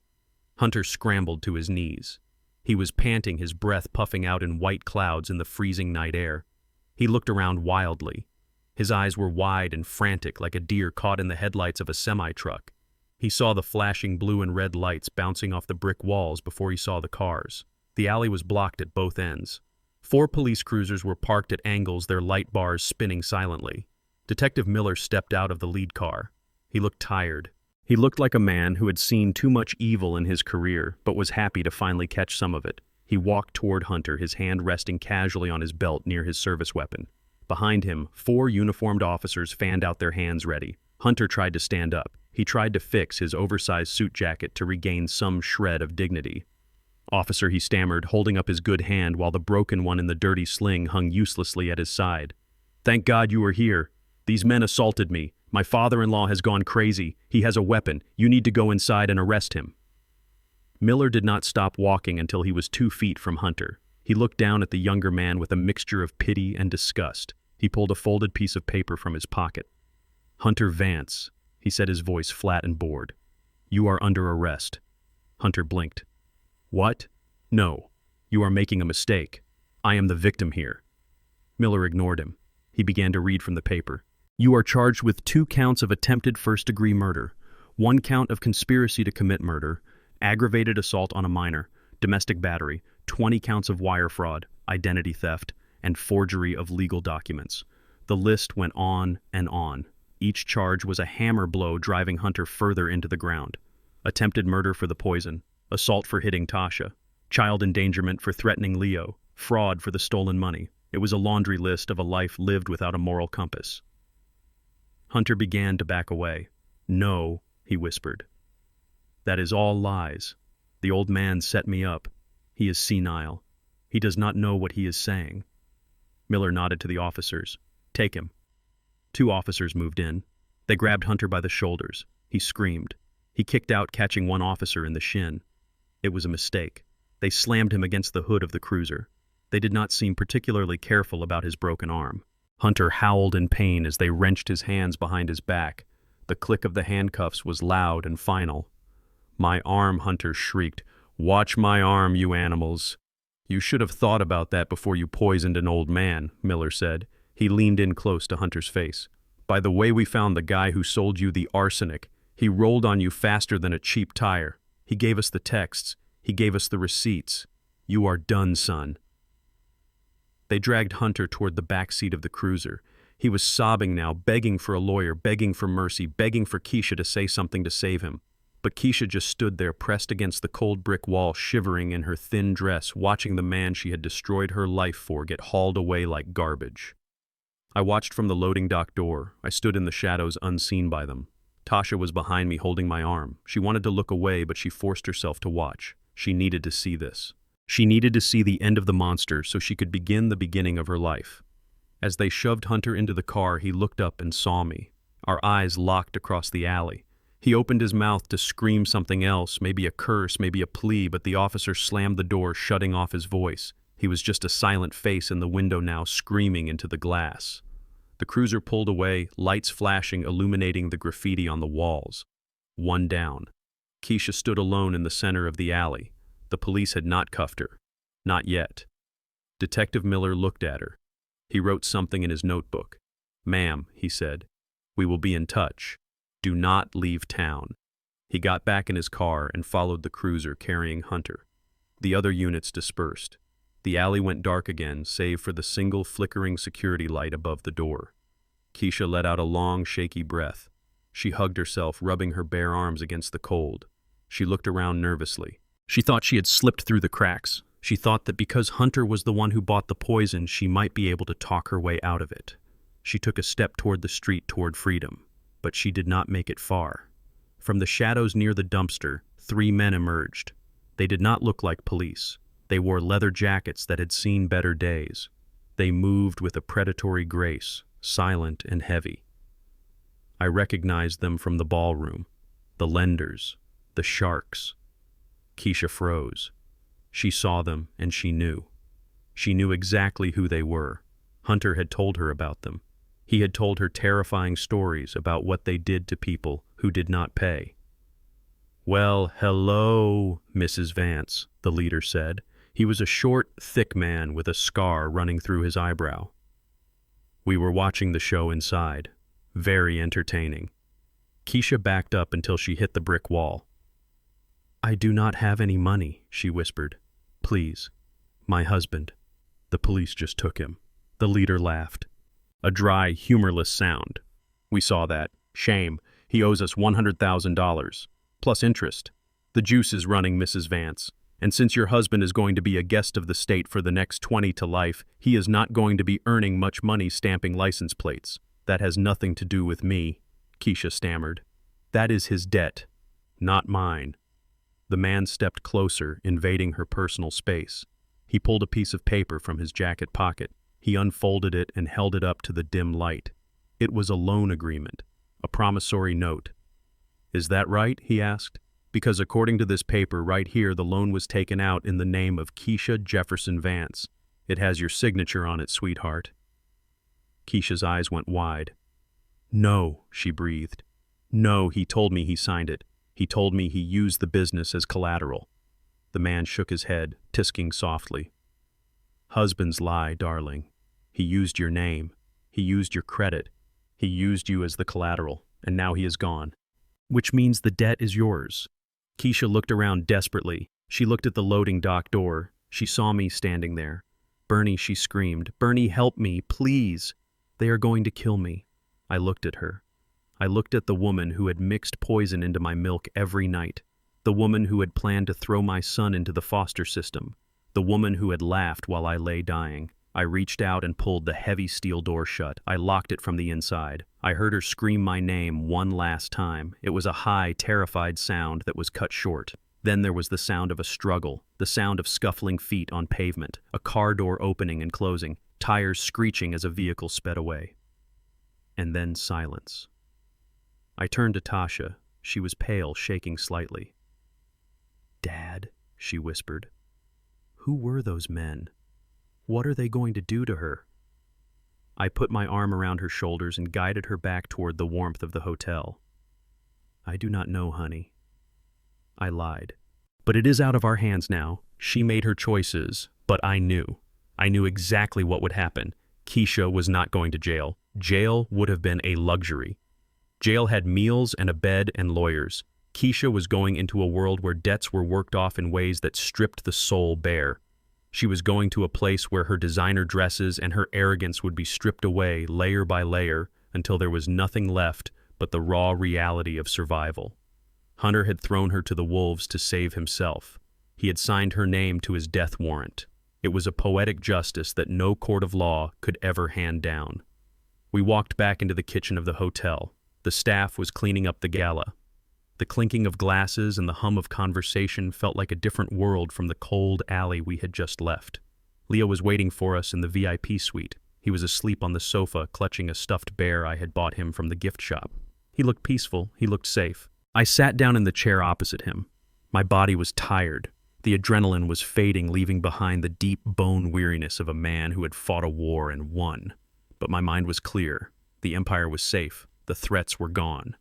Hunter scrambled to his knees. He was panting, his breath puffing out in white clouds in the freezing night air. He looked around wildly. His eyes were wide and frantic, like a deer caught in the headlights of a semi-truck. He saw the flashing blue and red lights bouncing off the brick walls before he saw the cars. The alley was blocked at both ends. 4 police cruisers were parked at angles, their light bars spinning silently. Detective Miller stepped out of the lead car. He looked tired. He looked like a man who had seen too much evil in his career, but was happy to finally catch some of it. He walked toward Hunter, his hand resting casually on his belt near his service weapon. Behind him, 4 uniformed officers fanned out their hands ready. Hunter tried to stand up. He tried to fix his oversized suit jacket to regain some shred of dignity. "Officer," he stammered, holding up his good hand while the broken one in the dirty sling hung uselessly at his side. "Thank God you are here. These men assaulted me. My father-in-law has gone crazy. He has a weapon. You need to go inside and arrest him." Miller did not stop walking until he was 2 feet from Hunter. He looked down at the younger man with a mixture of pity and disgust. He pulled a folded piece of paper from his pocket. "Hunter Vance," he said, his voice flat and bored. "You are under arrest." Hunter blinked. "What? No. You are making a mistake. I am the victim here." Miller ignored him. He began to read from the paper. "You are charged with 2 counts of attempted first-degree murder, 1 count of conspiracy to commit murder, aggravated assault on a minor, domestic battery, 20 counts of wire fraud, identity theft, and forgery of legal documents." The list went on and on. Each charge was a hammer blow driving Hunter further into the ground. Attempted murder for the poison, assault for hitting Tasha, child endangerment for threatening Leo, fraud for the stolen money. It was a laundry list of a life lived without a moral compass. Hunter began to back away. "No," he whispered. "That is all lies. The old man set me up. He is senile. He does not know what he is saying." Miller nodded to the officers. "Take him." 2 officers moved in. They grabbed Hunter by the shoulders. He screamed. He kicked out, catching one officer in the shin. It was a mistake. They slammed him against the hood of the cruiser. They did not seem particularly careful about his broken arm. Hunter howled in pain as they wrenched his hands behind his back. The click of the handcuffs was loud and final. "My arm," Hunter shrieked. "Watch my arm, you animals." "You should have thought about that before you poisoned an old man," Miller said. He leaned in close to Hunter's face. "By the way, we found the guy who sold you the arsenic. He rolled on you faster than a cheap tire. He gave us the texts. He gave us the receipts. You are done, son." They dragged Hunter toward the back seat of the cruiser. He was sobbing now, begging for a lawyer, begging for mercy, begging for Keisha to say something to save him. But Keisha just stood there, pressed against the cold brick wall, shivering in her thin dress, watching the man she had destroyed her life for get hauled away like garbage. I watched from the loading dock door. I stood in the shadows, unseen by them. Tasha was behind me, holding my arm. She wanted to look away, but she forced herself to watch. She needed to see this. She needed to see the end of the monster so she could begin the beginning of her life. As they shoved Hunter into the car, he looked up and saw me. Our eyes locked across the alley. He opened his mouth to scream something else, maybe a curse, maybe a plea, but the officer slammed the door, shutting off his voice. He was just a silent face in the window now, screaming into the glass. The cruiser pulled away, lights flashing, illuminating the graffiti on the walls. 1 down. Keisha stood alone in the center of the alley. The police had not cuffed her. Not yet. Detective Miller looked at her. He wrote something in his notebook. "Ma'am," he said, "we will be in touch. Do not leave town." He got back in his car and followed the cruiser carrying Hunter. The other units dispersed. The alley went dark again, save for the single flickering security light above the door. Keisha let out a long, shaky breath. She hugged herself, rubbing her bare arms against the cold. She looked around nervously. She thought she had slipped through the cracks. She thought that because Hunter was the one who bought the poison, she might be able to talk her way out of it. She took a step toward the street, toward freedom. But she did not make it far. From the shadows near the dumpster, 3 men emerged. They did not look like police. They wore leather jackets that had seen better days. They moved with a predatory grace, silent and heavy. I recognized them from the ballroom, the lenders, the sharks. Keisha froze. She saw them and she knew. She knew exactly who they were. Hunter had told her about them. He had told her terrifying stories about what they did to people who did not pay. "Well, hello, Mrs. Vance," the leader said. He was a short, thick man with a scar running through his eyebrow. We were watching the show inside. Very entertaining. Keisha backed up until she hit the brick wall. "I do not have any money," she whispered. "Please. My husband. The police just took him." The leader laughed. A dry, humorless sound. "We saw that. Shame. He owes us $100,000. Plus interest. The juice is running, Mrs. Vance. And since your husband is going to be a guest of the state for the next 20 to life, he is not going to be earning much money stamping license plates. That has nothing to do with me," Keisha stammered. "That is his debt, not mine." The man stepped closer, invading her personal space. He pulled a piece of paper from his jacket pocket. He unfolded it and held it up to the dim light. It was a loan agreement, a promissory note. "Is that right?" he asked. "Because according to this paper right here, the loan was taken out in the name of Keisha Jefferson Vance. It has your signature on it, sweetheart." Keisha's eyes went wide. "No," she breathed. "No, he told me he signed it. He told me he used the business as collateral." The man shook his head, tisking softly. "Husbands lie, darling. He used your name. He used your credit. He used you as the collateral, and now he is gone. Which means the debt is yours." Keisha looked around desperately. She looked at the loading dock door. She saw me standing there. "Bernie," she screamed. "Bernie, help me, please. They are going to kill me." I looked at her. I looked at the woman who had mixed poison into my milk every night. The woman who had planned to throw my son into the foster system. The woman who had laughed while I lay dying. I reached out and pulled the heavy steel door shut. I locked it from the inside. I heard her scream my name one last time. It was a high, terrified sound that was cut short. Then there was the sound of a struggle, the sound of scuffling feet on pavement, a car door opening and closing, tires screeching as a vehicle sped away. And then silence. I turned to Tasha. She was pale, shaking slightly. "Dad," she whispered. "Who were those men? What are they going to do to her?" I put my arm around her shoulders and guided her back toward the warmth of the hotel. "I do not know, honey." I lied. "But it is out of our hands now. She made her choices, but I knew. I knew exactly what would happen. Keisha was not going to jail. Jail would have been a luxury. Jail had meals and a bed and lawyers. Keisha was going into a world where debts were worked off in ways that stripped the soul bare. She was going to a place where her designer dresses and her arrogance would be stripped away layer by layer until there was nothing left but the raw reality of survival. Hunter had thrown her to the wolves to save himself. He had signed her name to his death warrant. It was a poetic justice that no court of law could ever hand down. We walked back into the kitchen of the hotel. The staff was cleaning up the gala. The clinking of glasses and the hum of conversation felt like a different world from the cold alley we had just left. Leo was waiting for us in the VIP suite. He was asleep on the sofa, clutching a stuffed bear I had bought him from the gift shop. He looked peaceful. He looked safe. I sat down in the chair opposite him. My body was tired. The adrenaline was fading, leaving behind the deep bone weariness of a man who had fought a war and won. But my mind was clear. The Empire was safe. The threats were gone.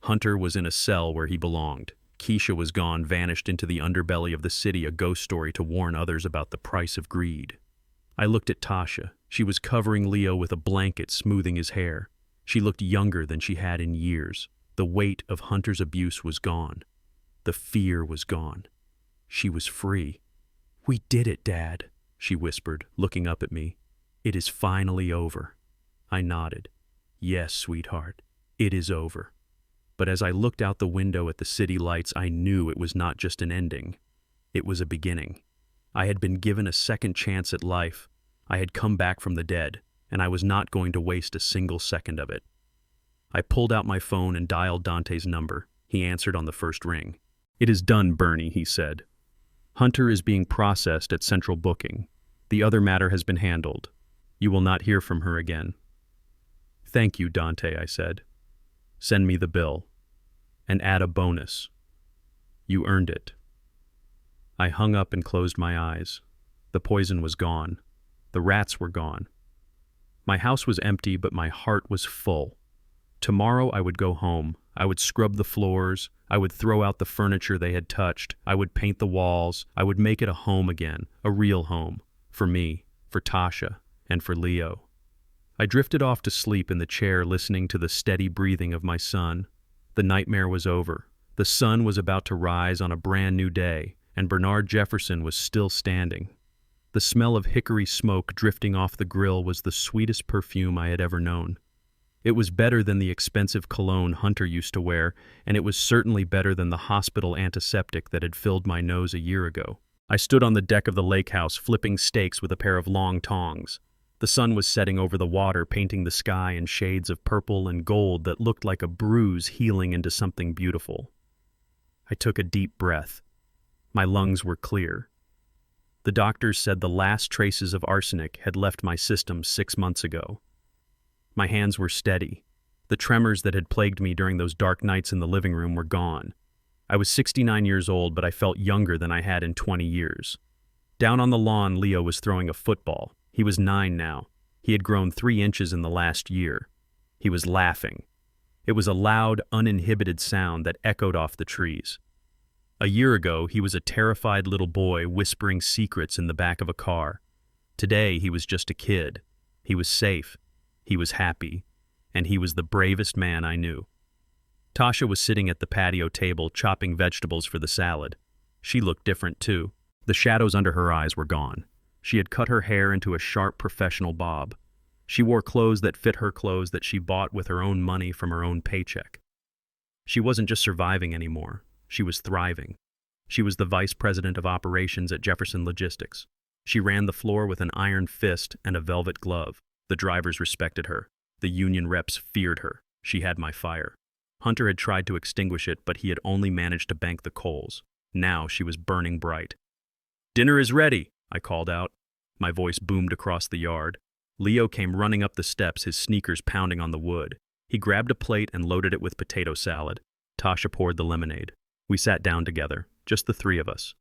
Hunter was in a cell where he belonged. Keisha was gone, vanished into the underbelly of the city, a ghost story to warn others about the price of greed. I looked at Tasha. She was covering Leo with a blanket, smoothing his hair. She looked younger than she had in years. The weight of Hunter's abuse was gone. The fear was gone. She was free. "We did it, Dad," she whispered, looking up at me. "It is finally over." I nodded. "Yes, sweetheart, it is over." But as I looked out the window at the city lights, I knew it was not just an ending. It was a beginning. I had been given a second chance at life. I had come back from the dead, and I was not going to waste a single second of it. I pulled out my phone and dialed Dante's number. He answered on the first ring. "It is done, Bernie," he said. Hunter is being processed at central booking. The other matter has been handled. You will not hear from her again. Thank you, Dante, I said. Send me the bill. And add a bonus. You earned it. I hung up and closed my eyes. The poison was gone. The rats were gone. My house was empty, but my heart was full. Tomorrow I would go home. I would scrub the floors. I would throw out the furniture they had touched. I would paint the walls. I would make it a home again, a real home. For me, for Tasha, and for Leo. I drifted off to sleep in the chair listening to the steady breathing of my son. The nightmare was over. The sun was about to rise on a brand new day, and Bernard Jefferson was still standing. The smell of hickory smoke drifting off the grill was the sweetest perfume I had ever known. It was better than the expensive cologne Hunter used to wear, and it was certainly better than the hospital antiseptic that had filled my nose a year ago. I stood on the deck of the lake house flipping steaks with a pair of long tongs. The sun was setting over the water, painting the sky in shades of purple and gold that looked like a bruise healing into something beautiful. I took a deep breath. My lungs were clear. The doctors said the last traces of arsenic had left my system 6 months ago. My hands were steady. The tremors that had plagued me during those dark nights in the living room were gone. I was 69 years old, but I felt younger than I had in 20 years. Down on the lawn, Leo was throwing a football. He was 9 now. He had grown 3 inches in the last year. He was laughing. It was a loud, uninhibited sound that echoed off the trees. A year ago, he was a terrified little boy whispering secrets in the back of a car. Today, he was just a kid. He was safe. He was happy. And he was the bravest man I knew. Tasha was sitting at the patio table chopping vegetables for the salad. She looked different too. The shadows under her eyes were gone. She had cut her hair into a sharp professional bob. She wore clothes that fit her clothes that she bought with her own money from her own paycheck. She wasn't just surviving anymore. She was thriving. She was the vice president of operations at Jefferson Logistics. She ran the floor with an iron fist and a velvet glove. The drivers respected her. The union reps feared her. She had my fire. Hunter had tried to extinguish it, but he had only managed to bank the coals. Now she was burning bright. "Dinner is ready," I called out. My voice boomed across the yard. Leo came running up the steps, his sneakers pounding on the wood. He grabbed a plate and loaded it with potato salad. Tasha poured the lemonade. We sat down together, just the 3 of us.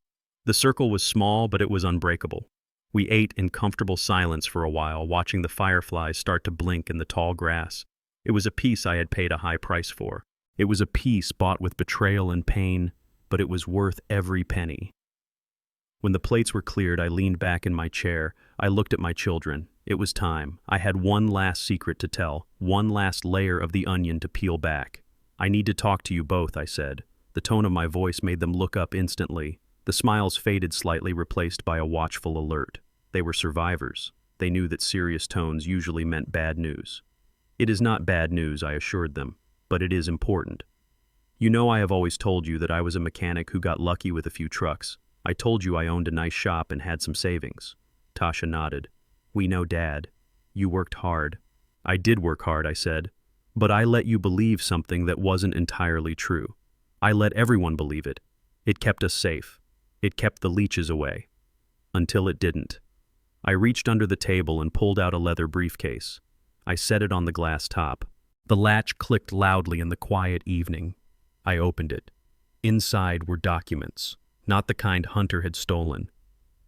The circle was small, but it was unbreakable. We ate in comfortable silence for a while, watching the fireflies start to blink in the tall grass. It was a peace I had paid a high price for. It was a peace bought with betrayal and pain, but it was worth every penny. When the plates were cleared, I leaned back in my chair. I looked at my children. It was time. I had one last secret to tell, one last layer of the onion to peel back. "I need to talk to you both," I said. The tone of my voice made them look up instantly. The smiles faded slightly, replaced by a watchful alert. They were survivors. They knew that serious tones usually meant bad news. "It is not bad news," I assured them, "but it is important. You know I have always told you that I was a mechanic who got lucky with a few trucks. I told you I owned a nice shop and had some savings." Tasha nodded. "We know, Dad. You worked hard." "I did work hard," I said, "but I let you believe something that wasn't entirely true. I let everyone believe it. It kept us safe. It kept the leeches away. Until it didn't." I reached under the table and pulled out a leather briefcase. I set it on the glass top. The latch clicked loudly in the quiet evening. I opened it. Inside were documents, not the kind Hunter had stolen.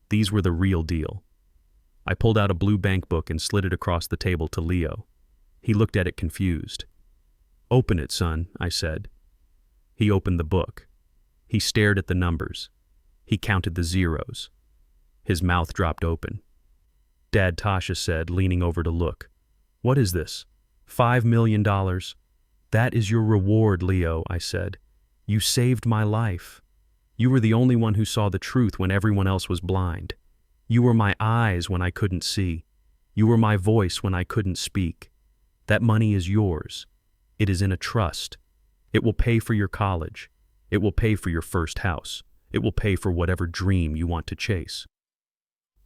These were the real deal. I pulled out a blue bank book and slid it across the table to Leo. He looked at it confused. "Open it, son," I said. He opened the book. He stared at the numbers. He counted the zeros. His mouth dropped open. "Dad," Tasha said, leaning over to look. "What is this? $5 million? "That is your reward, Leo," I said. "You saved my life. You were the only one who saw the truth when everyone else was blind. You were my eyes when I couldn't see. You were my voice when I couldn't speak. That money is yours. It is in a trust. It will pay for your college. It will pay for your first house. It will pay for whatever dream you want to chase."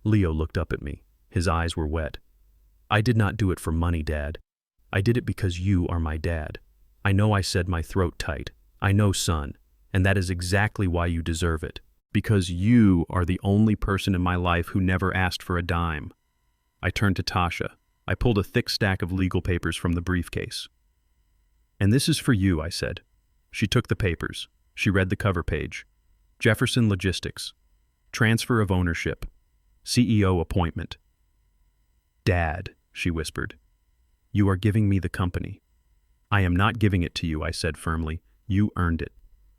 Leo looked up at me. His eyes were wet. "I did not do it for money, Dad. I did it because you are my dad. I know I said my throat tight. I know, son, and that is exactly why you deserve it. Because you are the only person in my life who never asked for a dime. I turned to Tasha. I pulled a thick stack of legal papers from the briefcase. And this is for you, I said. She took the papers. She read the cover page. Jefferson Logistics. Transfer of ownership. CEO appointment. Dad, she whispered. You are giving me the company. I am not giving it to you, I said firmly. You earned it.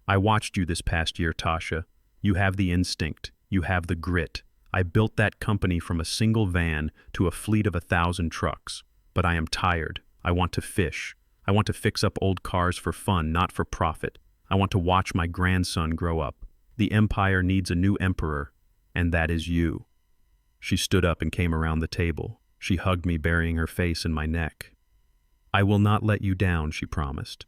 I watched you this past year, Tasha. You have the instinct. You have the grit. I built that company from a single van to a fleet of 1,000 trucks. But I am tired. I want to fish. I want to fix up old cars for fun, not for profit. I want to watch my grandson grow up. The empire needs a new emperor, and that is you. She stood up and came around the table. She hugged me, burying her face in my neck. I will not let you down, she promised.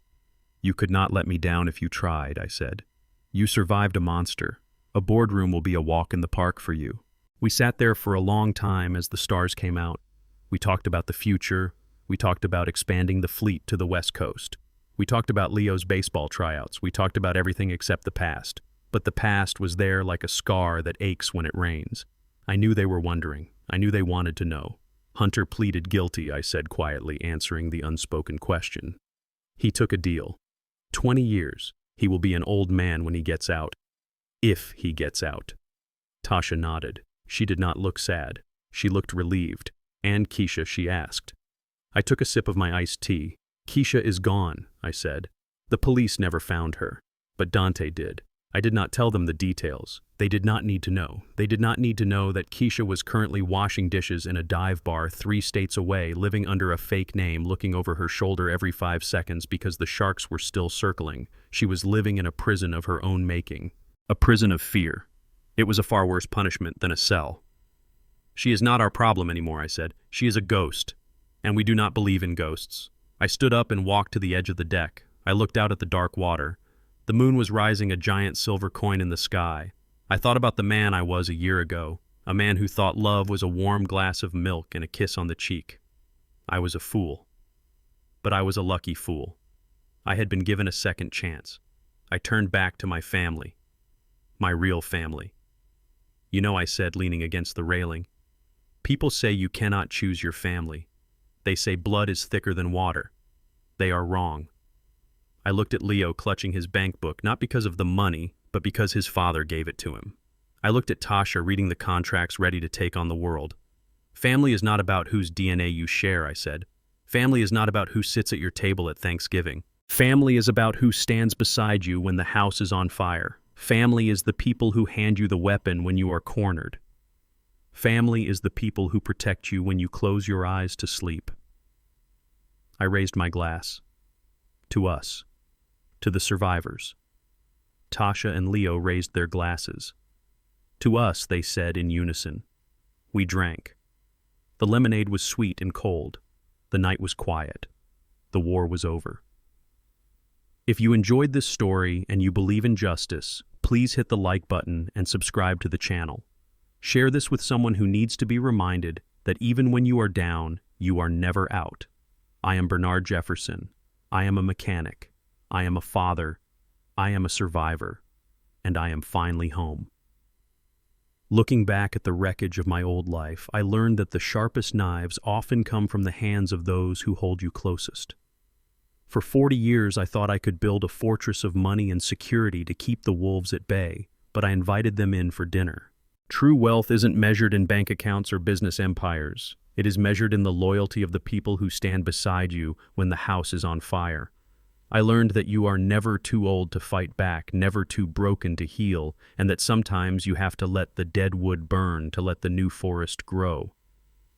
You could not let me down if you tried, I said. You survived a monster. A boardroom will be a walk in the park for you. We sat there for a long time as the stars came out. We talked about the future. We talked about expanding the fleet to the West Coast. We talked about Leo's baseball tryouts. We talked about everything except the past. But the past was there like a scar that aches when it rains. I knew they were wondering. I knew they wanted to know. Hunter pleaded guilty, I said quietly, answering the unspoken question. He took a deal. 20 years. He will be an old man when he gets out. If he gets out. Tasha nodded. She did not look sad. She looked relieved. And Keisha, she asked. I took a sip of my iced tea. Keisha is gone, I said. The police never found her. But Dante did. I did not tell them the details. They did not need to know. They did not need to know that Keisha was currently washing dishes in a dive bar 3 states away, living under a fake name, looking over her shoulder every 5 seconds because the sharks were still circling. She was living in a prison of her own making. A prison of fear. It was a far worse punishment than a cell. She is not our problem anymore, I said. She is a ghost. And we do not believe in ghosts. I stood up and walked to the edge of the deck. I looked out at the dark water. The moon was rising, a giant silver coin in the sky. I thought about the man I was a year ago, a man who thought love was a warm glass of milk and a kiss on the cheek. I was a fool. But I was a lucky fool. I had been given a second chance. I turned back to my family. My real family. You know, I said, leaning against the railing. People say you cannot choose your family. They say blood is thicker than water. They are wrong. I looked at Leo clutching his bank book, not because of the money, but because his father gave it to him. I looked at Tasha reading the contracts, ready to take on the world. Family is not about whose DNA you share, I said. Family is not about who sits at your table at Thanksgiving. Family is about who stands beside you when the house is on fire. Family is the people who hand you the weapon when you are cornered. Family is the people who protect you when you close your eyes to sleep. I raised my glass. To us. To the survivors. Tasha and Leo raised their glasses. To us, they said in unison. We drank. The lemonade was sweet and cold. The night was quiet. The war was over. If you enjoyed this story and you believe in justice, please hit the like button and subscribe to the channel. Share this with someone who needs to be reminded that even when you are down, you are never out. I am Bernard Jefferson. I am a mechanic. I am a father. I am a survivor. And I am finally home. Looking back at the wreckage of my old life, I learned that the sharpest knives often come from the hands of those who hold you closest. For 40 years, I thought I could build a fortress of money and security to keep the wolves at bay, but I invited them in for dinner. True wealth isn't measured in bank accounts or business empires. It is measured in the loyalty of the people who stand beside you when the house is on fire. I learned that you are never too old to fight back, never too broken to heal, and that sometimes you have to let the dead wood burn to let the new forest grow.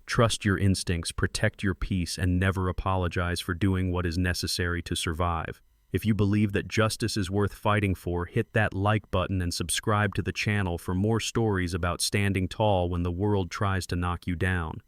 Trust your instincts, protect your peace, and never apologize for doing what is necessary to survive. If you believe that justice is worth fighting for, hit that like button and subscribe to the channel for more stories about standing tall when the world tries to knock you down.